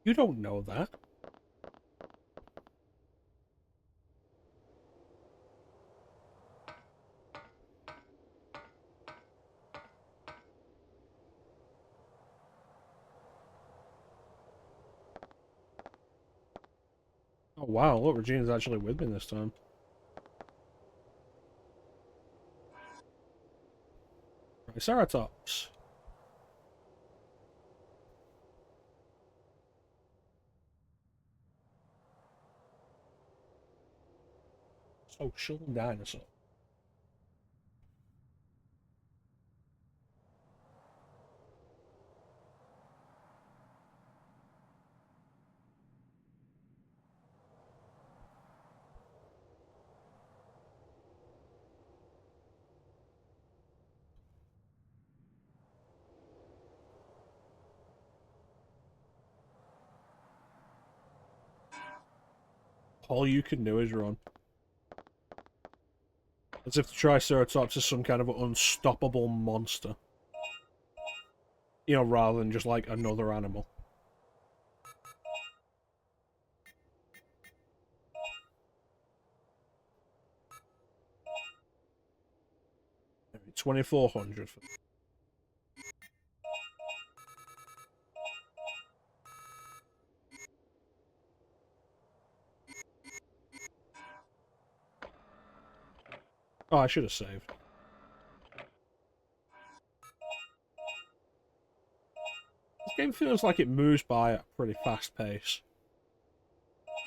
You don't know that. Oh wow, look, Regina's actually with me this time. Triceratops. Social dinosaur. All you can do is run. As if the Triceratops is some kind of unstoppable monster. You know, rather than just like another animal. Maybe 2,400 for oh, I should have saved. This game feels like it moves by at a pretty fast pace.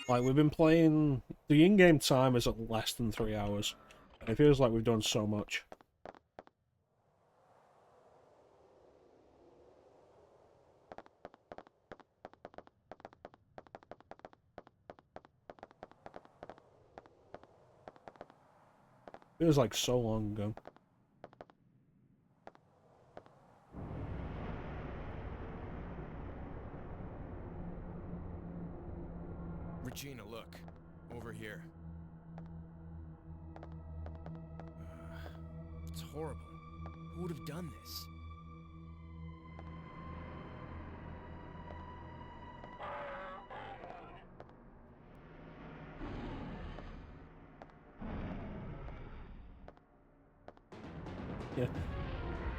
Like, we've been playing... The in-game time is at less than 3 hours. And it feels like we've done so much. Feels like so long ago. Regina, look. Over here. It's horrible. Who would have done this? Yeah.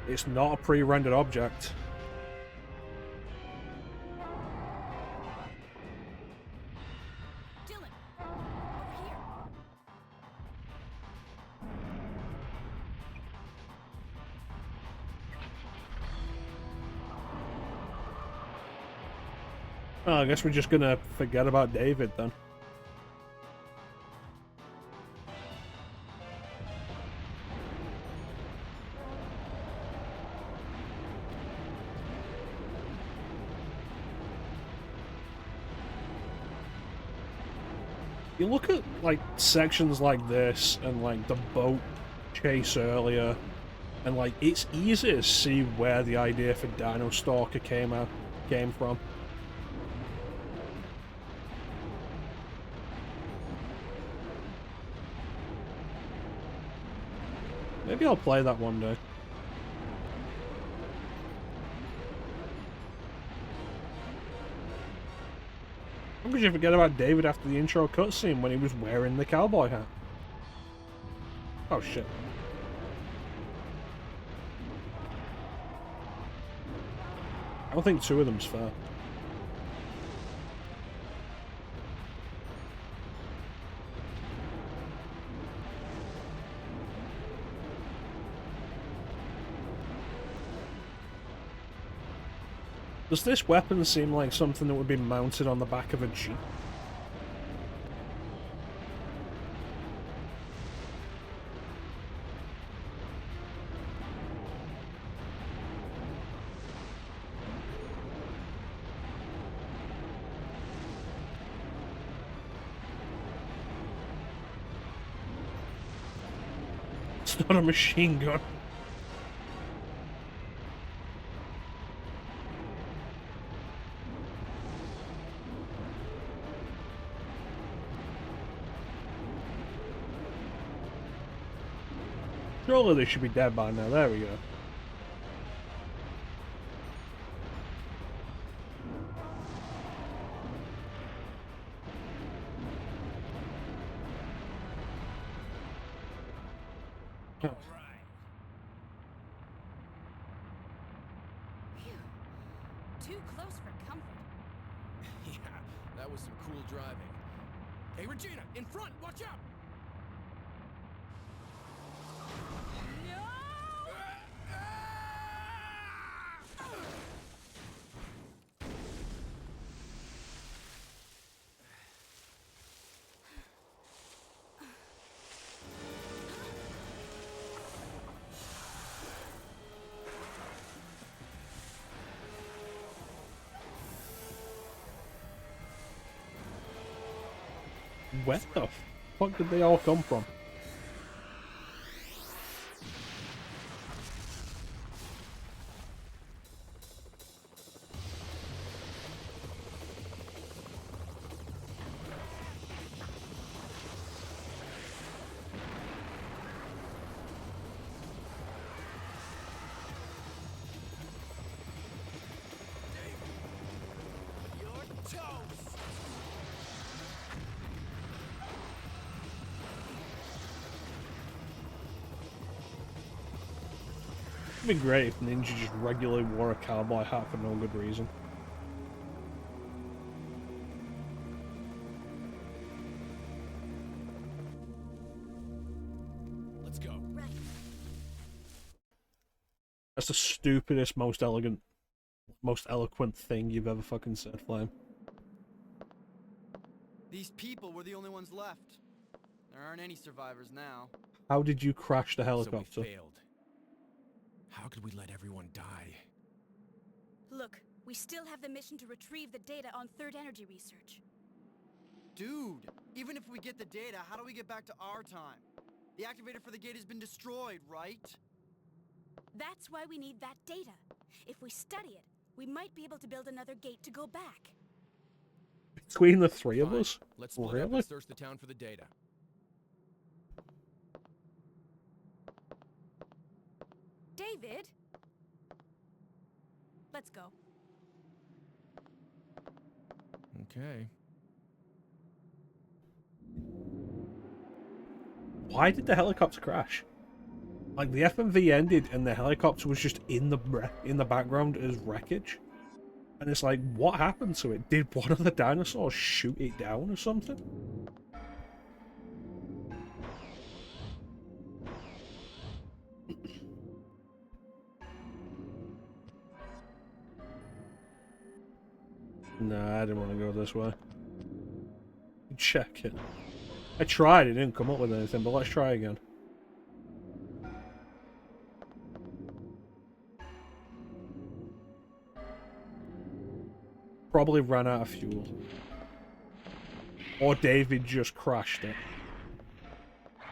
It's not a pre-rendered object. Dylan, over here. Oh, I guess we're just gonna forget about David then. You look at like sections like this and like the boat chase earlier, and like it's easy to see where the idea for Dino Stalker came from. Maybe I'll play that one day. How could you forget about David after the intro cutscene when he was wearing the cowboy hat? Oh shit. I don't think two of them's fair. Does this weapon seem like something that would be mounted on the back of a Jeep? It's not a machine gun. Surely they should be dead by now. There we go. Phew. Too close for comfort. Yeah, that was some cool driving. Hey, Regina, in front! Watch out! Where the fuck did they all come from? It'd be great if Ninja just regularly wore a cowboy hat for no good reason. Let's go. Right. That's the stupidest, most eloquent thing you've ever fucking said, Flame. These people were the only ones left. There aren't any survivors now. How did you crash the So helicopter? we failed. How could we let everyone die? Look, we still have the mission to retrieve the data on Third Energy research. Dude, even if we get the data, how do we get back to our time? The activator for the gate has been destroyed, right? That's why we need that data. If we study it, we might be able to build another gate to go back. Between the three of Fine. us? Let's split up Really? and search the town for the data. David? Let's go. Okay. Why did the helicopter crash? Like, the FMV ended and the helicopter was just in the background as wreckage. And it's like, what happened to it? Did one of the dinosaurs shoot it down or something? Nah, I didn't want to go this way. Check it. I tried, it didn't come up with anything, but let's try again. Probably ran out of fuel. Or David just crashed it. I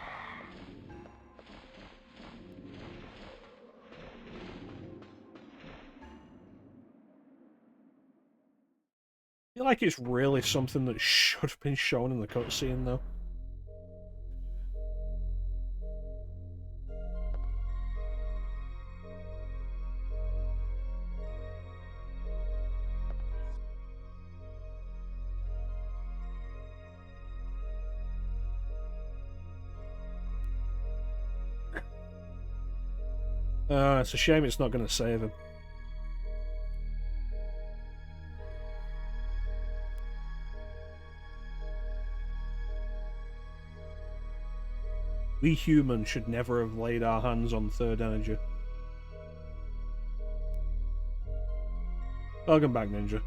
feel like it's really something that should have been shown in the cutscene, though. It's a shame it's not going to save him. We humans should never have laid our hands on third energy. Welcome back, Ninja.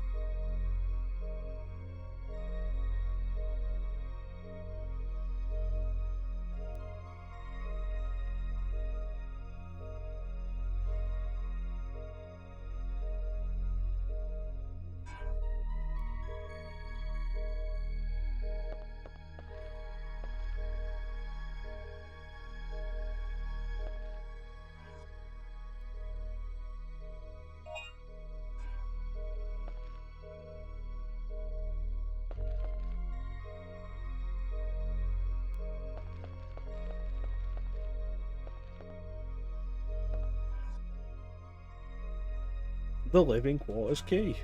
The living quarters key.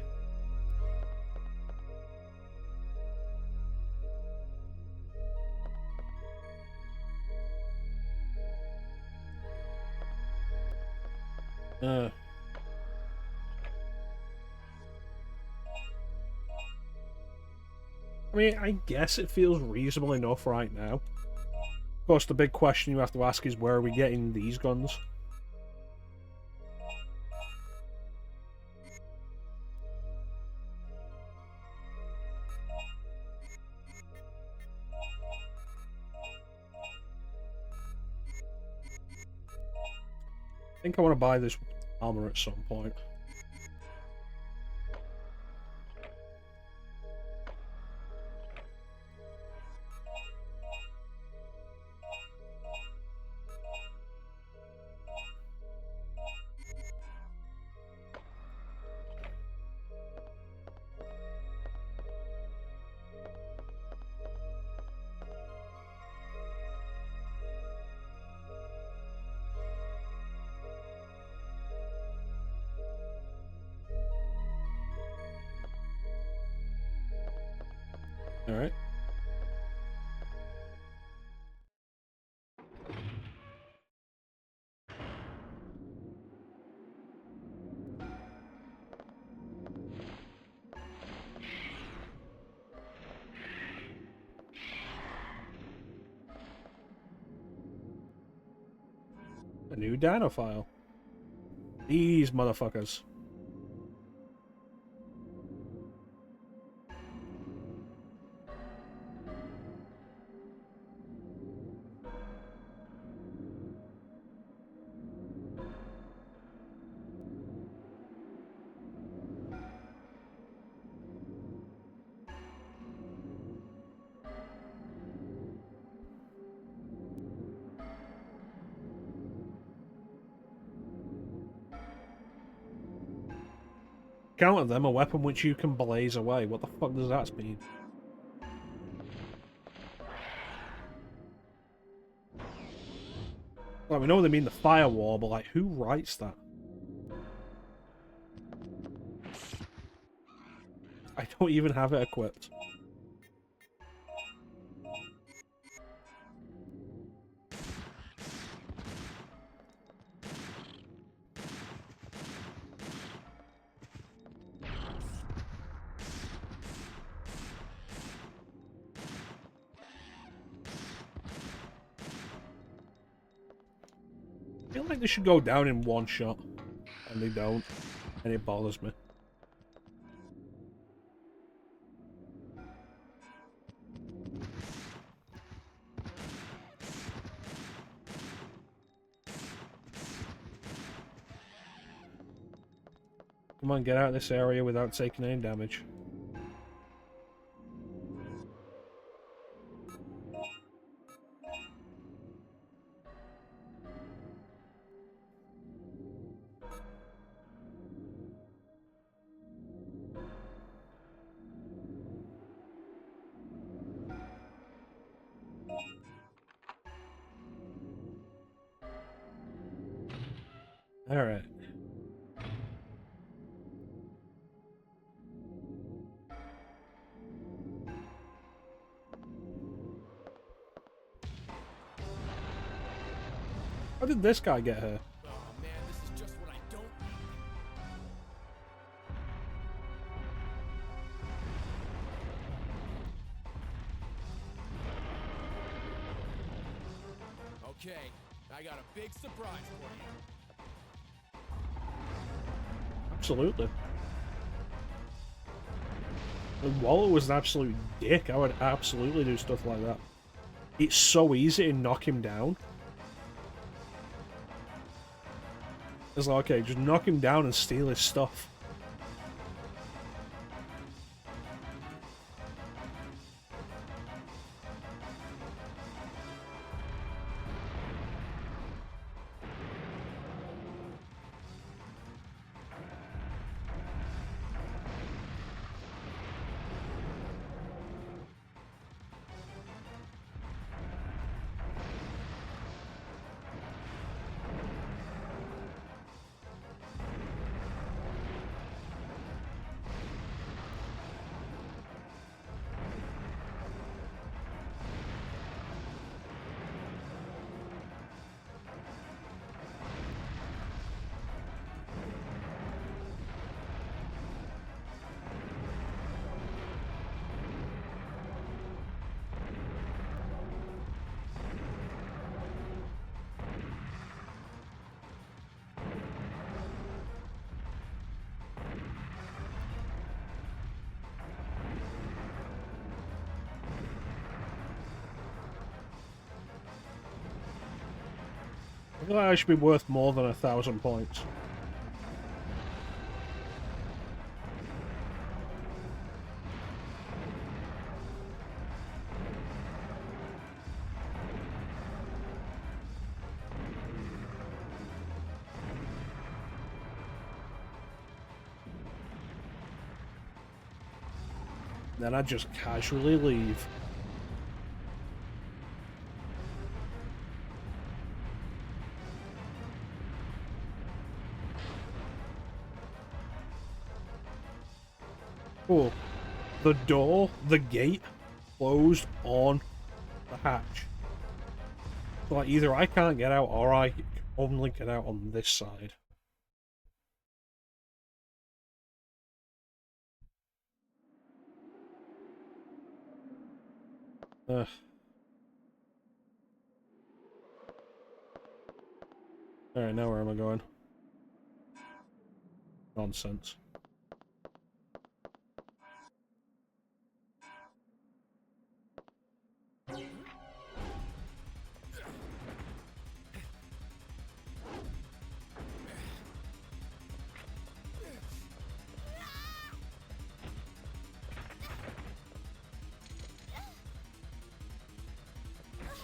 I mean, I guess it feels reasonable enough right now. Of course, the big question you have to ask is, where are we getting these guns? I think I want to buy this armor at some point. Alright. A new dino file. These motherfuckers. Counter them, a weapon which you can blaze away. What the fuck does that mean? Like, we know they mean the firewall, but like, who writes that? I don't even have it equipped. I feel like they should go down in one shot, and they don't, and it bothers me. Come on, get out of this area without taking any damage. Alright. How did this guy get here? Oh man, this is just what I don't need. Okay, I got a big surprise for you. Absolutely. And Waller was an absolute dick. I would absolutely do stuff like that. It's so easy to knock him down. It's like, okay, just knock him down and steal his stuff. I feel like I should be worth more than 1,000 points. Then I just casually leave. Oh, the door, the gate, closed on the hatch. So like, either I can't get out or I can only get out on this side. Ugh. Alright, now where am I going? Nonsense.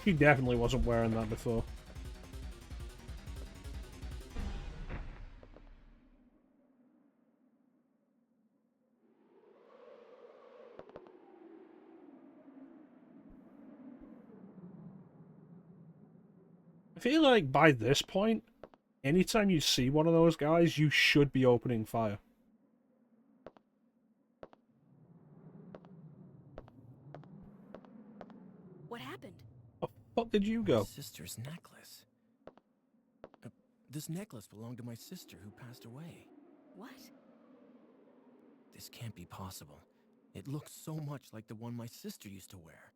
She definitely wasn't wearing that before. feel like by this point, anytime you see one of those guys, you should be opening fire. What happened? Where the fuck did you My go? sister's necklace. This necklace belonged to my sister who passed away. What? This can't be possible. It looks so much like the one my sister used to wear.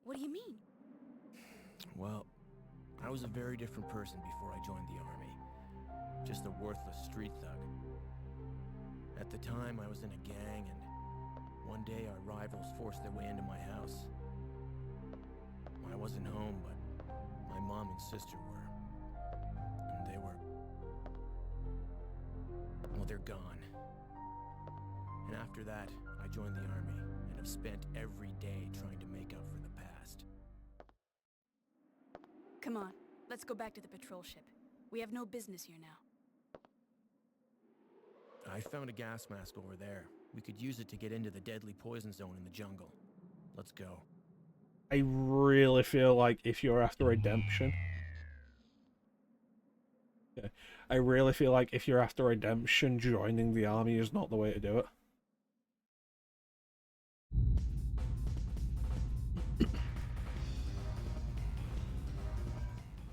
What do you mean? Well, I was a very different person before I joined the army. Just a worthless street thug. At the time, I was in a gang, and one day our rivals forced their way into my house. I wasn't home, but my mom and sister were. And they were... well, they're gone. And after that, I joined the army, and have spent every day trying to make up for the past. Come on, let's go back to the patrol ship. We have no business here now. I found a gas mask over there. We could use it to get into the deadly poison zone in the jungle. Let's go. I really feel like if you're after redemption... Okay. I really feel like if you're after redemption, joining the army is not the way to do it.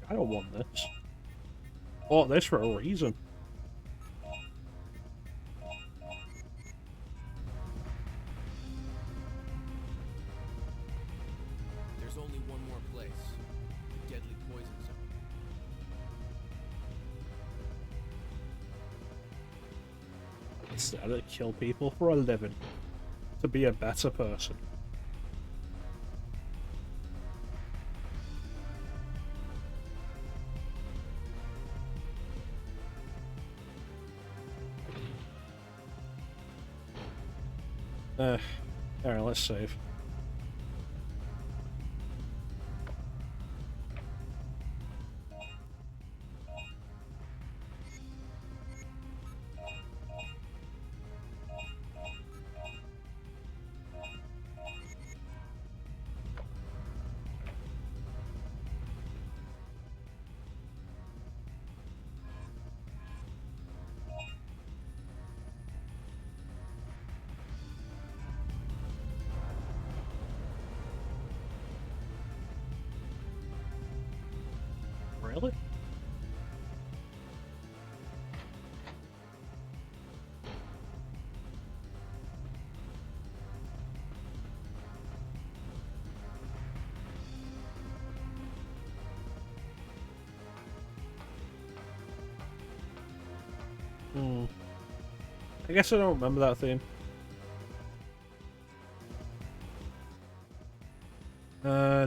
I don't want this. I bought this for a reason. There's only one more place. The deadly poison zone. Instead of kill people for a living. To be a better person. Alright, let's save. Really? I guess I don't remember that theme.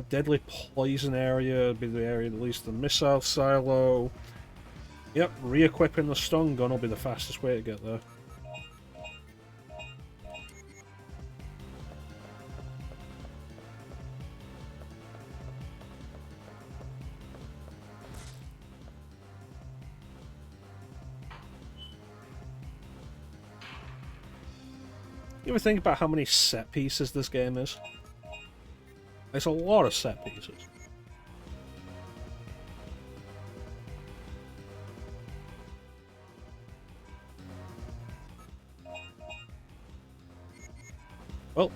Deadly poison area would be the area that leads to the missile silo. Yep, re-equipping the stun gun will be the fastest way to get there. You ever think about how many set pieces this game is? It's a lot of set pieces. Well.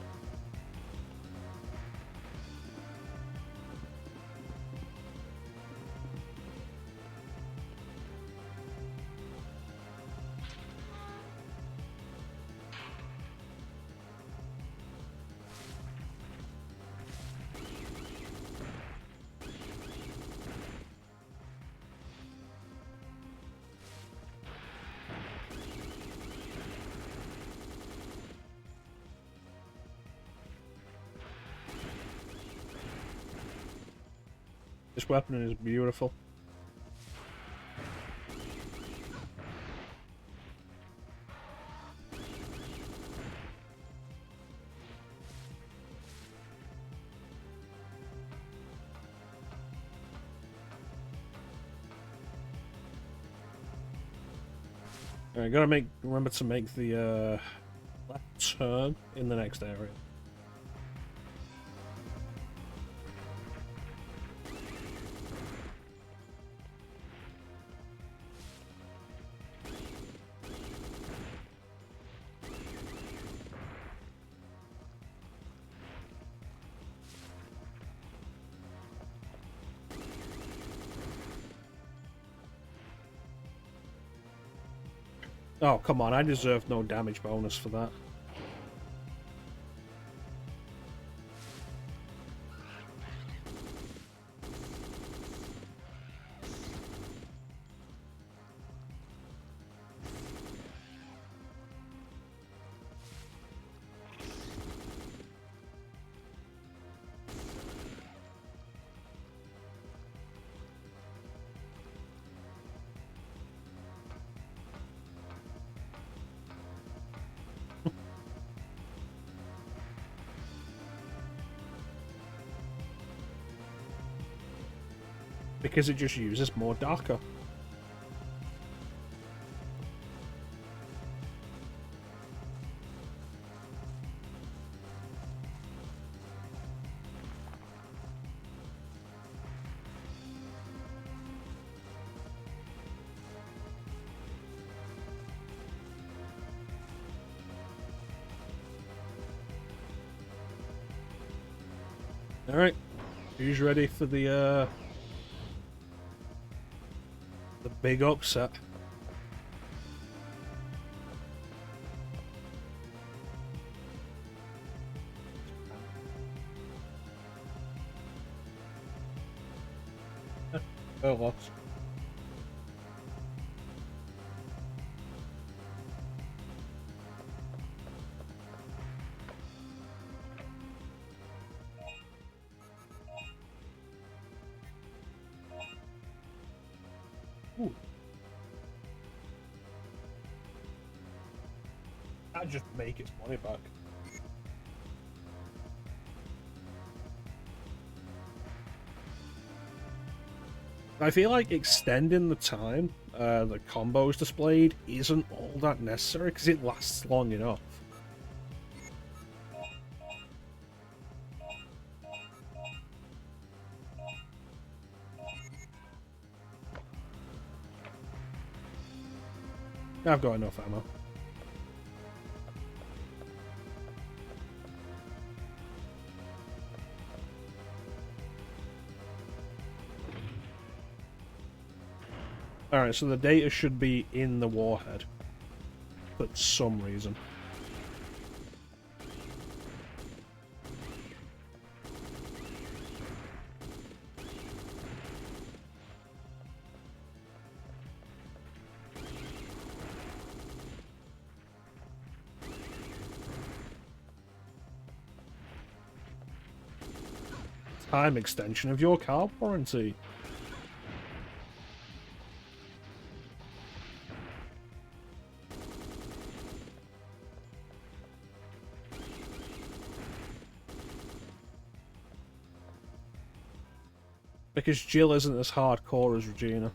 This weapon is beautiful. Alright, gotta remember to make the left turn in the next area. Oh, come on, I deserve no damage bonus for that. Because it just uses more darker. Alright. Who's ready for the big upset? Oh, lots. Ooh. That'd just make its money back. I feel like extending the time the combos displayed isn't all that necessary because it lasts long enough. I've got enough ammo. Alright, so the data should be in the warhead. For some reason. Time extension of your car warranty. Because Jill isn't as hardcore as Regina.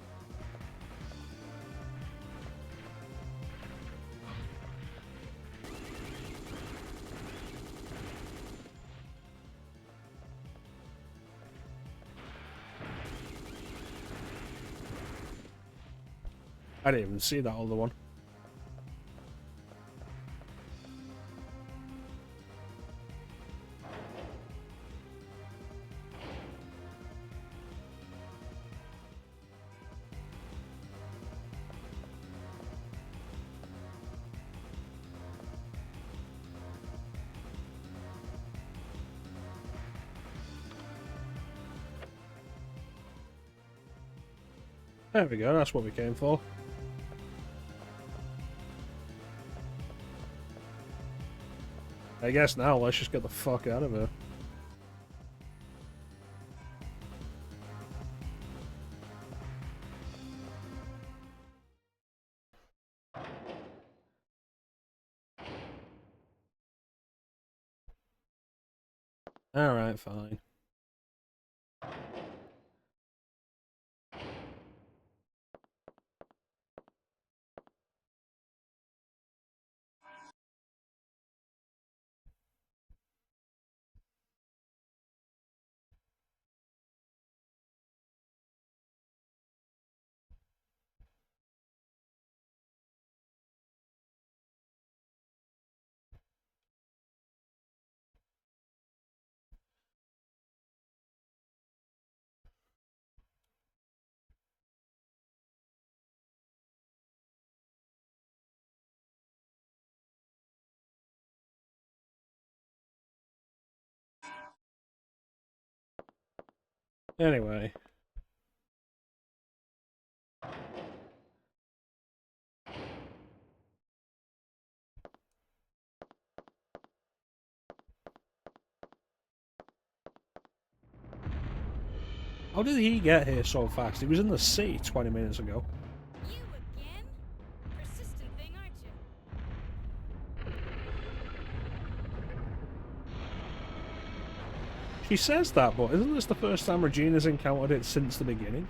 I didn't even see that other one. There we go, that's what we came for. I guess now let's just get the fuck out of here. Alright, fine. Anyway. How did he get here so fast? He was in the city 20 minutes ago. You again? Persistent thing, aren't you? She says that, but isn't this the first time Regina's encountered it since the beginning?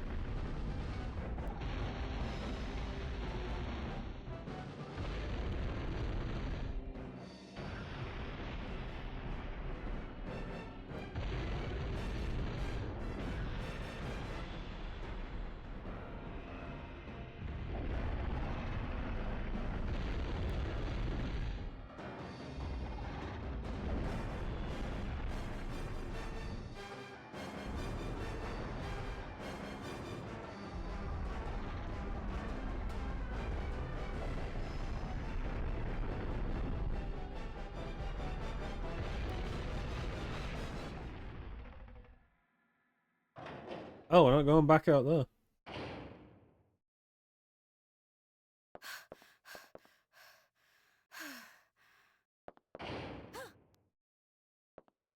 Oh, we're not going back out there.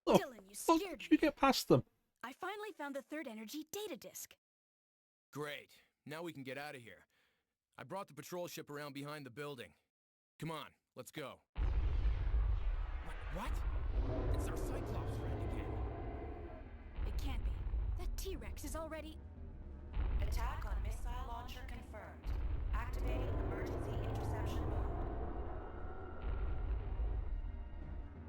Oh, Dylan, you how scared did me. you get past them? I finally found the third energy data disk. Great. Now we can get out of here. I brought the patrol ship around behind the building. Come on, let's go. What? It's our Cyclops friend again. It can't be. That T-Rex is already... Attack on missile launcher confirmed. Activating emergency interception mode.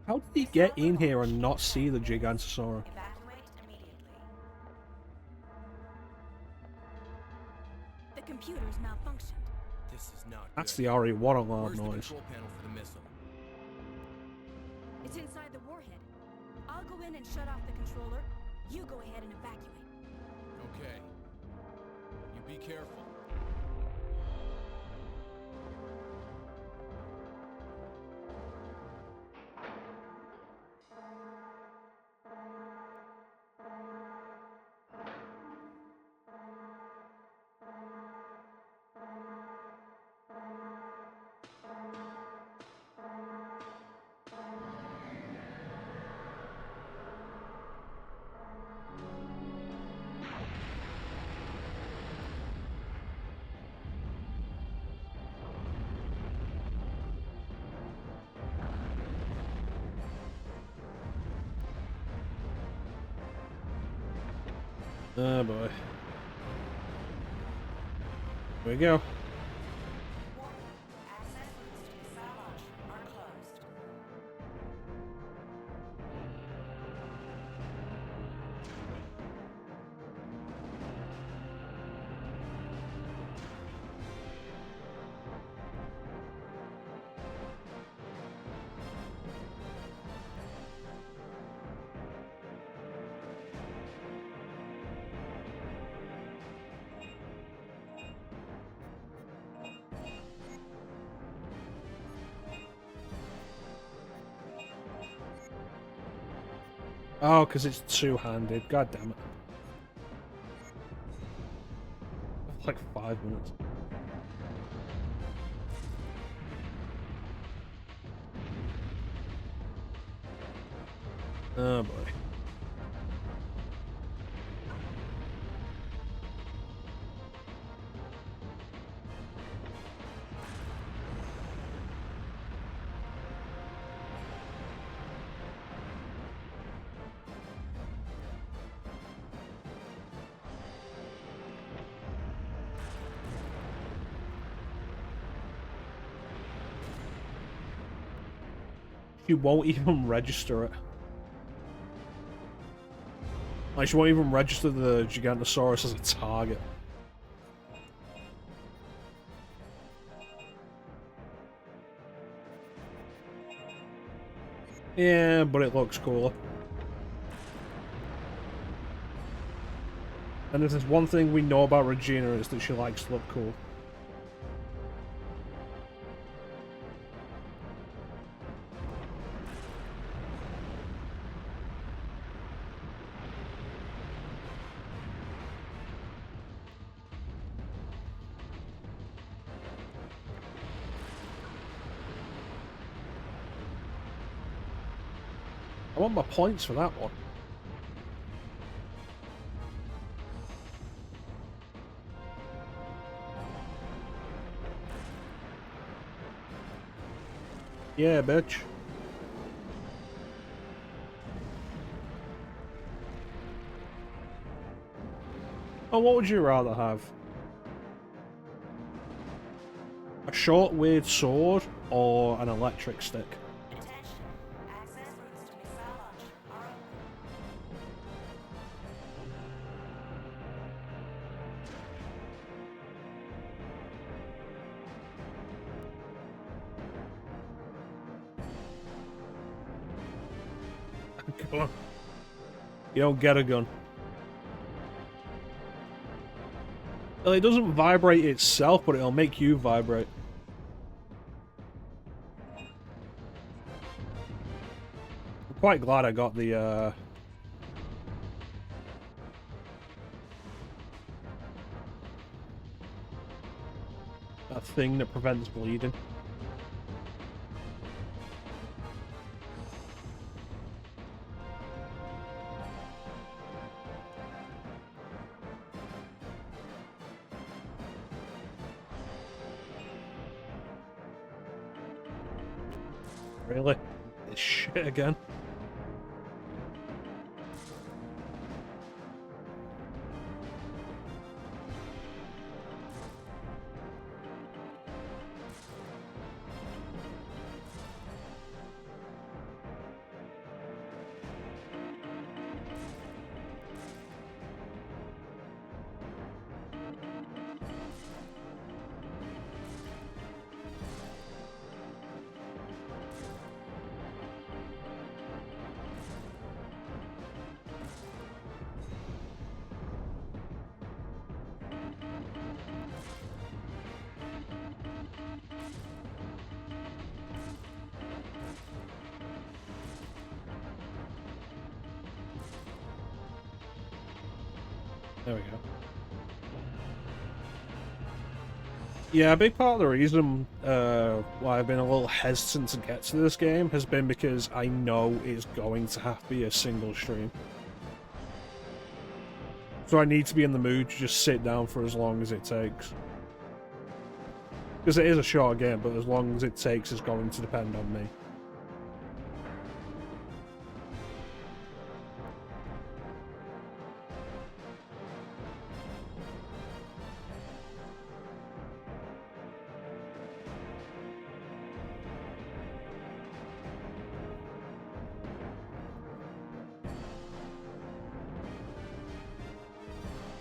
How did he get in here and not see the Gigantosaurus? Evacuate immediately. The computer's malfunctioned. This is not good. That's the RE1 alarm Where's the noise. control panel for the missile? It's inside the warhead. I'll go in and shut off the controller. You go ahead and evacuate. Okay. You be careful. Oh boy. Here we go. Warning. Access routes to missile launch are closed. Oh, because it's two-handed. God damn it. Like 5 minutes. Oh boy. She won't even register it. Like, she won't even register the Gigantosaurus as a target. Yeah, but it looks cooler. And if there's one thing we know about Regina, is that she likes to look cool. I want my points for that one. Yeah, bitch. Oh, what would you rather have? A short, weird sword or an electric stick? Attention. Access routes to missile launcher are open. Come on. You don't get a gun. Well, it doesn't vibrate itself, but it'll make you vibrate. I'm quite glad I got the, that thing that prevents bleeding. Really? This shit again? There we go. Yeah, a big part of the reason why I've been a little hesitant to get to this game has been because I know it's going to have to be a single stream. So I need to be in the mood to just sit down for as long as it takes. Because it is a short game, but as long as it takes is going to depend on me.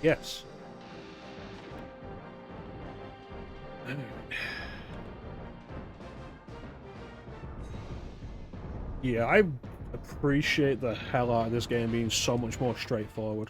Yes. Yeah, I appreciate the hell out of this game being so much more straightforward.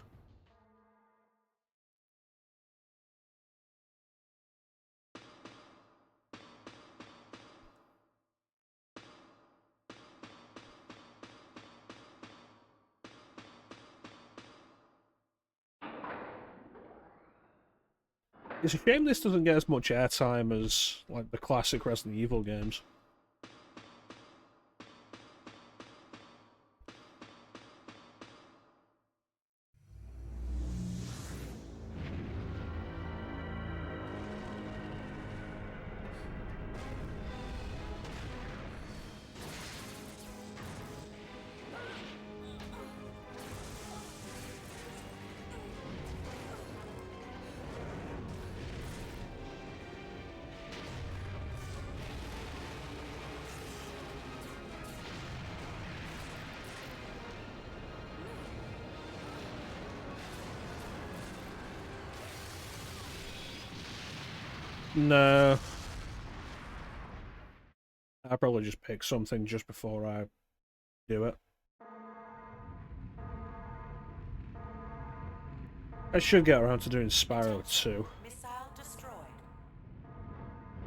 It's a shame this doesn't get as much airtime as, like, the classic Resident Evil games. No. I'll probably just pick something just before I do it. I should get around to doing Spyro 2. Missile destroyed.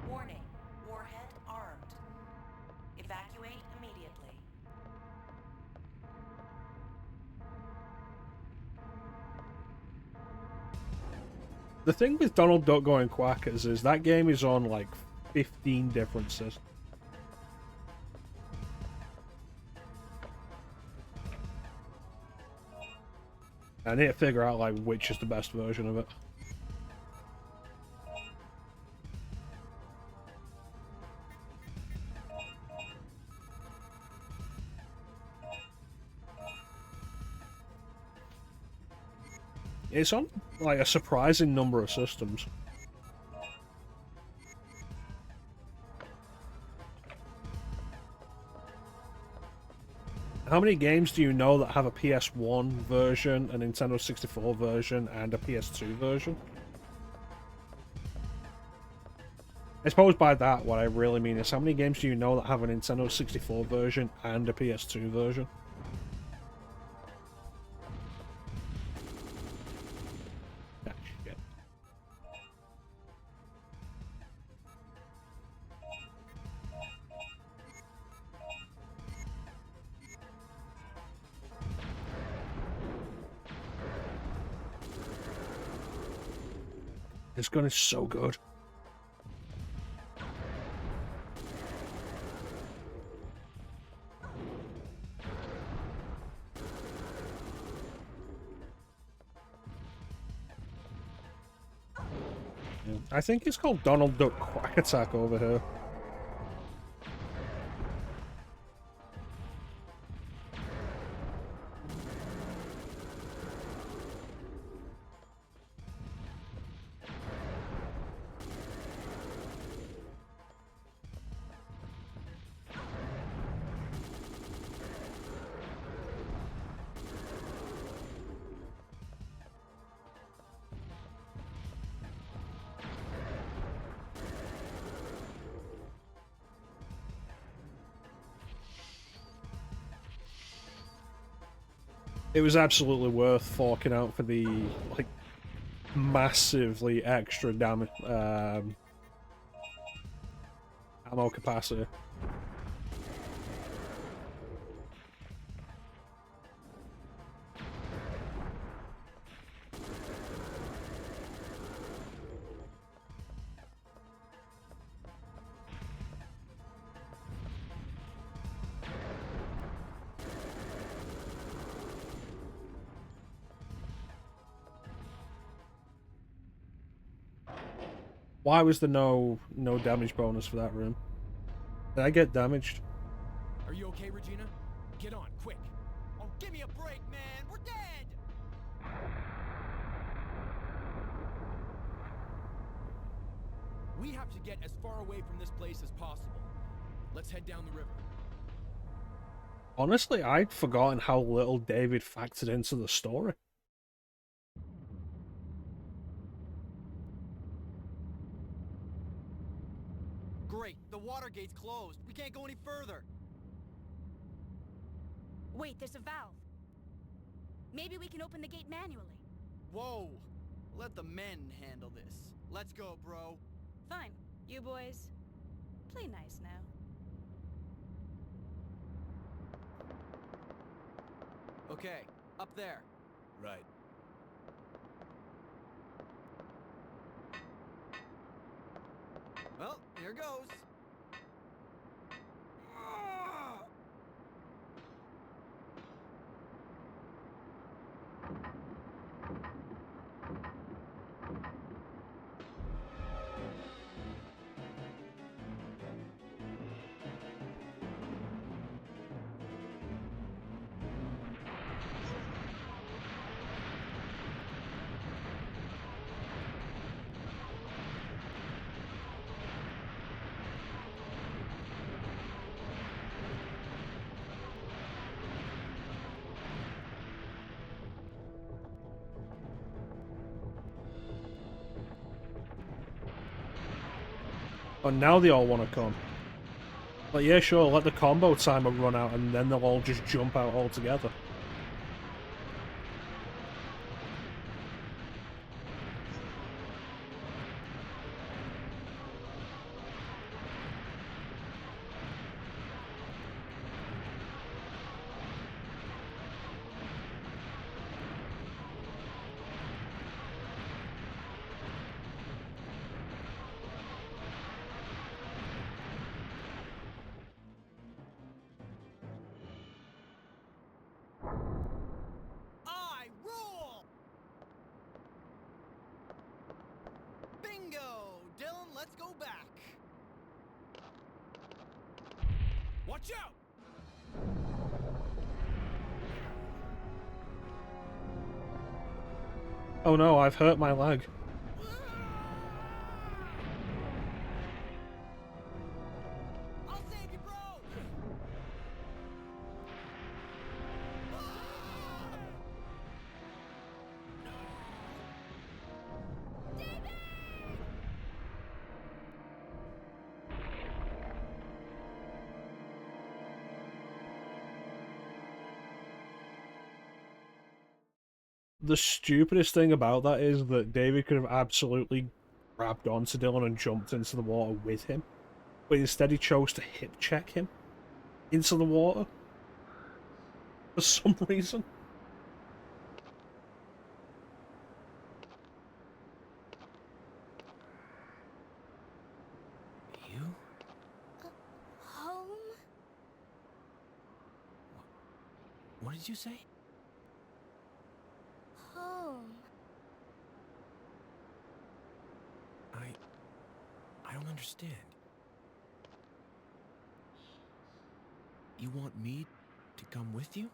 Warning. Warhead armed. Evacuate immediately. The thing with Donald Duck going Quackers is that game is on like 15 different systems. I need to figure out like which is the best version of it. It's on like a surprising number of systems. How many games do you know that have a PS1 version, a Nintendo 64 version, and a PS2 version? I suppose by that, what I really mean is how many games do you know that have a Nintendo 64 version and a PS2 version? Ah, shit. This gun is so good. I think it's called Donald Duck Quack Attack over here. It was absolutely worth forking out for the like massively extra damage ammo capacity. Why was there no damage bonus for that room? Did I get damaged? Are you okay, Regina? Get on, quick. Oh, give me a break, man. We're dead. We have to get as far away from this place as possible. Let's head down the river. Honestly, I'd forgotten how little David factored into the story. Great, the water gate's closed. We can't go any further. Wait, there's a valve. Maybe we can open the gate manually. Whoa! Let the men handle this. Let's go, bro. Fine. You boys, play nice now. Okay, up there. Right. Well, here goes. Oh, now they all want to come. But yeah, sure, let the combo timer run out and then they'll all just jump out altogether. Watch out! Oh no, I've hurt my leg. I'll save you, bro! The stupidest thing about that is that David could have absolutely grabbed onto Dylan and jumped into the water with him, but instead he chose to hip check him into the water for some reason. You? Home? What did you say? Home. I don't understand. You want me to come with you?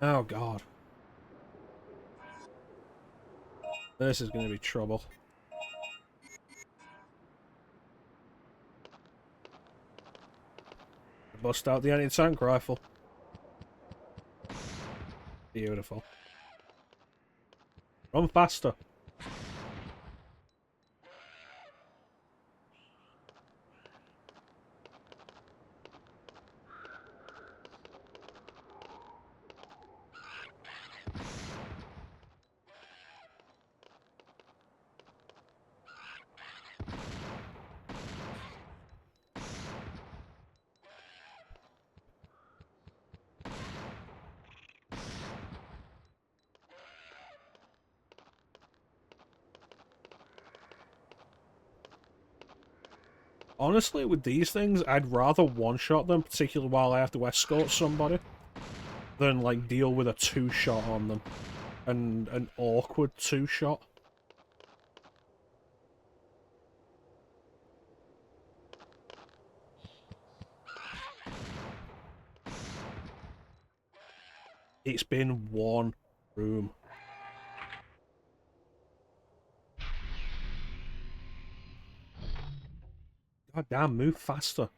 Oh god. This is going to be trouble. Bust out the anti-tank rifle. Beautiful. Run faster. Honestly, with these things, I'd rather one-shot them, particularly while I have to escort somebody, than, like, deal with a two-shot on them. And an awkward two-shot. It's been one room. God damn, move faster.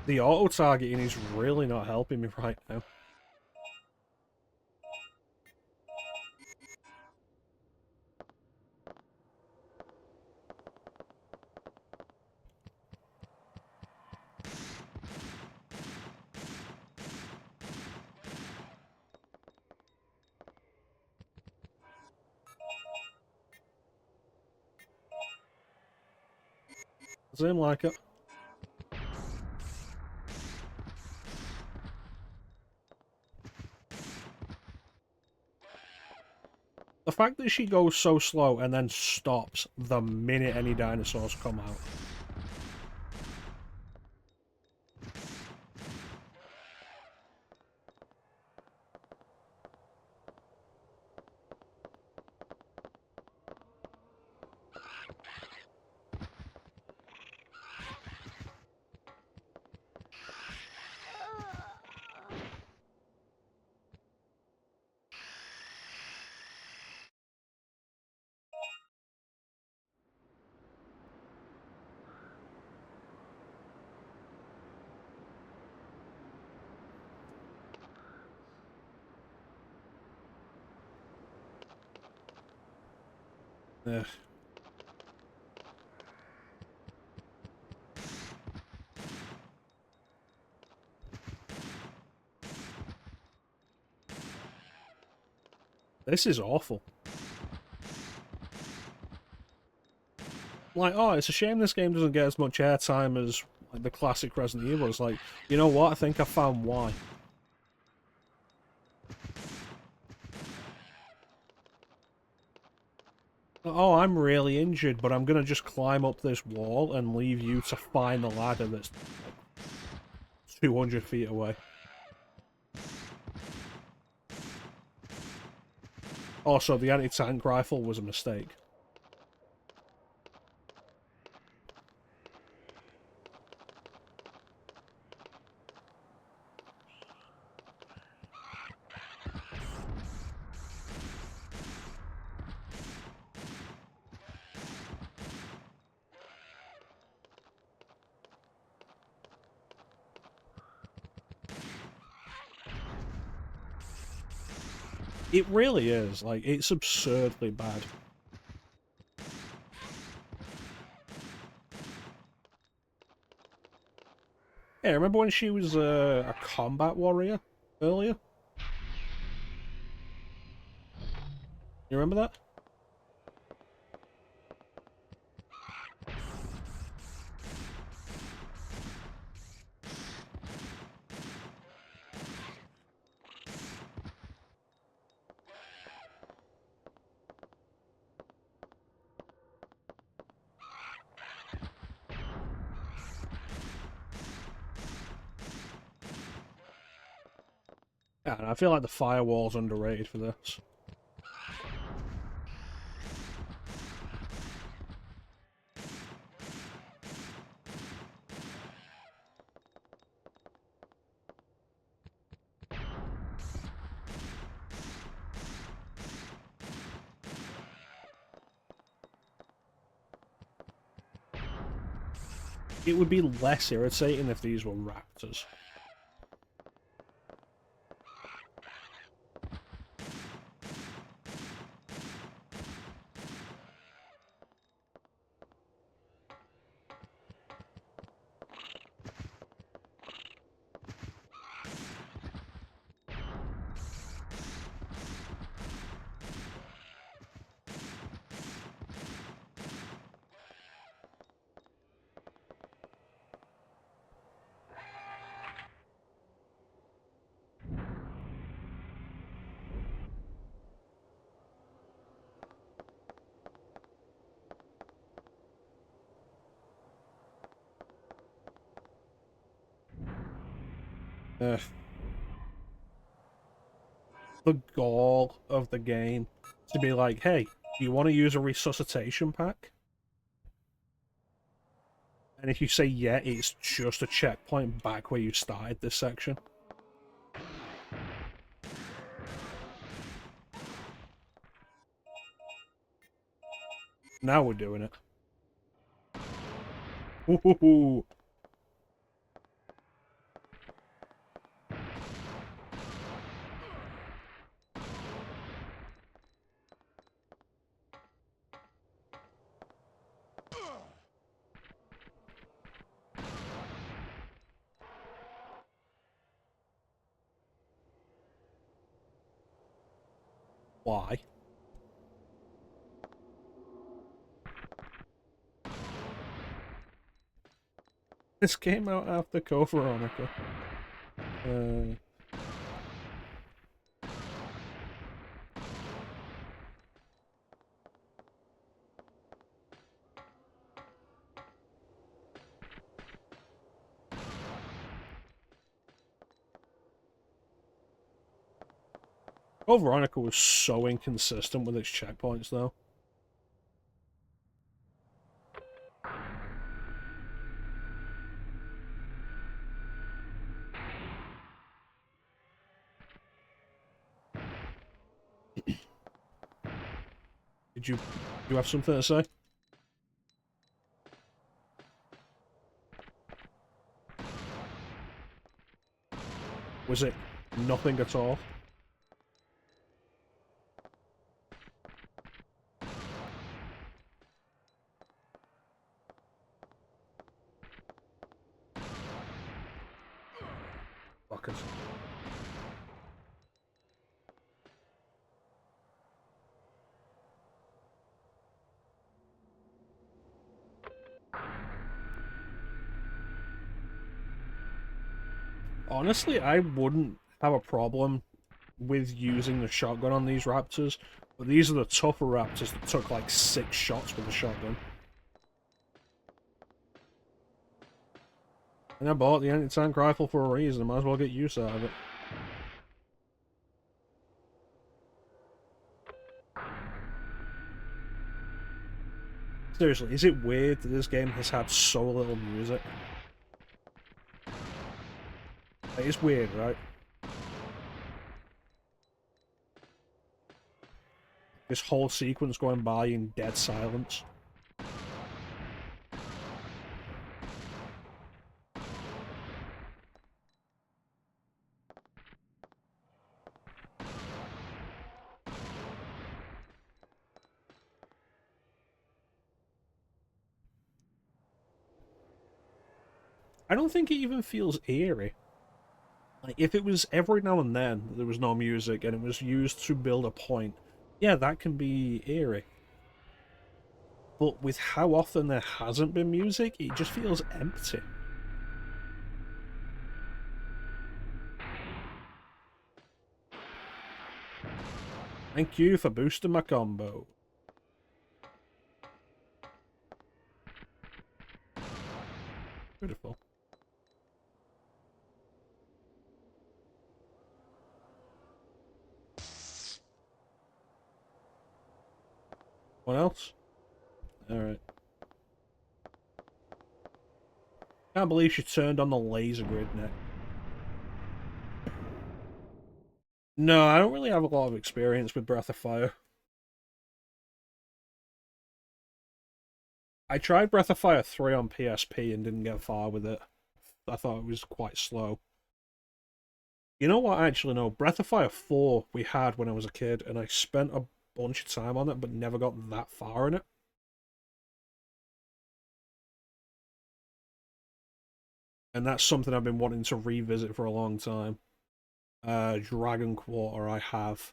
The auto-targeting is really not helping me right now. Seem like it. The fact that she goes so slow and then stops the minute any dinosaurs come out. Ugh. This is awful. Like, oh, it's a shame this game doesn't get as much airtime as like the classic Resident Evil. It's like, you know what? I think I found why. Oh, I'm really injured, but I'm gonna just climb up this wall and leave you to find the ladder that's like 200 feet away. Also, the anti-tank rifle was a mistake. It really is. Like, it's absurdly bad. Yeah, remember when she was a combat warrior earlier? You remember that? Yeah, and I feel like the firewall's underrated for this. It would be less irritating if these were raptors. Ugh. The gall of the game to be like, hey, do you want to use a resuscitation pack? And if you say yeah, it's just a checkpoint back where you started this section. Now we're doing it. Ooh. Why? This came out after Code Veronica. Code Veronica was so inconsistent with its checkpoints, though. Did you have something to say? Was it nothing at all? Fuckers. Honestly, I wouldn't have a problem with using the shotgun on these raptors, but these are the tougher raptors that took like 6 shots with the shotgun. And I bought the anti-tank rifle for a reason, I might as well get use out of it. Seriously, is it weird that this game has had so little music? It is weird, right? This whole sequence going by in dead silence. I don't think it even feels eerie. Like, if it was every now and then that there was no music and it was used to build a point, yeah, that can be eerie. But with how often there hasn't been music, it just feels empty. Thank you for boosting my combo. Beautiful. What else? Alright. Can't believe she turned on the laser grid net. No, I don't really have a lot of experience with Breath of Fire. I tried Breath of Fire 3 on PSP and didn't get far with it. I thought it was quite slow. You know what, actually, no. Breath of Fire 4 we had when I was a kid, and I spent a bunch of time on it, but never got that far in it. And that's something I've been wanting to revisit for a long time. Dragon Quarter I have.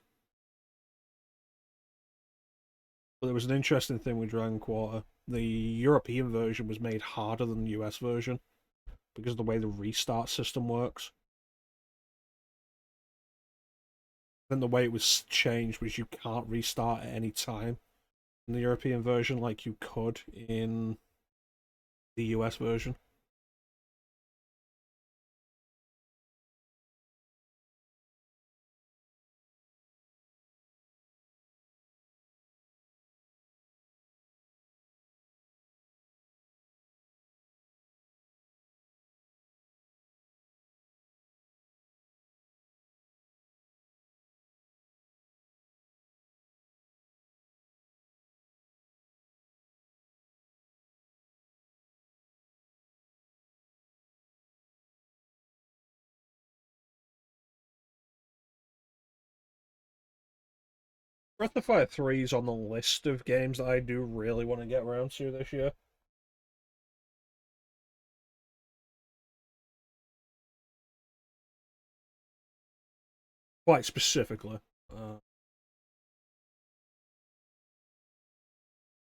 But there was an interesting thing with Dragon Quarter. The European version was made harder than the US version because of the way the restart system works. Then the way it was changed was you can't restart at any time in the European version like you could in the US version. Breath of Fire 3 is on the list of games that I do really want to get around to this year. Quite specifically.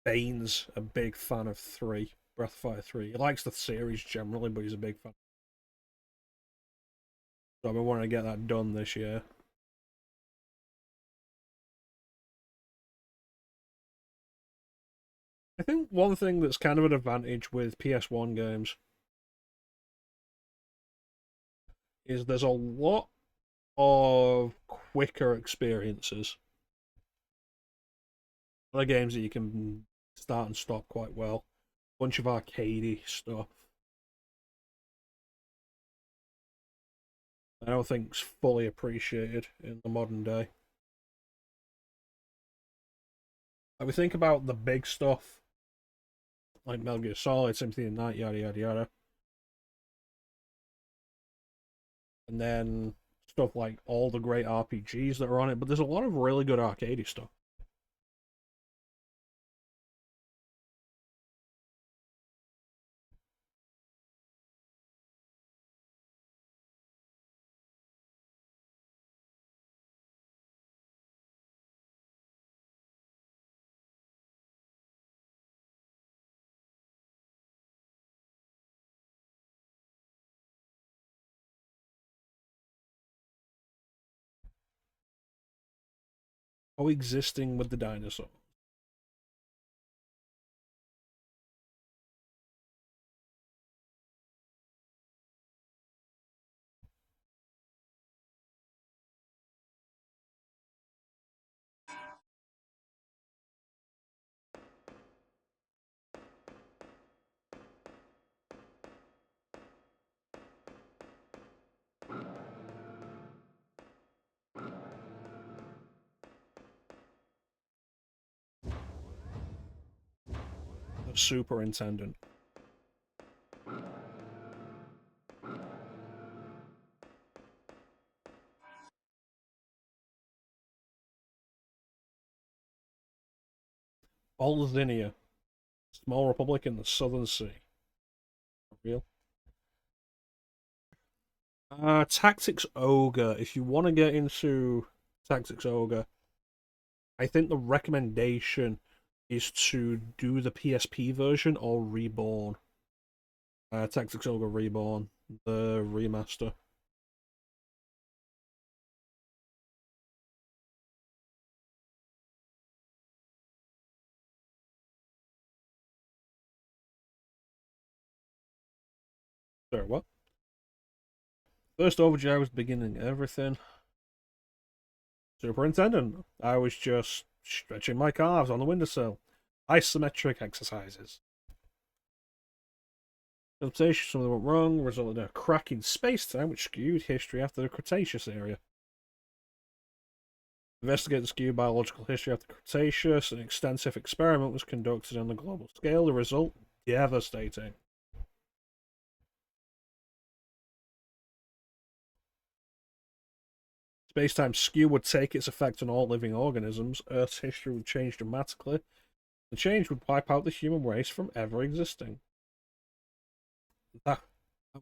Bane's a big fan of 3, Breath of Fire 3. He likes the series generally, but he's a big fan. So I've been wanting to get that done this year. I think one thing that's kind of an advantage with PS1 games is there's a lot of quicker experiences. Other games that you can start and stop quite well. Bunch of arcadey stuff. I don't think it's fully appreciated in the modern day. Like, we think about the big stuff, like Metal Gear Solid, Symphony of the Night, yada yada yada. And then stuff like all the great RPGs that are on it, but there's a lot of really good arcadey stuff. Coexisting with the dinosaurs. superintendent. Bolzinia, small republic in the Southern Sea. Real. Tactics Ogre. If you want to get into Tactics Ogre, I think the recommendation is to do the PSP version or Reborn. Tactics Ogre Reborn, the remaster. Sorry, what? First overture was beginning everything. Superintendent, I was just stretching my calves on the windowsill. Isometric exercises. Adaptation, something went wrong, resulted in a crack in space-time which skewed history after the Cretaceous era. Investigate the skewed biological history after the Cretaceous. An extensive experiment was conducted on a global scale. The result, devastating. Space-time skew would take its effect on all living organisms. Earth's history would change dramatically. The change would wipe out the human race from ever existing. That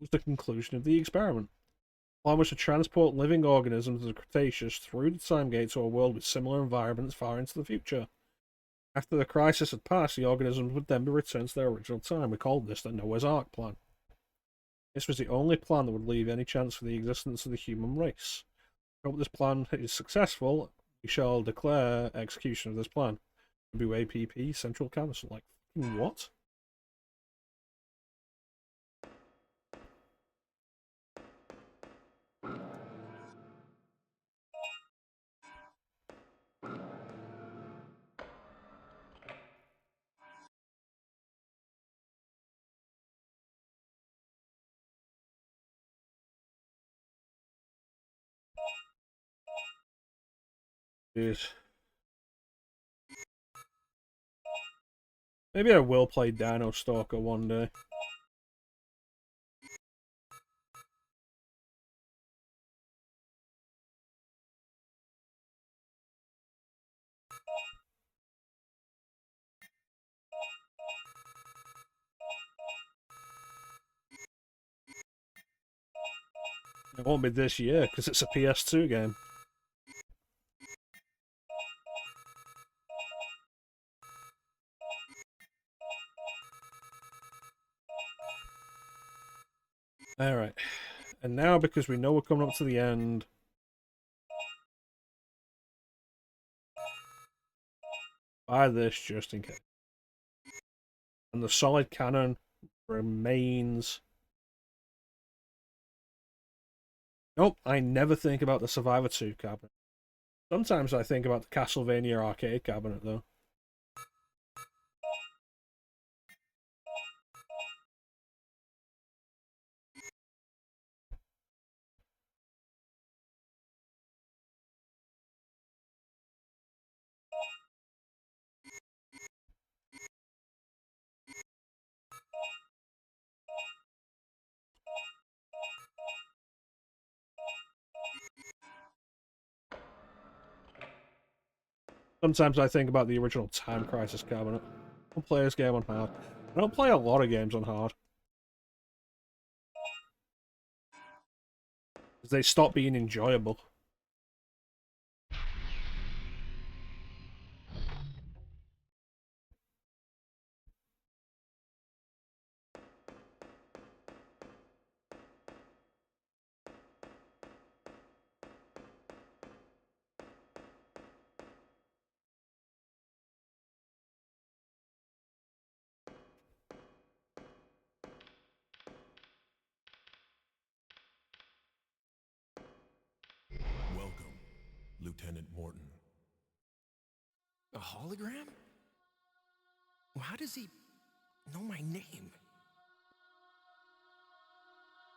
was the conclusion of the experiment. The plan was to transport living organisms of the Cretaceous through the time gate to a world with similar environments far into the future. After the crisis had passed, the organisms would then be returned to their original time. We called this the Noah's Ark plan. This was the only plan that would leave any chance for the existence of the human race. I hope this plan is successful. We shall declare execution of this plan. WAPP Central Council. Like, what? Jeez. Maybe I will play Dino Stalker one day. It won't be this year because it's a PS2 game. Alright. And now, because we know we're coming up to the end, buy this just in case. And the solid cannon remains. Nope, I never think about the Survivor 2 cabinet. Sometimes I think about the Castlevania arcade cabinet, though. Sometimes I think about the original Time Crisis cabinet. I don't play this game on hard. I don't play a lot of games on hard. Because they stop being enjoyable. Welcome, Lieutenant Morton. A hologram? Well, how does he know my name?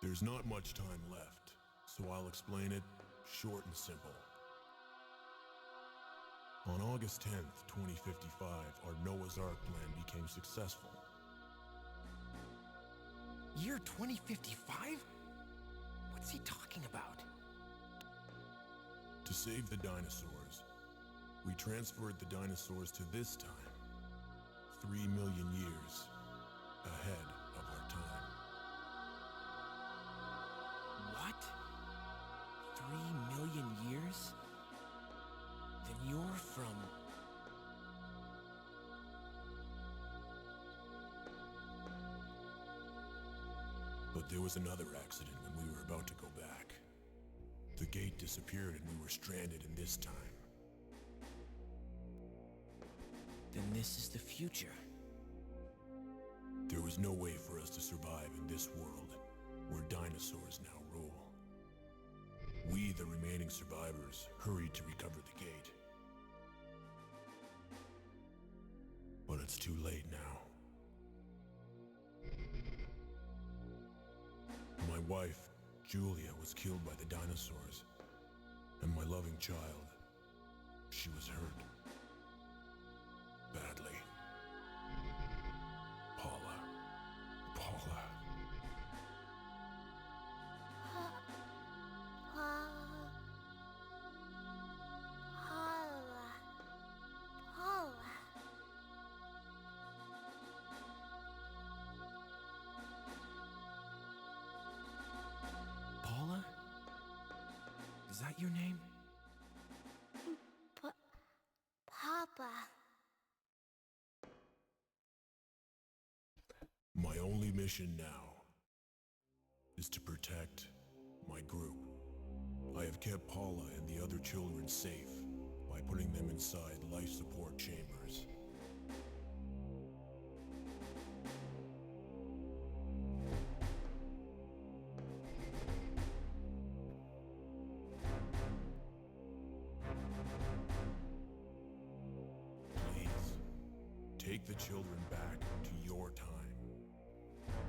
There's not much time left, so I'll explain it short and simple. On August 10th, 2055, our Noah's Ark plan became successful. Year 2055? What's he talking about? To save the dinosaurs, we transferred the dinosaurs to this time. 3 million years ahead of our time. What? 3 million years? Then you're from... But there was another accident when we were about to go back. The gate disappeared and we were stranded in this time. Then this is the future. There was no way for us to survive in this world, where dinosaurs now rule. We, the remaining survivors, hurried to recover the gate. But it's too late now. My wife, Julia, was killed by the dinosaurs. And my loving child, she was hurt. Badly. Paula. Paula? Is that your name? Papa. My only mission now is to protect my group. I have kept Paula and the other children safe by putting them inside life support chambers. Please, take the children back to your time.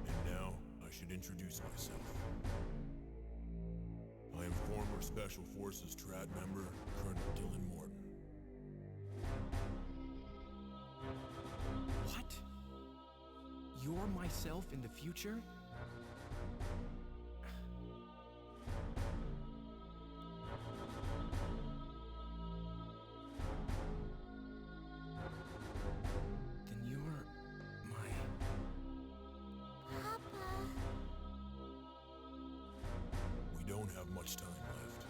And now, I should introduce myself. I am former Special Forces Trad member, Colonel Dylan Morton. What? You're myself in the future? Then you're my... Papa. We don't have much time left.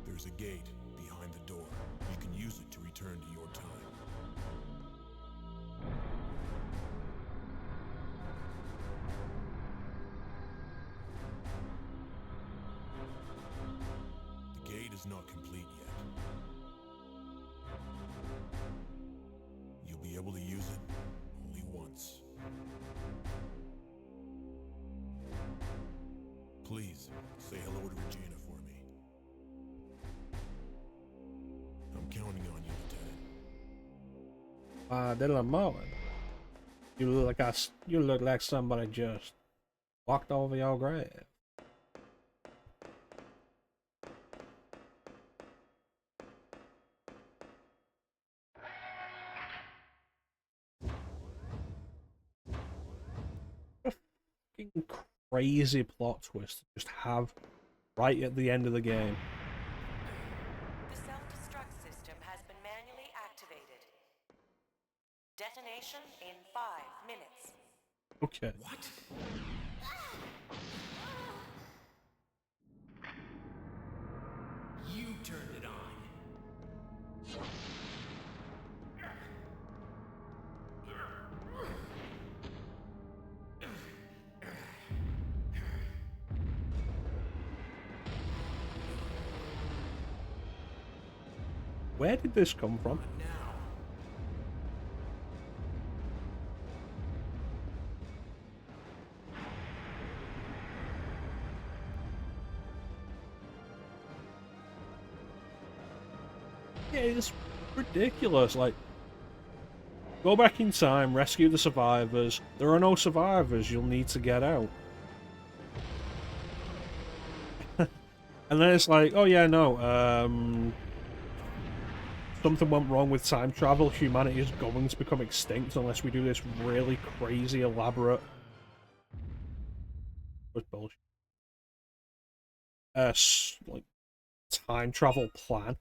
There's a gate behind the door. You can use it to return to your time. The gate is not complete yet. You'll be able to use it only once. Please, say hello to Regina for me. I'm counting on you, Lieutenant. Dylan Martin. You look like somebody just walked over your grave. What a fucking crazy plot twist to just have right at the end of the game. The self-destruct system has been manually activated. Detonation in 5 minutes. Okay. What? You turned it on. Where did this come from? Now. Yeah, it's ridiculous. Like, go back in time, rescue the survivors. There are no survivors. You'll need to get out. And then it's like, oh yeah, no, something went wrong with time travel. Humanity is going to become extinct unless we do this really crazy, elaborate What bullshit? Like time travel plan.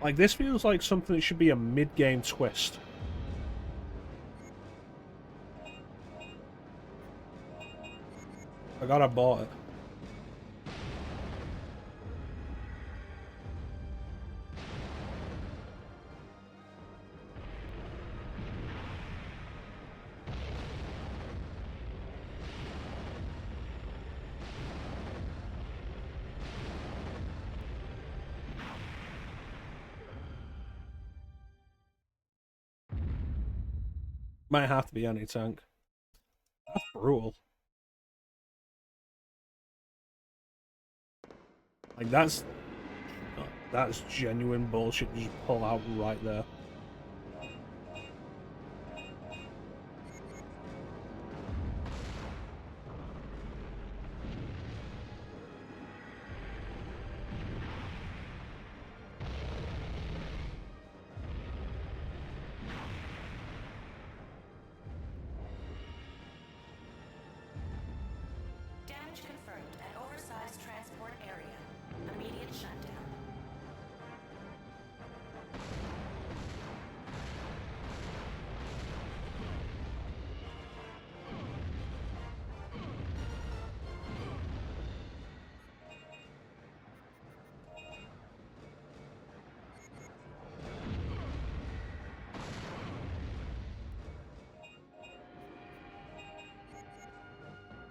Like, this feels like something that should be a mid-game twist. I bought it. Might have to be anti-tank. That's brutal. Like, that's genuine bullshit you just pull out right there. Damage confirmed at oversized transport area. Immediate shutdown.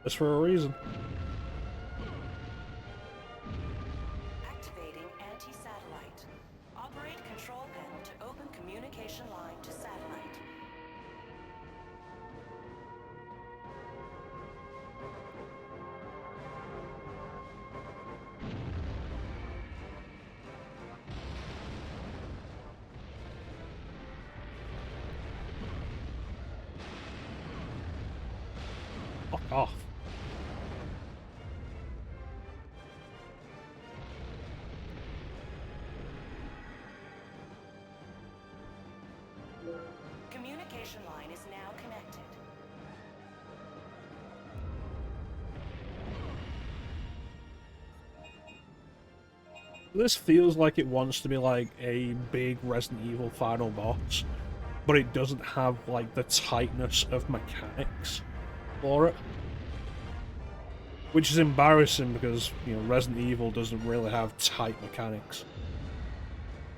Just for a reason. Activating anti-satellite. Operate control panel to open communication line to satellite. Fuck off. Communication line is now connected. This feels like it wants to be like a big Resident Evil final boss, but it doesn't have like the tightness of mechanics for it. Which is embarrassing because, you know, Resident Evil doesn't really have tight mechanics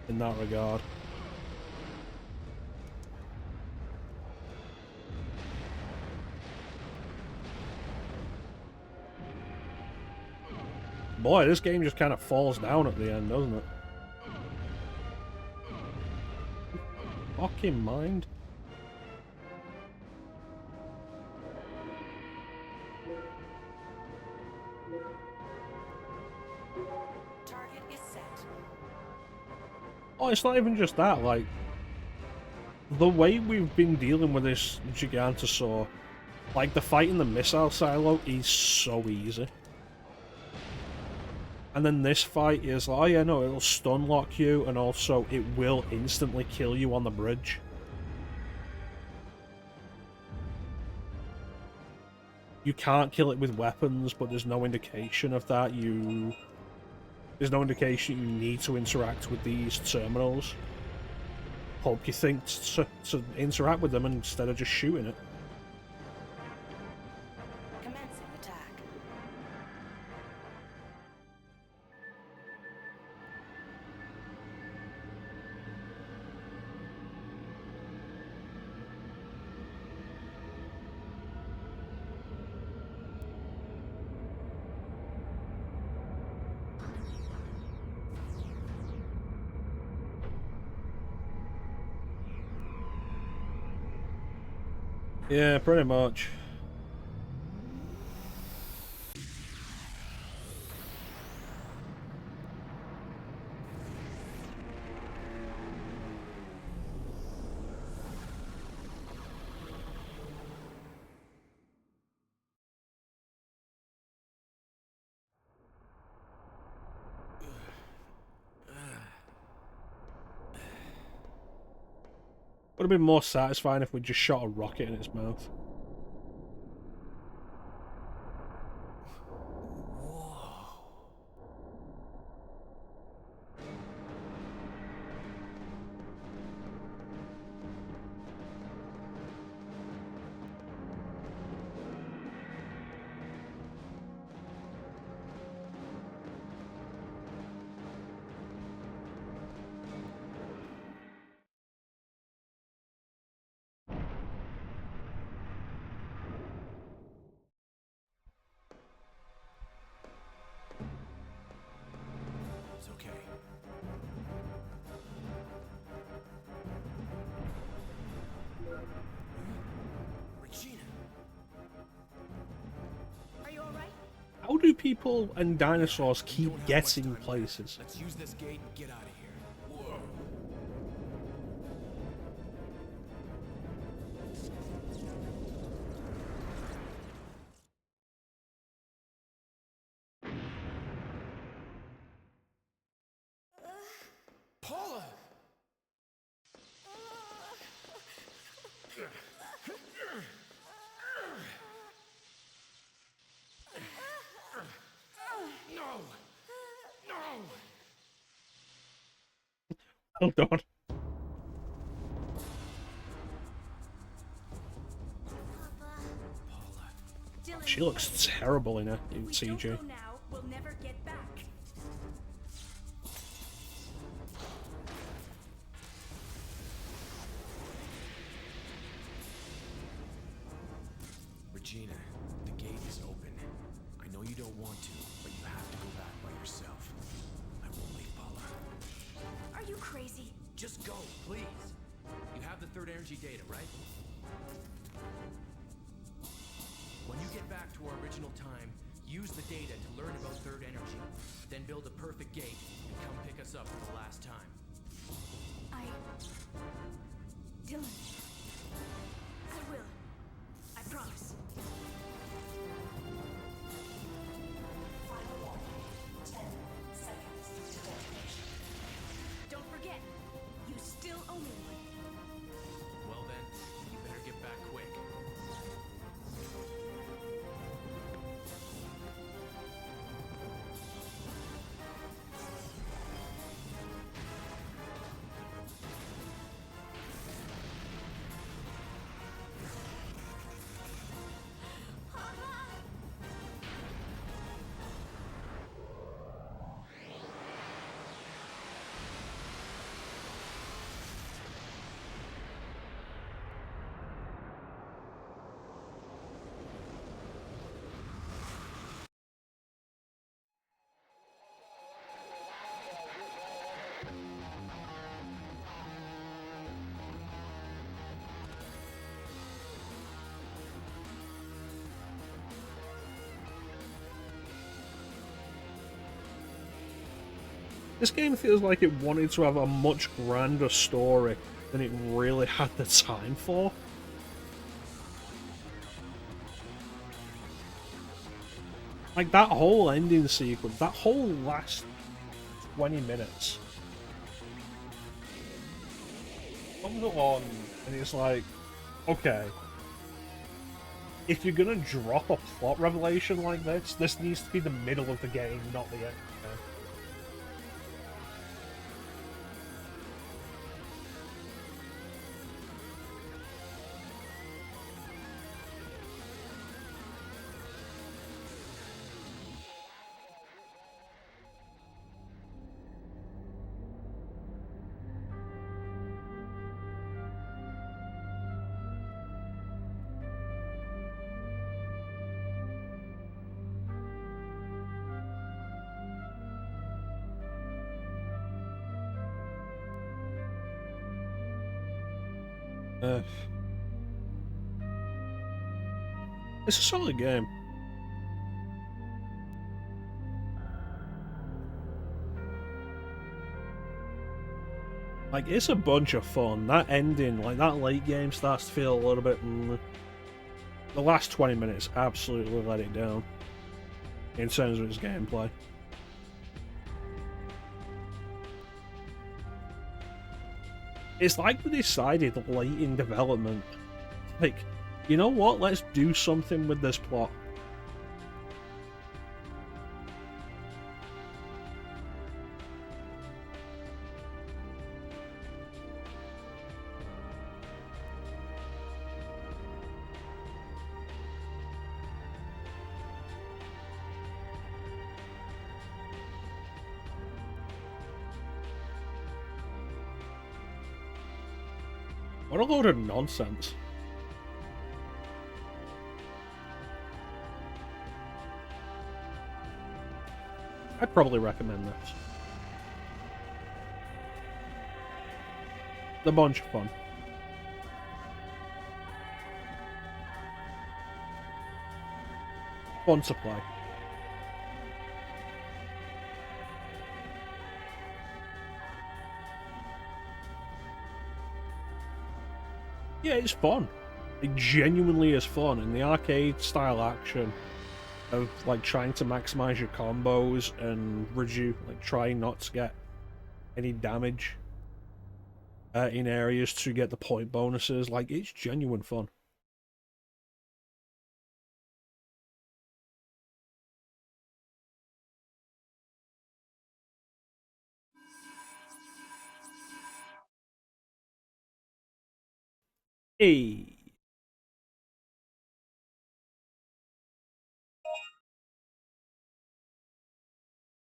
in that regard. Boy, this game just kind of falls down at the end, doesn't it? Fucking mind. Target is set. Oh, it's not even just that, like, the way we've been dealing with this Gigantosaur, like, the fight in the missile silo is so easy. And then this fight is like, oh yeah, no, it'll stun lock you, and also it will instantly kill you on the bridge. You can't kill it with weapons, but there's no indication of that. There's no indication you need to interact with these terminals. Hope you think to interact with them instead of just shooting it. Commencing attack. Yeah, pretty much. Would have been more satisfying if we just shot a rocket in its mouth. It's okay. Regina! Are you alright? How do people and dinosaurs keep Don't have much getting time left. places? Let's use this gate and get out of here. Whoa. Paula! No! No! Hold on. Dylan, She looks terrible in if we CG. don't go now, we'll never get back. Regina, the gate is open. I know you don't want to, but you have to go back by yourself. I won't leave Paula. Are you crazy? Just go, please. You have the third energy data, right? When you get back to our original time, use the data to learn about third energy. Then build a perfect gate and come pick us up for the last time. Dylan. I will. I promise. Final warning. 10 seconds to detonation. Don't forget, you still owe me one. Well then, you better get back quick. This game feels like it wanted to have a much grander story than it really had the time for. Like, that whole ending sequence, that whole last 20 minutes comes along and it's like, okay, if you're gonna drop a plot revelation like this needs to be the middle of the game, not the end. It's a solid game. Like, it's a bunch of fun. That ending, like, that late game starts to feel a little bit... The last 20 minutes absolutely let it down in terms of its gameplay. It's like they decided late in development, like, you know what, let's do something with this plot. What a load of nonsense. I'd probably recommend this. The bunch of fun. Fun to play. Yeah, it's fun. It genuinely is fun, and the arcade style action of like trying to maximize your combos and reduce, like trying not to get any damage in areas to get the point bonuses. Like, it's genuine fun. Hey.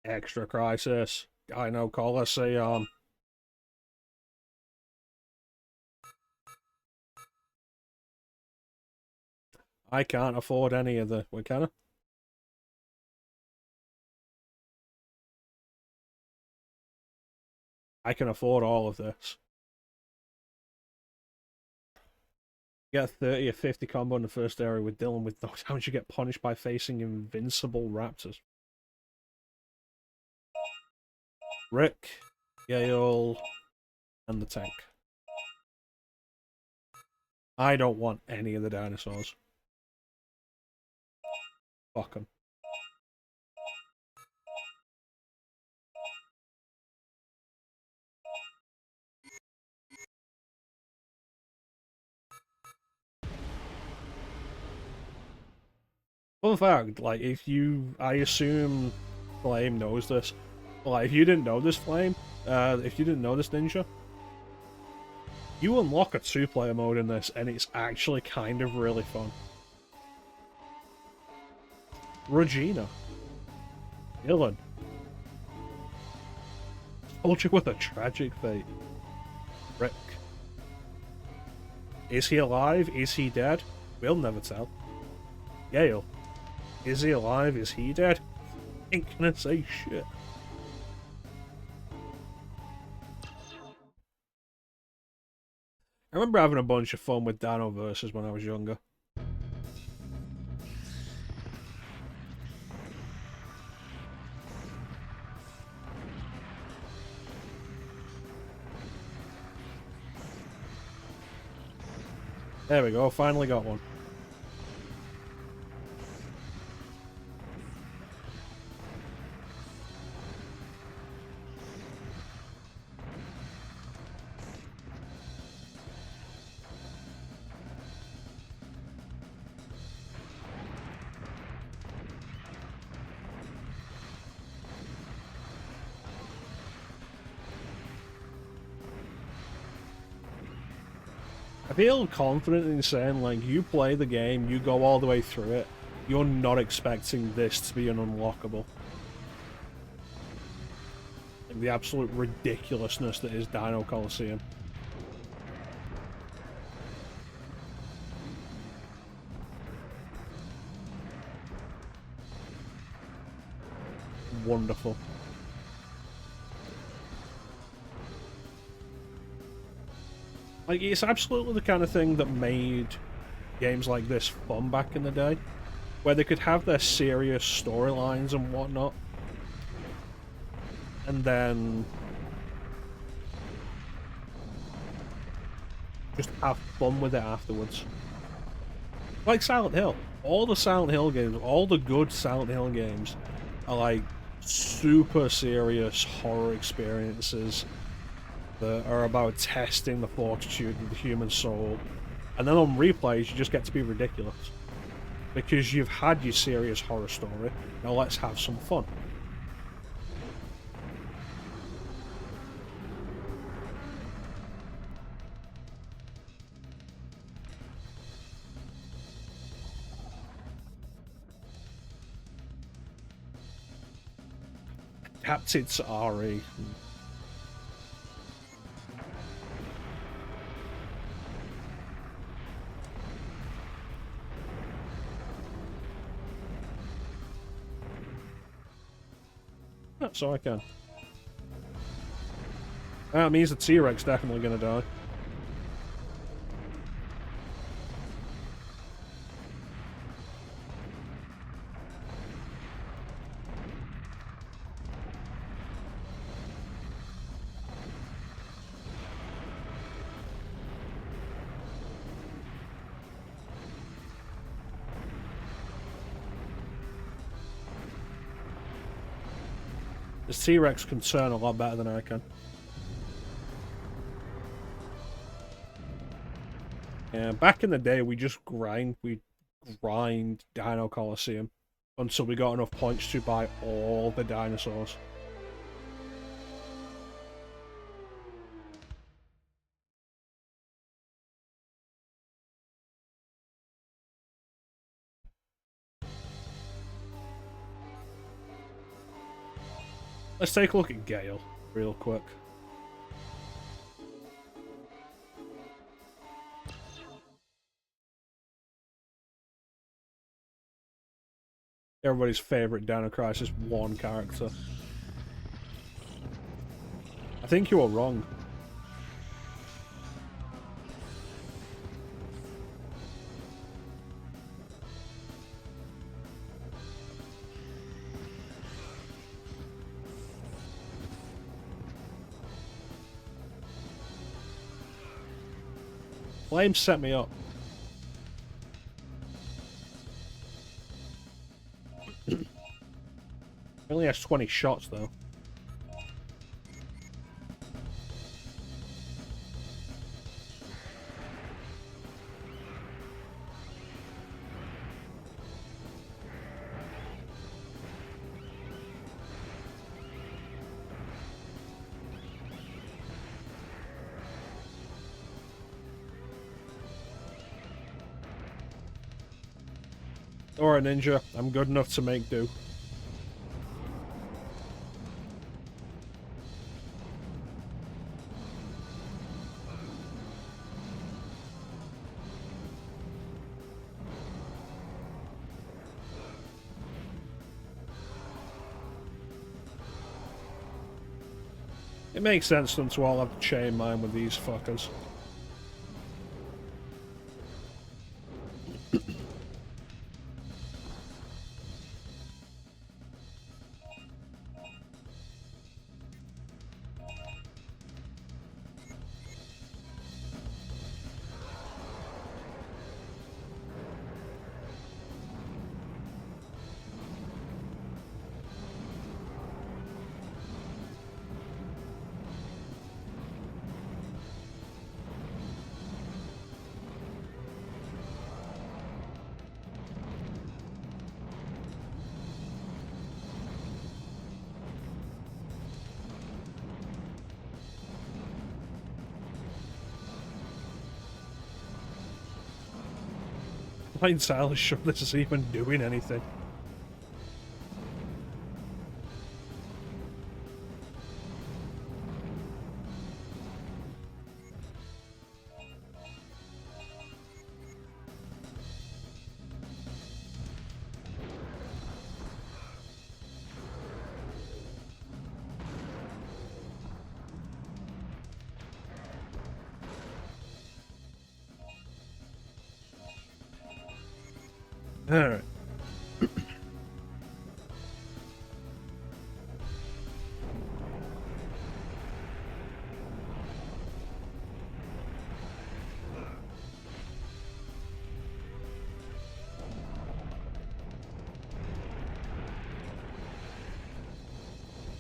Extra Crisis. Dino Coliseum. I can't afford any of the... Wait, can I? I can afford all of this. Get a 30 or 50 combo in the first area with Dylan with no damage. You get punished by facing invincible raptors. Rick, Gale, and the tank. I don't want any of the dinosaurs. Fuck them. Fun fact, like, if you... I assume Flame knows this. Like, if you didn't know this, Flame, if you didn't know this, Ninja, you unlock a 2-player mode in this, and it's actually kind of really fun. Regina. Dylan. Soldier with a tragic fate. Rick. Is he alive? Is he dead? We'll never tell. Gale. Is he alive? Is he dead? Ain't gonna say shit. I remember having a bunch of fun with Dino Versus when I was younger. There we go, finally got one. I feel confident in saying, like, you play the game, you go all the way through it, you're not expecting this to be an unlockable. Like, the absolute ridiculousness that is Dino Coliseum. Wonderful. Like, it's absolutely the kind of thing that made games like this fun back in the day, where they could have their serious storylines and whatnot, and then just have fun with it afterwards. Like Silent Hill. All the Silent Hill games, all the good Silent Hill games are like super serious horror experiences that are about testing the fortitude of the human soul. And then on replays, you just get to be ridiculous. Because you've had your serious horror story, now let's have some fun. Captain's RE. So I can. That means the T-Rex definitely gonna die. This T-Rex can turn a lot better than I can. Yeah, back in the day, we grind Dino Coliseum until we got enough points to buy all the dinosaurs. Let's take a look at Gale real quick. Everybody's favourite Dino Crisis 1 character. I think you are wrong. Flame set me up. He only has 20 shots though. Or a ninja. I'm good enough to make do. It makes sense for them to all have the chain mine with these fuckers. I'm not entirely sure this is even doing anything. Alright.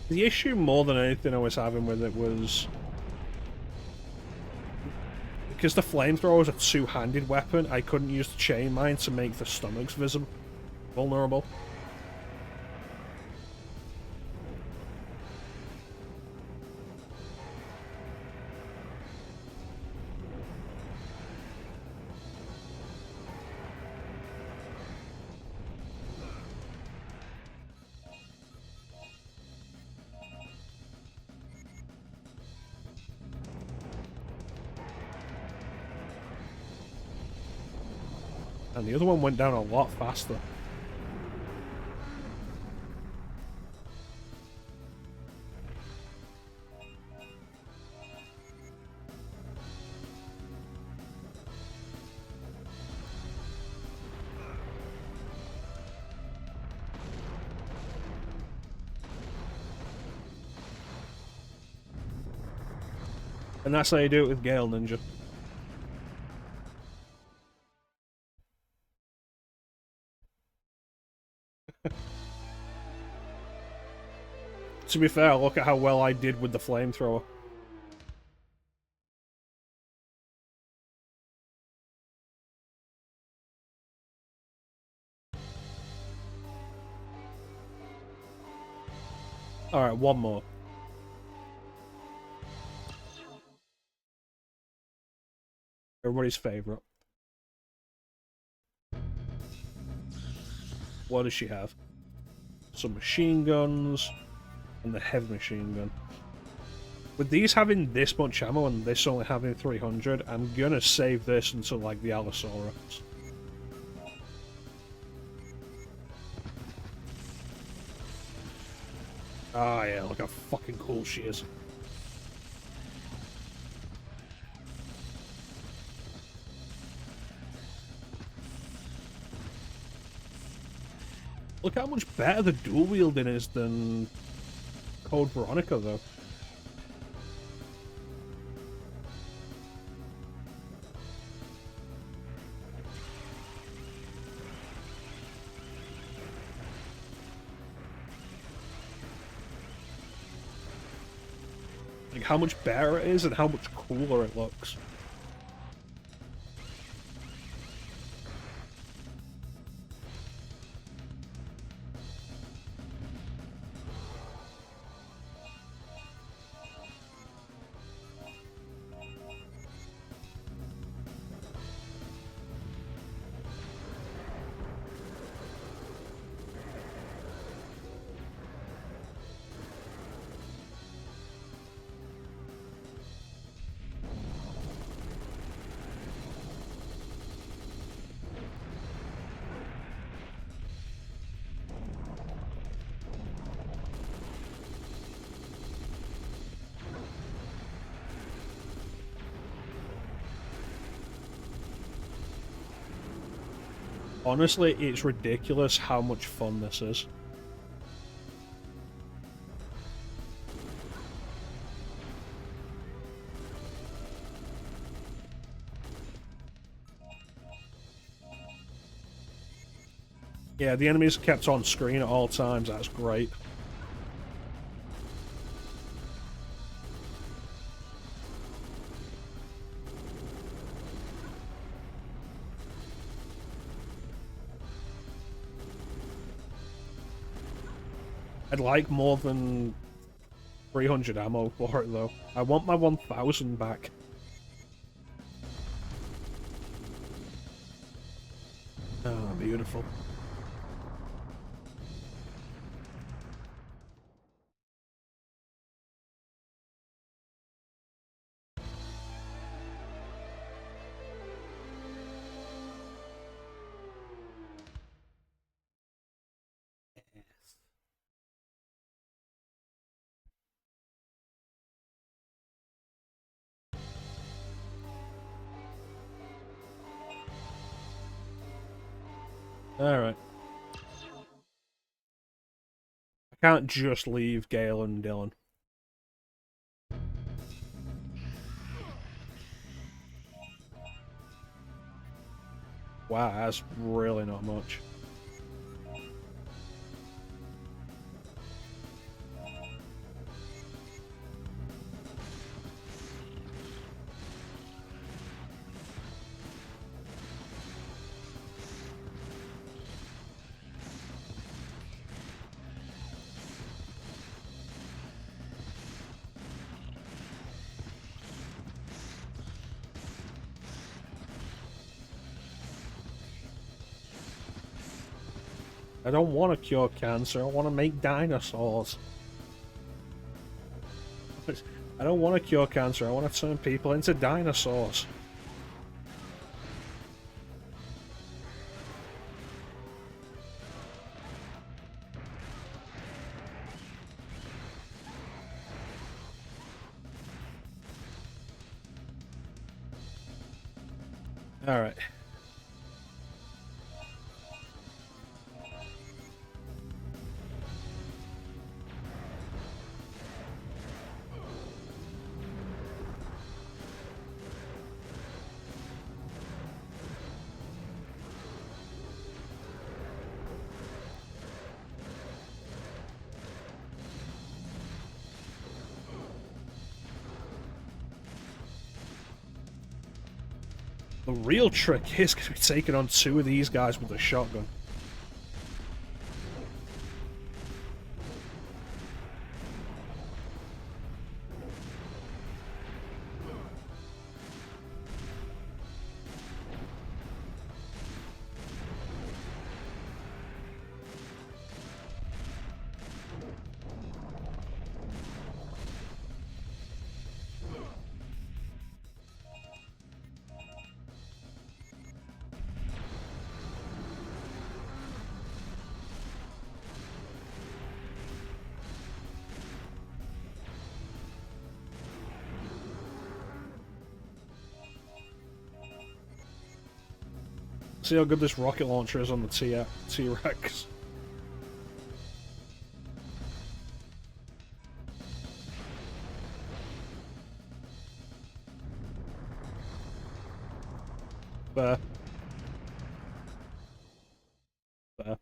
The issue more than anything I was having with it was because the flamethrower is a two-handed weapon, I couldn't use the chain mine to make the stomachs vulnerable. And the other one went down a lot faster. And that's how you do it with Gale Ninja. To be fair, look at how well I did with the flamethrower. Alright, one more. Everybody's favourite. What does she have? Some machine guns, and the heavy machine gun. With these having this much ammo and this only having 300, I'm gonna save this until, like, the Allosaurus. Ah, yeah, look how fucking cool she is. Look how much better the dual wielding is than Code Veronica, though. Like, how much better it is and how much cooler it looks. Honestly, it's ridiculous how much fun this is. Yeah, the enemies kept on screen at all times, that's great. I'd like more than 300 ammo for it, though. I want my 1000 back. Oh, beautiful. Alright. I can't just leave Gale and Dylan. Wow, that's really not much. I don't want to cure cancer. I want to make dinosaurs. I don't want to cure cancer. I want to turn people into dinosaurs. All right. The real trick is going to be taking on 2 of these guys with a shotgun. See how good this rocket launcher is on the T-Rex. Fair. Fair.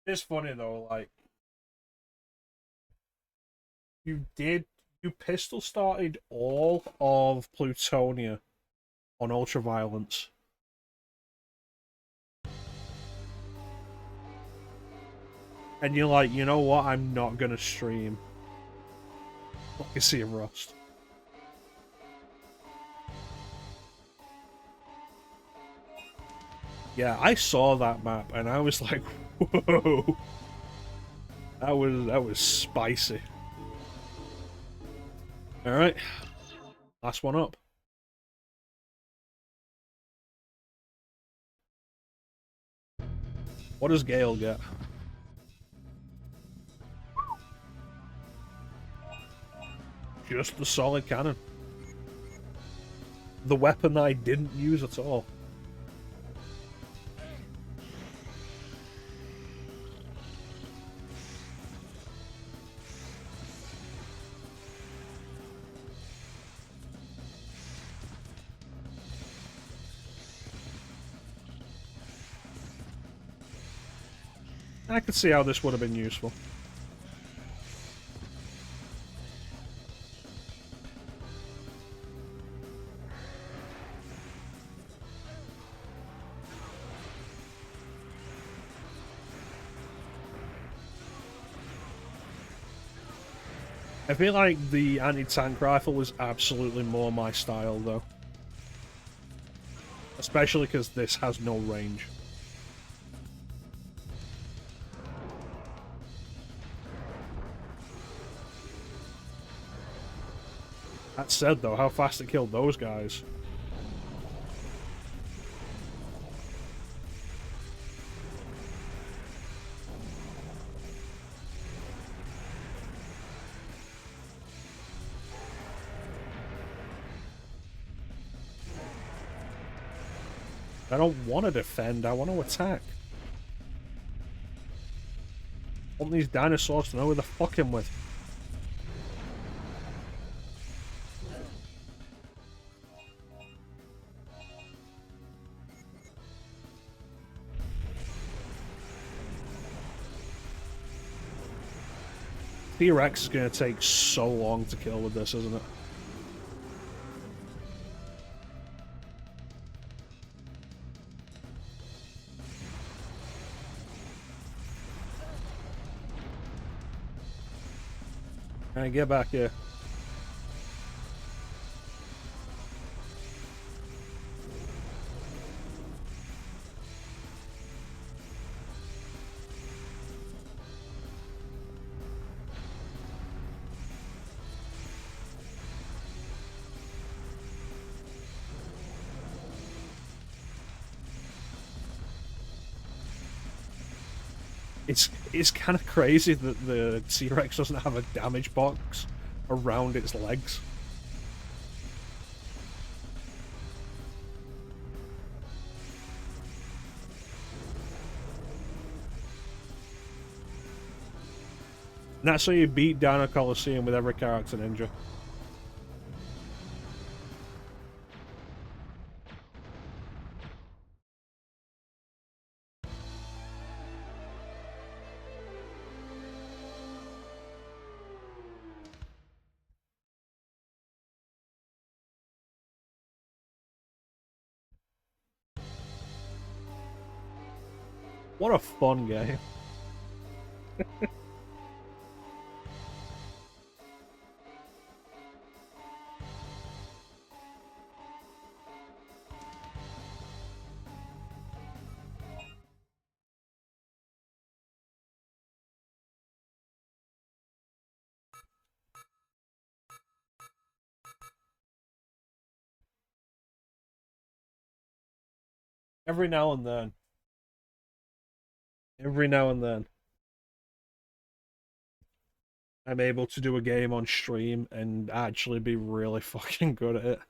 It's funny though, like you pistol started all of Plutonia on ultraviolence. And you're like, you know what, I'm not gonna stream Legacy of Rust. Yeah, I saw that map and I was like, whoa. That was spicy. Alright. Last one up. What does Gale get? Just the solid cannon. The weapon I didn't use at all. I could see how this would have been useful. I feel like the anti-tank rifle was absolutely more my style, though. Especially because this has no range. That said, though, how fast it killed those guys. I don't want to defend, I want to attack. I want these dinosaurs to know who they're fucking with. T-Rex is going to take so long to kill with this, isn't it? Alright, get back here. It's kind of crazy that the T-Rex doesn't have a damage box around its legs. And that's how you beat Dino Coliseum with every character ninja. What a fun game. Every now and then. Every now and then. I'm able to do a game on stream and actually be really fucking good at it.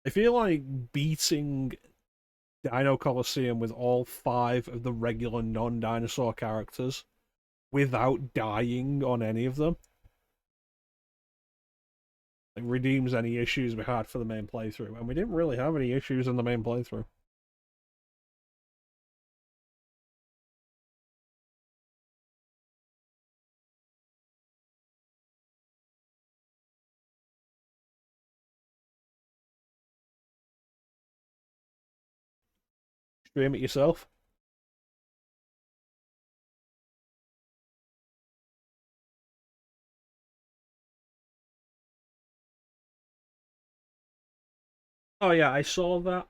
I feel like beating Dino Coliseum with all 5 of the regular non-dinosaur characters without dying on any of them like redeems any issues we had for the main playthrough, and we didn't really have any issues in the main playthrough. Stream it yourself. Oh yeah, I saw that.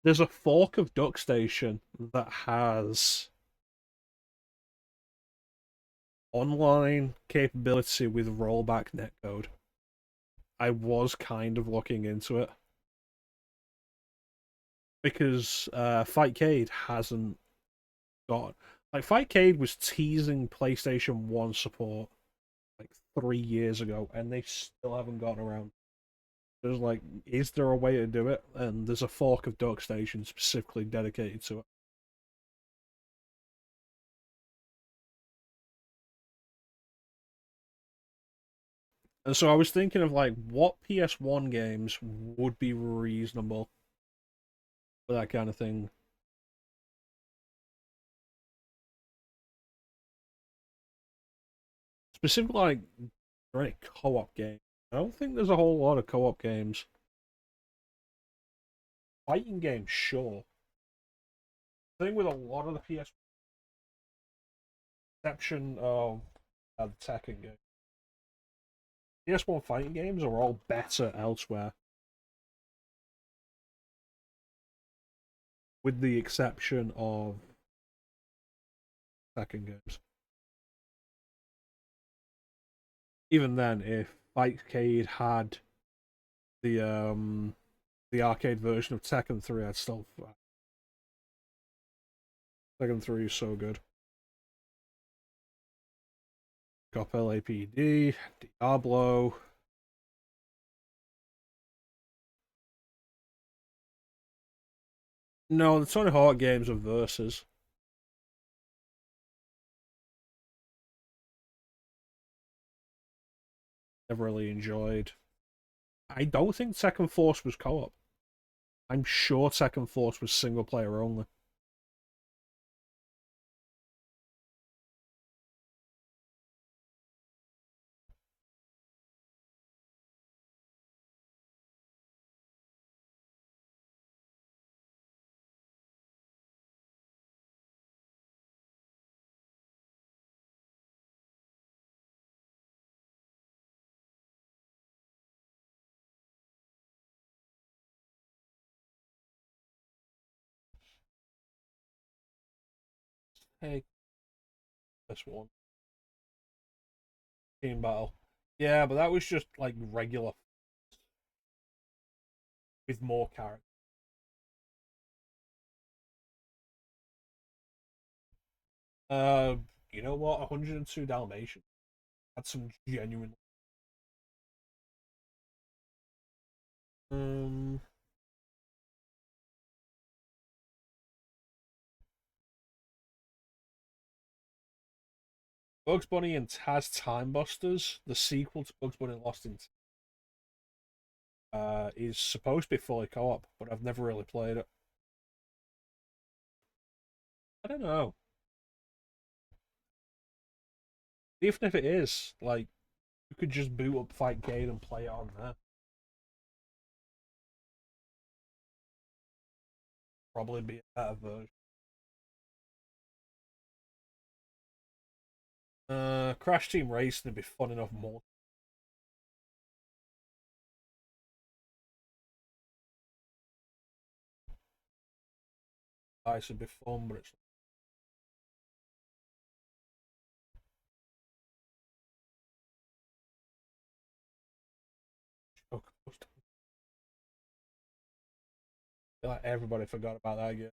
There's a fork of Duck Station that has online capability with rollback netcode. I was kind of looking into it because Fightcade hasn't got like Fightcade was teasing PlayStation 1 support like 3 years ago, and they still haven't gotten around. There's like, is there a way to do it? And there's a fork of Duck Station specifically dedicated to it. And so I was thinking of like what PS1 games would be reasonable for that kind of thing. Specifically, like, are any co-op games? I don't think there's a whole lot of co-op games. Fighting games, sure. I think with a lot of the PS, exception of the Tekken game, PS1 fighting games are all better elsewhere. With the exception of Tekken games. Even then, if Fightcade had the arcade version of Tekken 3, I'd still Tekken 3 is so good. Cop LAPD, Diablo. No, the Tony Hawk games are versus. Never really enjoyed. I don't think Tekken Force was co-op. I'm sure Tekken Force was single player only. Hey, this one. Team battle. Yeah, but that was just like regular with more characters. Uh, you know what? 102 Dalmatians had some genuine. Um, Bugs Bunny and Taz Time Busters, the sequel to Bugs Bunny Lost in is supposed to be fully co-op, but I've never really played it. I don't know. Even if it is, like, you could just boot up Fightcade and play it on there. Probably be a better version. Crash Team Racing would be fun enough more. Ice would be fun, but it's so close. Like everybody forgot about that game.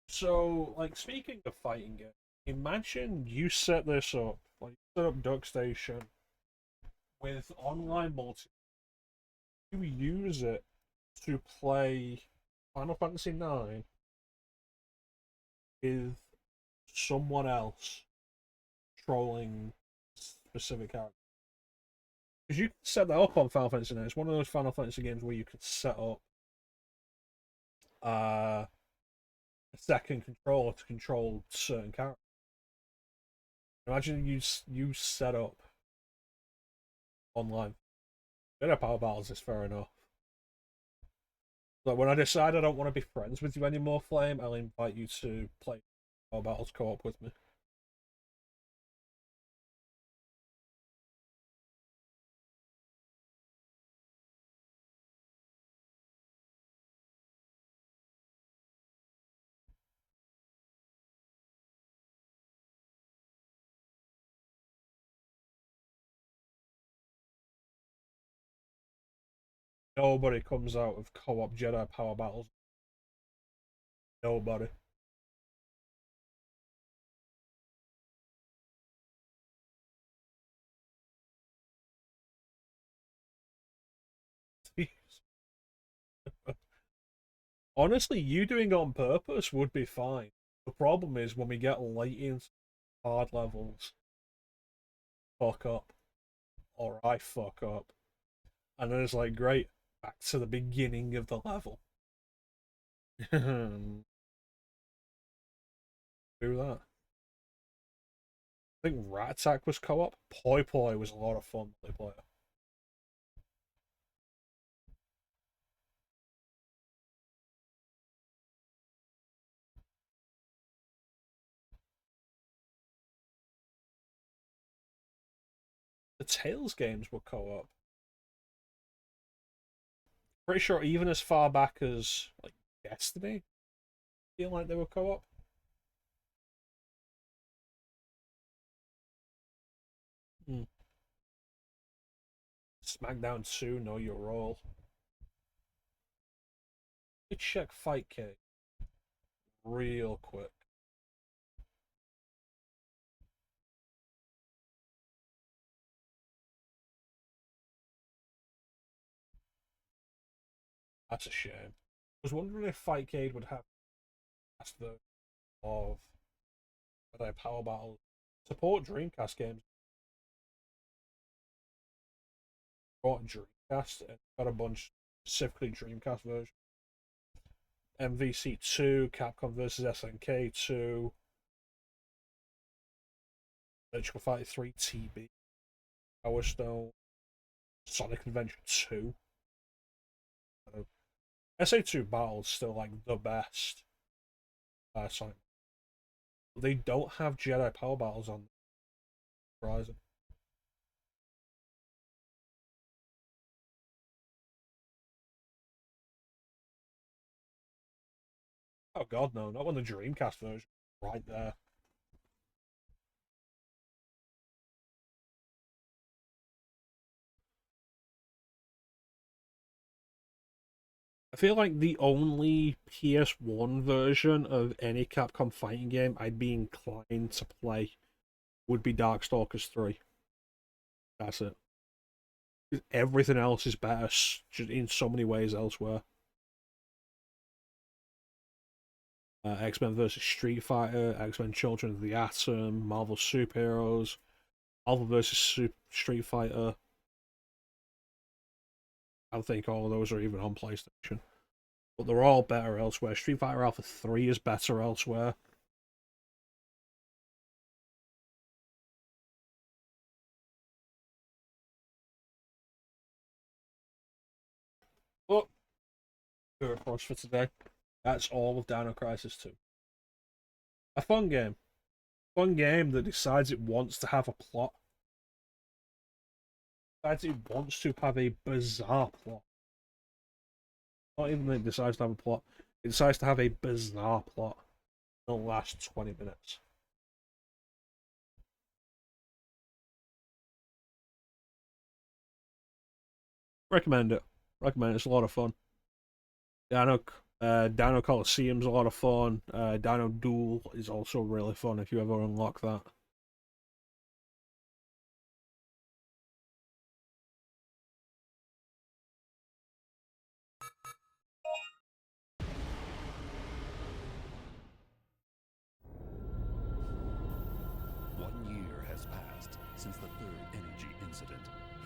So, like, speaking of fighting games, imagine you set this up, like, set up Duck Station with online multi. You use it to play Final Fantasy IX with someone else trolling specific characters. Because you can set that up on Final Fantasy IX. It's one of those Final Fantasy games where you can set up a second controller to control certain characters. Imagine you set up online. Better power battles is fair enough. But when I decide I don't want to be friends with you anymore, Flame, I'll invite you to play power battles co-op with me. Nobody comes out of co-op Jedi power battles. Nobody. Honestly, you doing it on purpose would be fine. The problem is when we get late into hard levels, fuck up. Or I fuck up. And then it's like, great, back to the beginning of the level. Do that. I think Rat Attack was co-op. Poi Poi was a lot of fun multiplayer. The Tales games were co-op. Pretty sure even as far back as like Destiny, I feel like they were co-op. Hmm. SmackDown 2, know your role. Let's check Fightcade real quick. That's a shame. I was wondering if Fightcade would have last version of their Power Battle support Dreamcast games. Bought Dreamcast and got a bunch specifically Dreamcast version. MVC 2, Capcom vs SNK 2, Virtual Fighter 3 TB, Power Stone, Sonic Adventure 2. SA2 Battle's still like the best Sonic. They don't have Jedi Power Battles on Horizon. Oh god, no, not when the Dreamcast version right there. I feel like the only PS1 version of any Capcom fighting game I'd be inclined to play would be Darkstalkers 3. That's it. Everything else is better in so many ways elsewhere. X-Men vs. Street Fighter, X-Men Children of the Atom, Marvel Superheroes, Marvel vs. Street Fighter. I don't think all of those are even on PlayStation. But they're all better elsewhere. Street Fighter Alpha 3 is better elsewhere. But for us for today, that's all of Dino Crisis 2. A fun game. Fun game that decides it wants to have a plot. Decides it wants to have a bizarre plot. Not even that it decides to have a plot. It decides to have a bizarre plot in the last 20 minutes. Recommend it. Recommend it. It's a lot of fun. Dino Coliseum's a lot of fun. Dino Duel is also really fun if you ever unlock that. Since the Third Energy incident.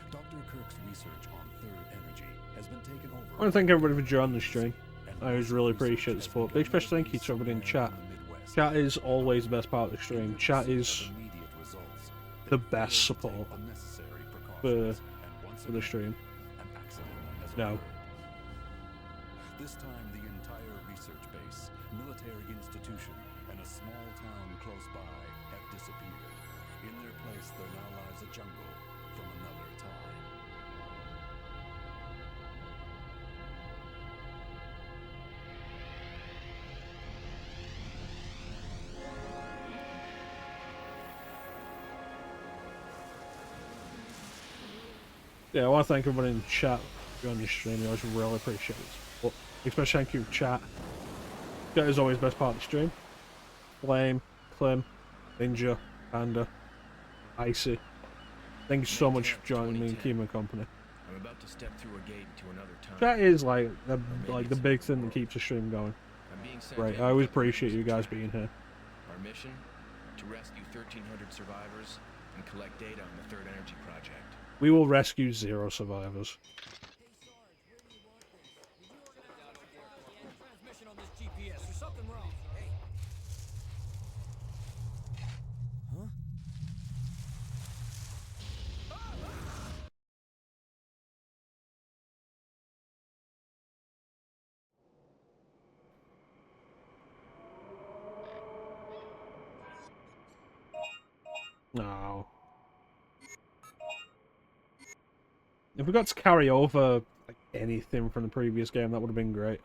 Dr. Kirk's research on Third Energy has been taken over. I want to thank everybody for joining the stream. I always really appreciate the support. Big special thank you to everybody in chat. Chat is always the best part of the stream. Chat is the best support for the stream. No. This time the entire research base, military institution, and a small town close by have disappeared. In their place, there now lies a jungle from another time. Yeah, I want to thank everybody in the chat for joining the stream. I always really appreciate it. But especially thank you, chat. Chat is always the best part of the stream. Flame, Clem, Ninja, Panda, Icy. Thank you so much for joining me and keeping me company. I'm about to step through a gate into another time. That is like the big thing that keeps the stream going. Right, I always appreciate you guys being here. Our mission: to rescue 1,300 survivors and collect data on the Third Energy Project. We will rescue 0 survivors. Transmission on this GPS. There's something wrong. Hey. Huh? No. If we got to carry over like anything from the previous game, that would have been great.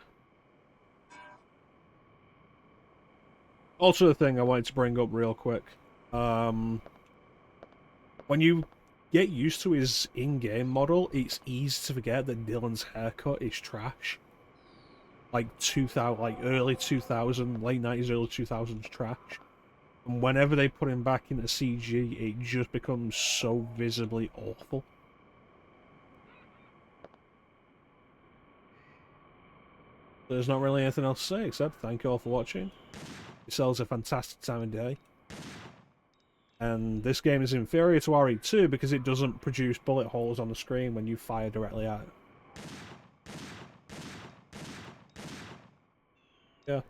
Also, the thing I wanted to bring up real quick. When you get used to his in-game model, it's easy to forget that Dylan's haircut is trash. Like early 2000, late 90s, early 2000s trash. And whenever they put him back into CG, it just becomes so visibly awful. There's not really anything else to say except thank you all for watching. Yourselves a fantastic time of day. And this game is inferior to RE2 because it doesn't produce bullet holes on the screen when you fire directly at it. Yeah.